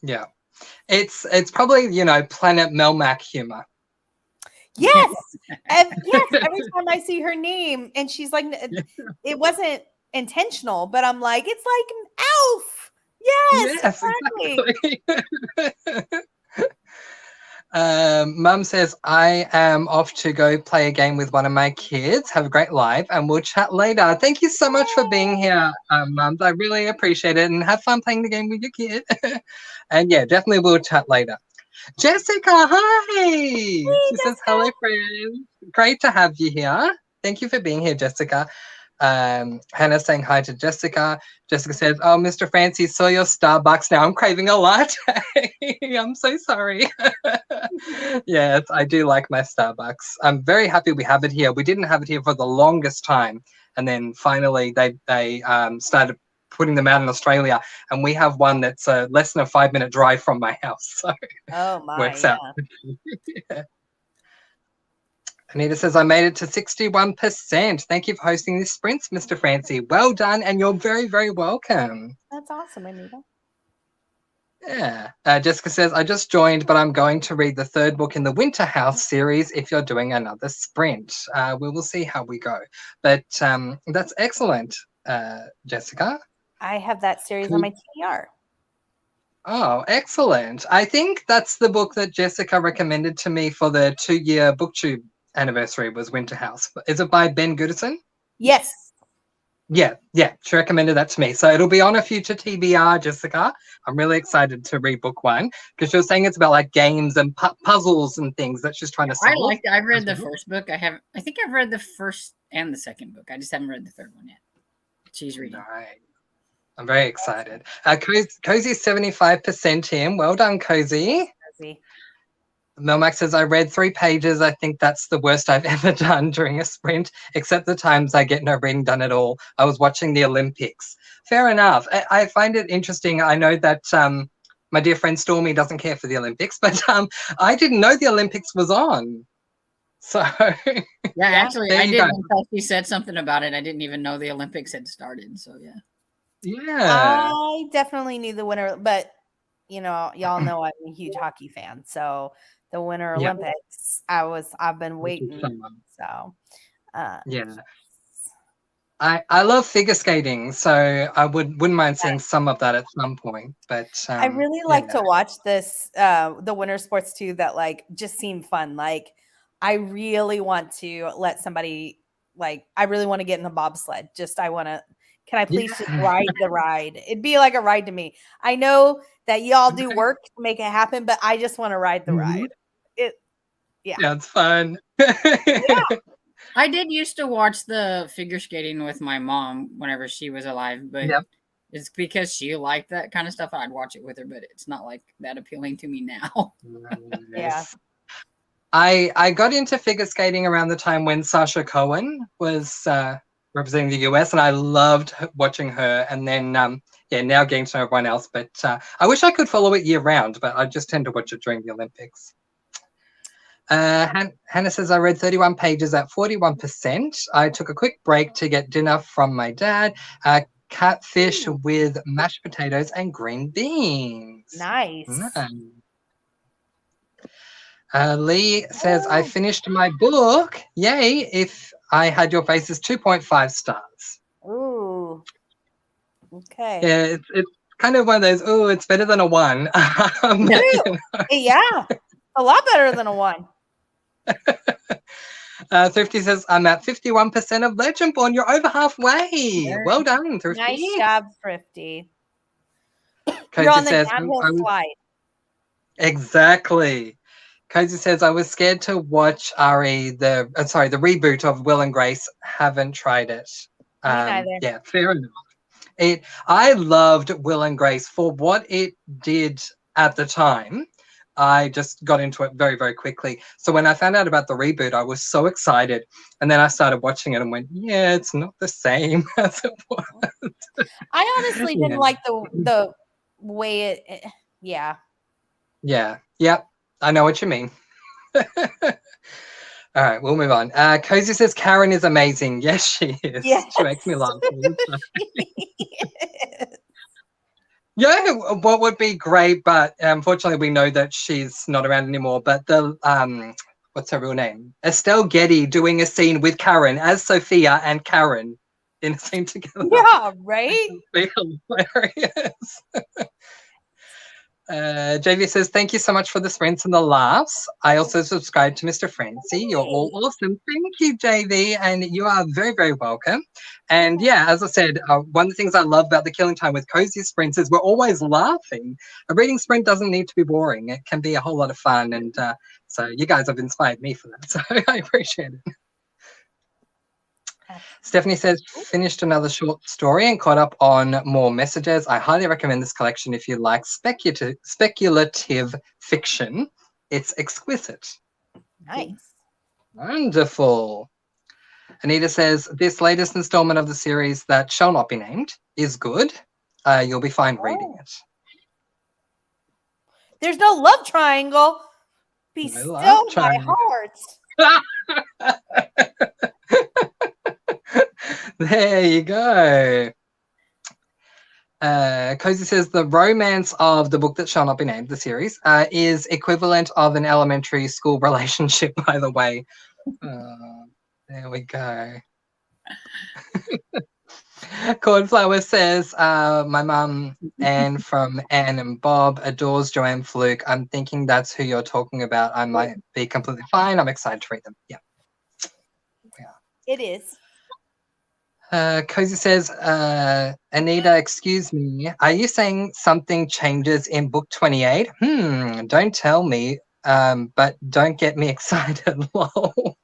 Yeah. It's probably, Planet Melmac humor. Yes. Yes. Every time I see her name and she's like, it wasn't intentional, but I'm like, it's like an elf. Yes, exactly. Mum says, I am off to go play a game with one of my kids. Have a great life and we'll chat later. Thank you so much for being here, Mums. I really appreciate it, and have fun playing the game with your kid. And yeah, definitely we'll chat later. Jessica, hi. She says, hello, friends. Great to have you here. Thank you for being here, Jessica. Hannah saying hi to Jessica. Jessica says, oh, Mr. Francy, saw your Starbucks. Now I'm craving a latte. I'm so sorry. Yes, I do like my Starbucks. I'm very happy we have it here. We didn't have it here for the longest time. And then finally they started putting them out in Australia. And we have one that's less than a 5-minute drive from my house. So works out. Yeah. Anita says, I made it to 61%. Thank you for hosting this sprint, Mr. Francy. Well done, and you're very, very welcome. That's awesome, Anita. Yeah. Jessica says, I just joined, but I'm going to read the third book in the Winter House series if you're doing another sprint. We will see how we go. But that's excellent, Jessica. I have that series on my TBR. Oh, excellent. I think that's the book that Jessica recommended to me for the 2-year booktube anniversary was Winter House. Is it by Ben Goodison? Yes. Yeah, she recommended that to me. So it'll be on a future TBR, Jessica. I'm really excited to read book one because she was saying it's about like games and puzzles and things that she's trying to solve. I liked it. I've read the first book. I think I've read the first and the second book. I just haven't read the third one yet. She's reading. Right. I'm very excited. Cozy's 75% in. Well done, Cozy. Melmac says, I read 3 pages. I think that's the worst I've ever done during a sprint, except the times I get no reading done at all. I was watching the Olympics. Fair enough. I find it interesting. I know that my dear friend Stormy doesn't care for the Olympics, but I didn't know the Olympics was on. So yeah, actually, I did until she said something about it. I didn't even know the Olympics had started. So yeah, I definitely knew the winner, but y'all know I'm a huge hockey fan, so the Winter Olympics, I've been waiting. So yeah. I love figure skating, so I wouldn't mind seeing some of that at some point. But I really like to watch this the winter sports too that like just seem fun. Like I really want to let somebody I really want to get in a bobsled. Can I please just ride the ride? It'd be like a ride to me. I know that y'all do work to make it happen, but I just want to ride the ride. Yeah, it's fun. I did used to watch the figure skating with my mom whenever she was alive, but it's because she liked that kind of stuff. I'd watch it with her, but it's not like that appealing to me now. Yeah. I got into figure skating around the time when Sacha Cohen was representing the US, and I loved watching her. And then, now getting to know everyone else. But I wish I could follow it year round, but I just tend to watch it during the Olympics. Hannah says, I read 31 pages at 41%. I took a quick break to get dinner from my dad. Catfish with mashed potatoes and green beans. Nice. Lee says, I finished my book. Yay. If I Had Your Face is 2.5 stars. Ooh. Okay. Yeah, it's kind of one of those, it's better than a 1. Yeah. A lot better than a 1. Thrifty says, I'm at 51% of Legendborn. You're over halfway. Well done, Thrifty. Nice job, Thrifty. Cozy You're on the says, downhill slide. Exactly. Cozy says, I was scared to watch the reboot of Will and Grace. Haven't tried it. Me neither. Yeah, fair enough. I loved Will and Grace for what it did at the time. I just got into it very, very quickly. So when I found out about the reboot, I was so excited. And then I started watching it and went, yeah, it's not the same as it was. I honestly didn't like the way it. Yeah. Yeah. Yep. I know what you mean. All right, we'll move on. Cozy says Karen is amazing. Yes, she is. Yes. She makes me laugh. Yeah, what would be great, but unfortunately we know that she's not around anymore. But the what's her real name? Estelle Getty doing a scene with Karen as Sophia and Karen in a scene together. Yeah, right? Be hilarious. JV says, thank you so much for the sprints and the laughs. I also subscribe to Mr. Francy. You're all awesome. Thank you, JV, and you are very, very welcome. And yeah, as I said, one of the things I love about the Killing Time with Cozy Sprints is we're always laughing. A reading sprint doesn't need to be boring. It can be a whole lot of fun. And so you guys have inspired me for that. So I appreciate it. Stephanie says, finished another short story and caught up on more messages. I highly recommend this collection if you like speculative fiction. It's exquisite. Nice. Wonderful. Anita says, this latest installment of the series that shall not be named is good. You'll be fine reading it. There's no love triangle. Be still my heart. There you go. Cozy says the romance of the book that shall not be named, the series, is equivalent of an elementary school relationship, by the way. There we go. Cornflower says, my mum, Anne from Anne and Bob, adores Joanne Fluke. I'm thinking that's who you're talking about. I might be completely fine. I'm excited to read them. Yeah. It is. Cozy says, Anita, excuse me. Are you saying something changes in book 28? Don't tell me, but don't get me excited. Lol.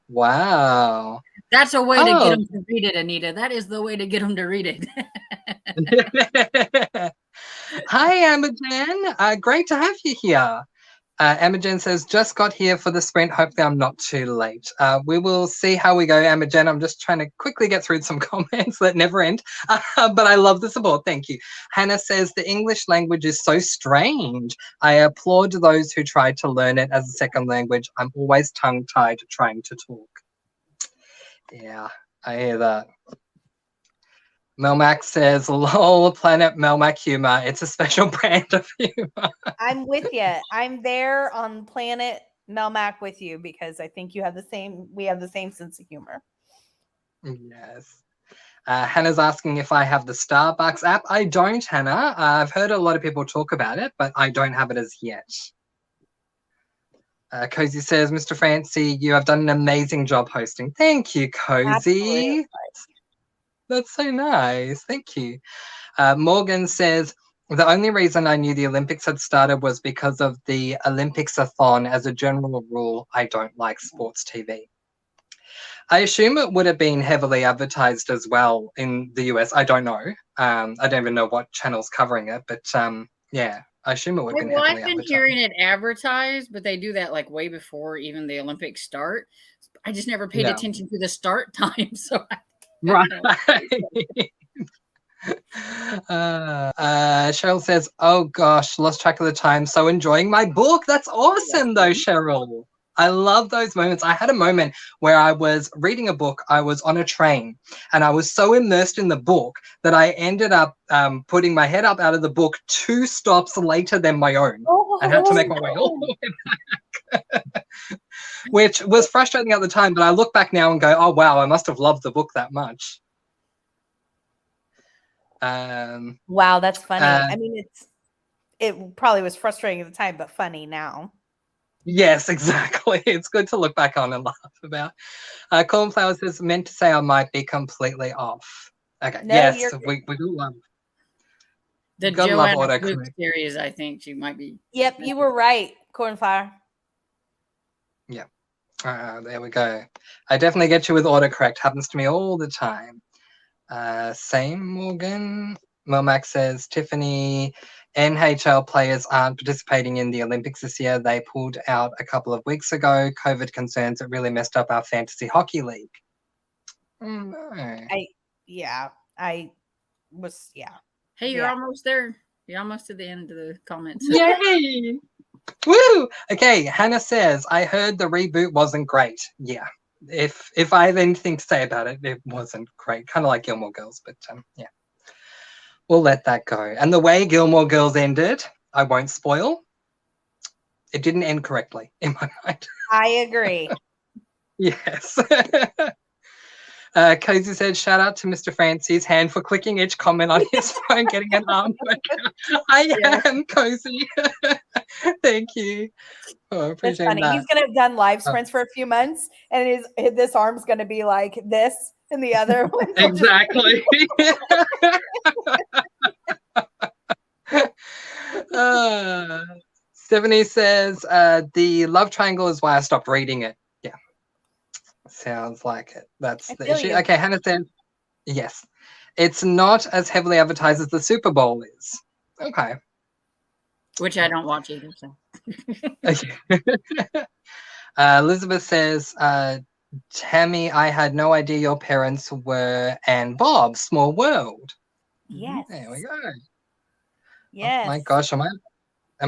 Wow. That's a way to get them to read it, Anita. That is the way to get them to read it. Hi, Imogen. Great to have you here. Imogen says, just got here for the sprint. Hopefully I'm not too late. We will see how we go, Imogen. I'm just trying to quickly get through some comments that never end. But I love the support. Thank you. Hannah says, the English language is so strange. I applaud those who try to learn it as a second language. I'm always tongue-tied trying to talk. Yeah, I hear that. Melmac says, lol, Planet Melmac humor. It's a special brand of humor. I'm with you. I'm there on Planet Melmac with you because I think we have the same sense of humor. Yes. Hannah's asking if I have the Starbucks app. I don't, Hannah. I've heard a lot of people talk about it, but I don't have it as yet. Cozy says, Mr. Francy, you have done an amazing job hosting. Thank you, Cozy. Absolutely. That's so nice. Thank you. Morgan says, the only reason I knew the Olympics had started was because of the Olympics-a-thon. As a general rule, I don't like sports TV. I assume it would have been heavily advertised as well in the US. I don't know. I don't even know what channel's covering it, but yeah, I assume it would have been heavily I've been advertised. hearing it advertised, but they do that like way before even the Olympics start. I just never paid attention to the start time, so right. Cheryl says, oh gosh, lost track of the time. So enjoying my book. That's awesome though, Cheryl. I love those moments. I had a moment where I was reading a book. I was on a train and I was so immersed in the book that I ended up putting my head up out of the book 2 stops later than my own. I had to make my way all the way back. Which was frustrating at the time, but I look back now and go, oh wow, I must have loved the book that much. Wow, that's funny. I mean, it probably was frustrating at the time, but funny now. Yes, exactly. It's good to look back on and laugh about. Cornflower says, meant to say I might be completely off. Okay, no, yes, we do love the Joanna Fluke series. I think she might be. Yep, you were right, Cornflower. Yeah, there we go. I definitely get you with autocorrect. Happens to me all the time. Same, Morgan. Melmac says, Tiffany, NHL players aren't participating in the Olympics this year. They pulled out a couple of weeks ago. COVID concerns, it really messed up our fantasy hockey league. Oh, no. Hey, you're almost there. You're almost to the end of the comments. Yay! Woo! Okay, Hannah says, I heard the reboot wasn't great. Yeah. If I have anything to say about it, it wasn't great. Kind of like Gilmore Girls, but yeah. We'll let that go. And the way Gilmore Girls ended, I won't spoil. It didn't end correctly in my mind. I agree. Yes. Cozy said, shout out to Mr. Francy's hand for clicking each comment on his phone, getting an arm workout. I am, Cozy. Thank you. Oh, appreciate That's funny. that. He's going to have done live sprints for a few months, and this arm's going to be like this, and the other one. Exactly. Stephanie says, the love triangle is why I stopped reading it. Yeah. Sounds like it. That's the issue. Okay, Hannah says, yes. It's not as heavily advertised as the Super Bowl is. Okay. Which I don't watch either. So. Elizabeth says, Tammy, I had no idea your parents were Anne Bob, Small World. Yes. There we go. Yes. Oh my gosh, am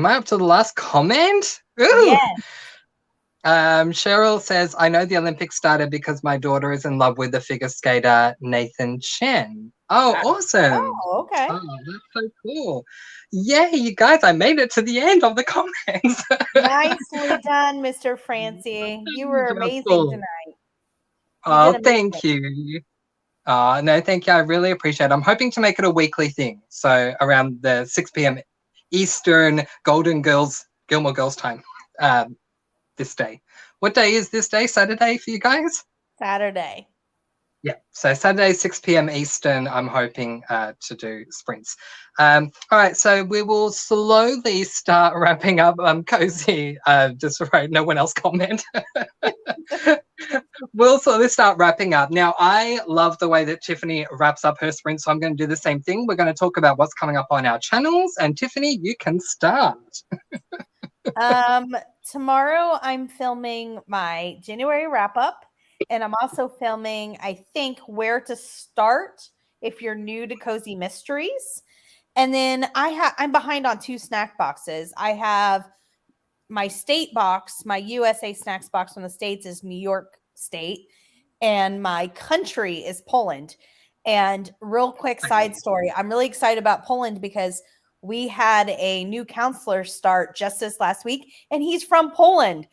I up to the last comment? Ooh. Yes. Cheryl says, I know the Olympics started because my daughter is in love with the figure skater Nathan Chen. Oh, awesome. Oh, okay. Oh, that's so cool. Yay, you guys, I made it to the end of the comments. Nicely done, Mr. Francy. You were amazing tonight. Oh, thank you. No, thank you. I really appreciate it. I'm hoping to make it a weekly thing. So around the 6 p.m. Eastern Gilmore Girls time this day. What day is this day? Saturday for you guys? Saturday. Yeah, so Saturday, 6 p.m. Eastern, I'm hoping to do sprints. All right, so we will slowly start wrapping up. Cozy, just right, no one else comment. We'll slowly start wrapping up. Now, I love the way that Tiffany wraps up her sprint, so I'm going to do the same thing. We're going to talk about what's coming up on our channels, and Tiffany, you can start. Tomorrow I'm filming my January wrap up. And I'm also filming, I think, where to start if you're new to Cozy Mysteries. And then I'm behind on 2 snack boxes. I have my state box, my USA snacks box from the States is New York State, and my country is Poland. And real quick side story, I'm really excited about Poland because we had a new counselor start just this last week, and he's from Poland.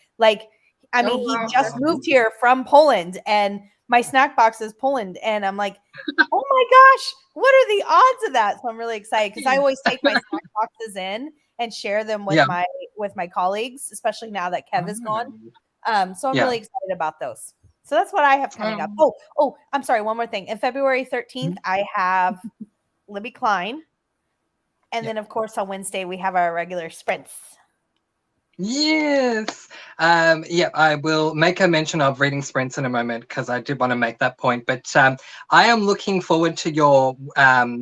He just moved here from Poland, and my snack box is Poland. And I'm like, oh my gosh, what are the odds of that? So I'm really excited because I always take my snack boxes in and share them with my colleagues, especially now that Kev is gone. So I'm really excited about those. So that's what I have coming up. Oh, I'm sorry. One more thing. In February 13th, I have Libby Klein. And then, of course, on Wednesday, we have our regular sprints. Yes. I will make a mention of reading sprints in a moment because I did want to make that point. But I am looking forward to your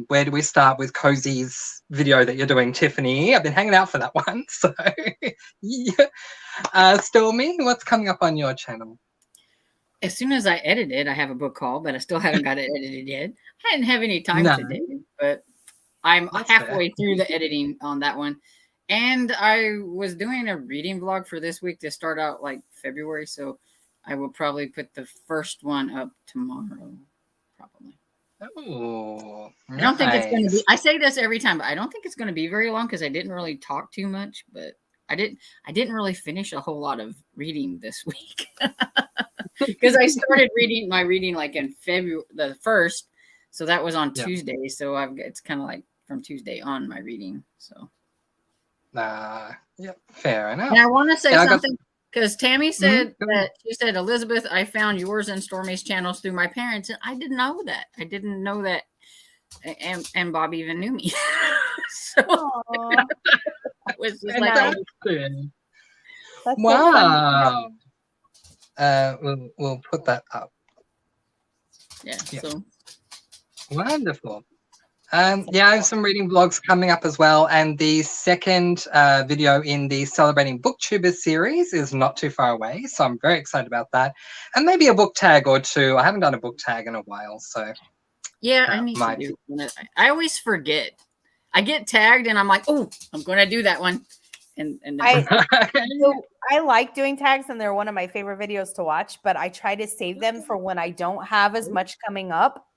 where do we start with Cozy's video that you're doing, Tiffany. I've been hanging out for that one. So, Stormy, what's coming up on your channel? As soon as I edit it, I have a book call, but I still haven't got it edited yet. I didn't have any time today, but I'm halfway through the editing on that one. And I was doing a reading vlog for this week to start out like February. So I will probably put the first one up tomorrow. Probably. Oh, I don't think it's going to be, I say this every time, but I don't think it's going to be very long because I didn't really talk too much, but I didn't really finish a whole lot of reading this week because I started my reading like in February, the 1st. So that was on Tuesday. So it's kind of like from Tuesday on my reading. So. Fair enough. And I want to say something because Tammy said that she said, Elizabeth, I found yours and Stormy's channels through my parents. And I didn't know that. I didn't know that. And Bob even knew me. So it was just like, wow. So we'll put that up. Yeah. So wonderful. I have some reading vlogs coming up as well, and the second video in the Celebrating Booktubers series is not too far away, so I'm very excited about that. And maybe a book tag or two. I haven't done a book tag in a while, so I need to do it. I always forget. I get tagged, and I'm like, oh, I'm going to do that one. And I like doing tags, and they're one of my favorite videos to watch. But I try to save them for when I don't have as much coming up,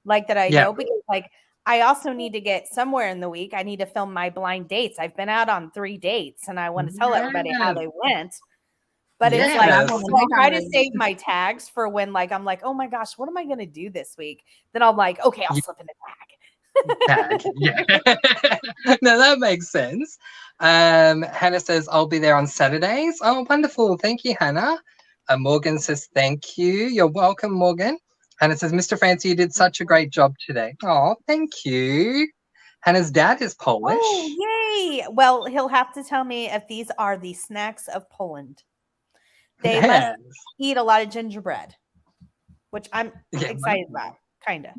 like that I know because like. I also need to get somewhere in the week. I need to film my blind dates. I've been out on 3 dates and I want to tell everybody how they went. But it's like, so I try to save my tags for when like, I'm like, oh my gosh, what am I going to do this week? Then I'm like, okay, I'll slip in a tag. No, that makes sense. Hannah says, I'll be there on Saturdays. Oh, wonderful. Thank you, Hannah. Morgan says, thank you. You're welcome, Morgan. Hannah says, Mr. Francy, you did such a great job today. Oh, thank you. Hannah's dad is Polish. Oh, yay. Well, he'll have to tell me if these are the snacks of Poland. They must eat a lot of gingerbread, which I'm excited about, kind of.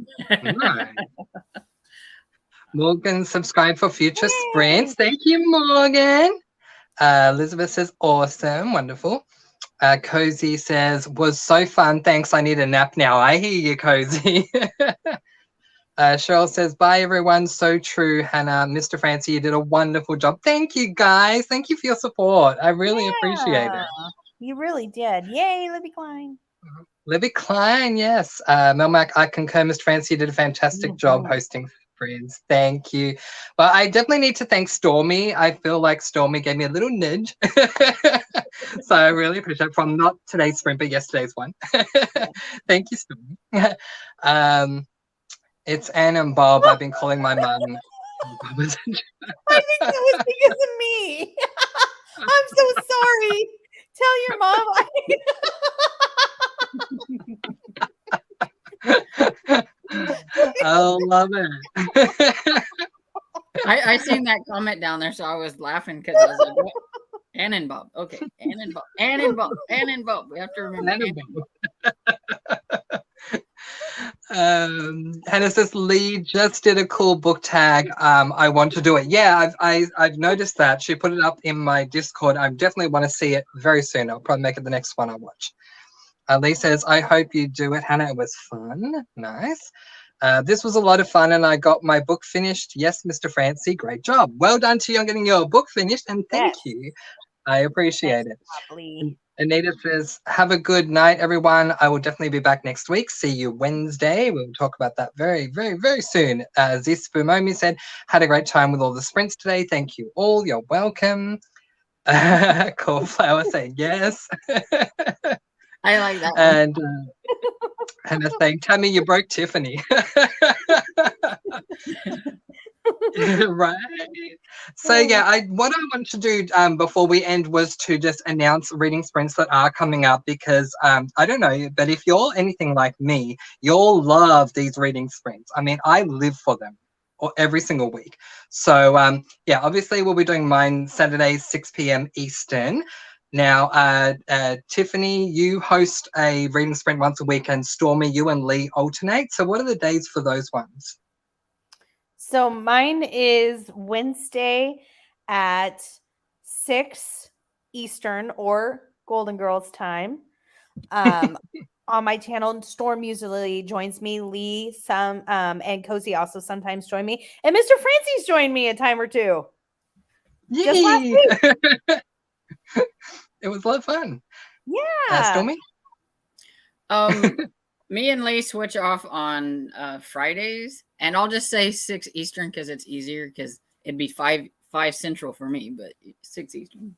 Right. Morgan, subscribe for future sprints. Thank you, Morgan. Elizabeth says, awesome, wonderful. Cozy says, was so fun. Thanks. I need a nap now. I hear you, Cozy. Cheryl says, bye, everyone. So true, Hannah. Mr. Francy, you did a wonderful job. Thank you, guys. Thank you for your support. I really appreciate it. You really did. Yay, Libby Klein. Libby Klein, yes. Melmac, I concur. Mr. Francy did a fantastic job hosting friends. Thank you. Well, I definitely need to thank Stormy. I feel like Stormy gave me a little nudge. So I really appreciate it, from not today's sprint, but yesterday's one. Thank you, Stormy. It's Anne and Bob. I've been calling my mum. I think that was because of me. I'm so sorry. Tell your mom. I love it. I seen that comment down there, so I was laughing because I was like, what? Ann and Bob. Okay. Ann and Bob. Ann and Bob. Ann and Bob. We have to remember Ann and Bob. Hannah says Lee just did a cool book tag. I want to do it. Yeah, I've noticed that. She put it up in my Discord. I definitely want to see it very soon. I'll probably make it the next one I watch. Lee says, I hope you do it, Hannah. It was fun. Nice. This was a lot of fun, and I got my book finished. Yes, Mr. Francy, great job. Well done to you on getting your book finished, and thank you. I appreciate it. Lovely. Anita says, have a good night, everyone. I will definitely be back next week. See you Wednesday. We'll talk about that very, very, very soon. Zis Bumomi said, had a great time with all the sprints today. Thank you all. You're welcome. Cornflower saying yes. I like that one. And Hannah saying, Tammy, you broke Tiffany. Right. So yeah, what I want to do before we end was to just announce reading sprints that are coming up, because I don't know, but if you're anything like me, you'll love these reading sprints. I mean, I live for them every single week. So yeah, obviously we'll be doing mine Saturdays 6 p.m. Eastern. Now, Tiffany, you host a reading sprint once a week, and Stormy, you and Lee alternate. So what are the days for those ones? So mine is Wednesday at 6 Eastern or Golden Girls time. On my channel, Storm usually joins me. Lee, and Cozy also sometimes join me. And Mr. Francy's joined me a time or two. Yay! Just last week. It was a lot of fun. Yeah. Stormy? Me and Lee switch off on Fridays, and I'll just say 6 Eastern because it's easier, because it'd be 5 Central for me, but 6 Eastern.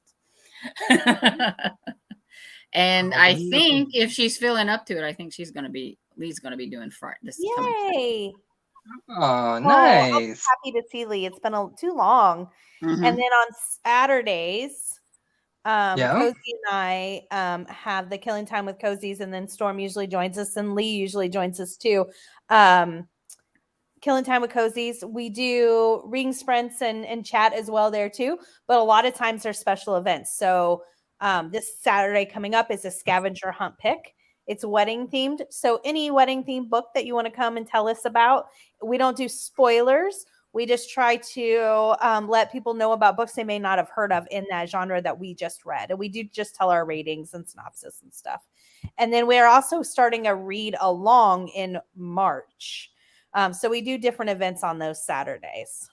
And I think if she's feeling up to it, I think Lee's gonna be doing Friday. Yay! Oh, nice. I'm happy to see Lee. It's been too long. Mm-hmm. And then on Saturdays, Yeah. Cozy and I have the Killing Time with Cozies, and then Storm usually joins us, and Lee usually joins us too. Killing Time with Cozies, we do reading sprints and chat as well there too, but a lot of times there's special events. So this Saturday coming up is a scavenger hunt pick. It's wedding themed, so any wedding themed book that you want to come and tell us about, we don't do spoilers. We just try to let people know about books they may not have heard of in that genre that we just read. And we do just tell our ratings and synopsis and stuff. And then we're also starting a read along in March. So we do different events on those Saturdays.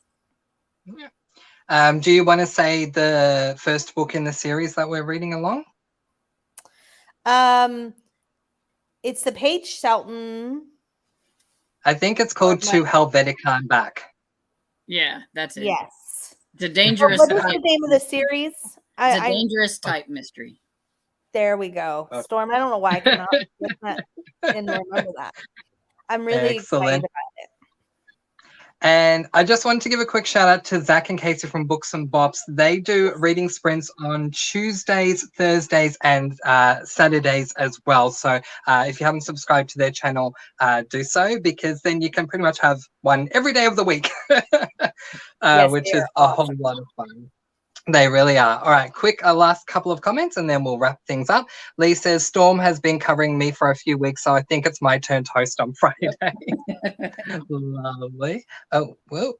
Yeah. Do you want to say the first book in the series that we're reading along? It's the Paige Shelton. I think it's called To Helvetica and Back. Yeah, that's it. Yes. It's a dangerous What is the name of the series? It's a dangerous type mystery. There we go. Okay. Storm, I don't know why I cannot and remember that. I'm really excited about it. And I just wanted to give a quick shout out to Zach and Casey from Books and Bops. They do reading sprints on Tuesdays, Thursdays, and Saturdays as well. So if you haven't subscribed to their channel, do so, because then you can pretty much have one every day of the week, which is a whole lot of fun. They really are. All right, quick, a last couple of comments and then we'll wrap things up. Lee says, Storm has been covering me for a few weeks, so I think it's my turn to host on Friday. Lovely. Oh, well,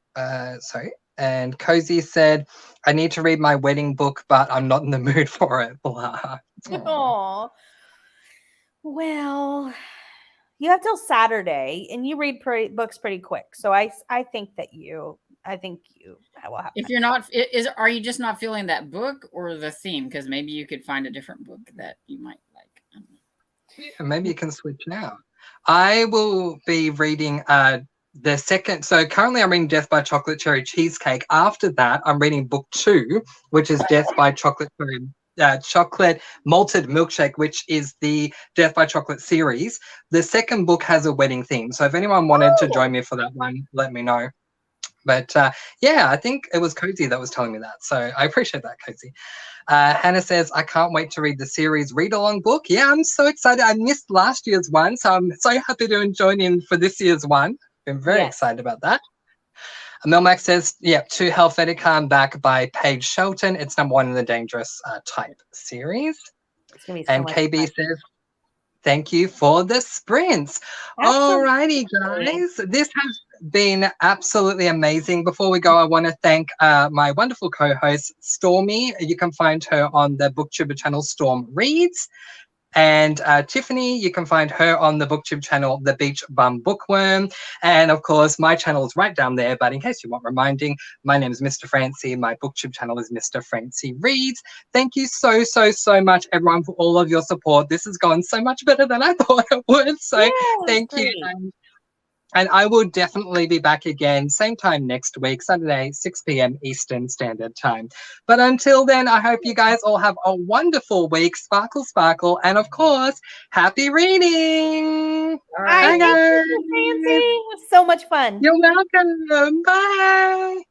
sorry. And Cozy said, I need to read my wedding book, but I'm not in the mood for it. Blah. Aww. Well, you have till Saturday, and you read books pretty quick. So I think you will have. If you're not, are you just not feeling that book or the theme? Because maybe you could find a different book that you might like. Yeah, maybe you can switch now. I will be reading the second, so currently I'm reading Death by Chocolate Cherry Cheesecake. After that, I'm reading book 2, which is Death by Chocolate Malted Milkshake, which is the Death by Chocolate series. The second book has a wedding theme. So if anyone wanted to join me for that one, let me know. But yeah, I think it was Cozy that was telling me that. So I appreciate that, Cozy. Hannah says, I can't wait to read the series read-along book. Yeah, I'm so excited. I missed last year's one, so I'm so happy to join in for this year's one. Been very excited about that. Melmac says, yeah, To Helvetica, I'm back by Paige Shelton. It's number 1 in the Dangerous Type series. It's gonna be so and much KB fun. says, thank you for the sprints. Alrighty, guys. This has been absolutely amazing. Before we go, I want to thank my wonderful co-host, Stormy. You can find her on the BookTuber channel, Storm Reads. And Tiffany, you can find her on the BookTube channel, The Beach Bum Bookworm. And of course, my channel is right down there. But in case you want reminding, my name is Mr. Francy. My BookTube channel is Mr. Francy Reads. Thank you so, so, so much, everyone, for all of your support. This has gone so much better than I thought it would. So thank you. And I will definitely be back again, same time next week, Saturday, 6 p.m. Eastern Standard Time. But until then, I hope you guys all have a wonderful week. Sparkle, sparkle. And of course, happy reading. Bye, guys. Thank you, Francie. It was so much fun. You're welcome. Bye.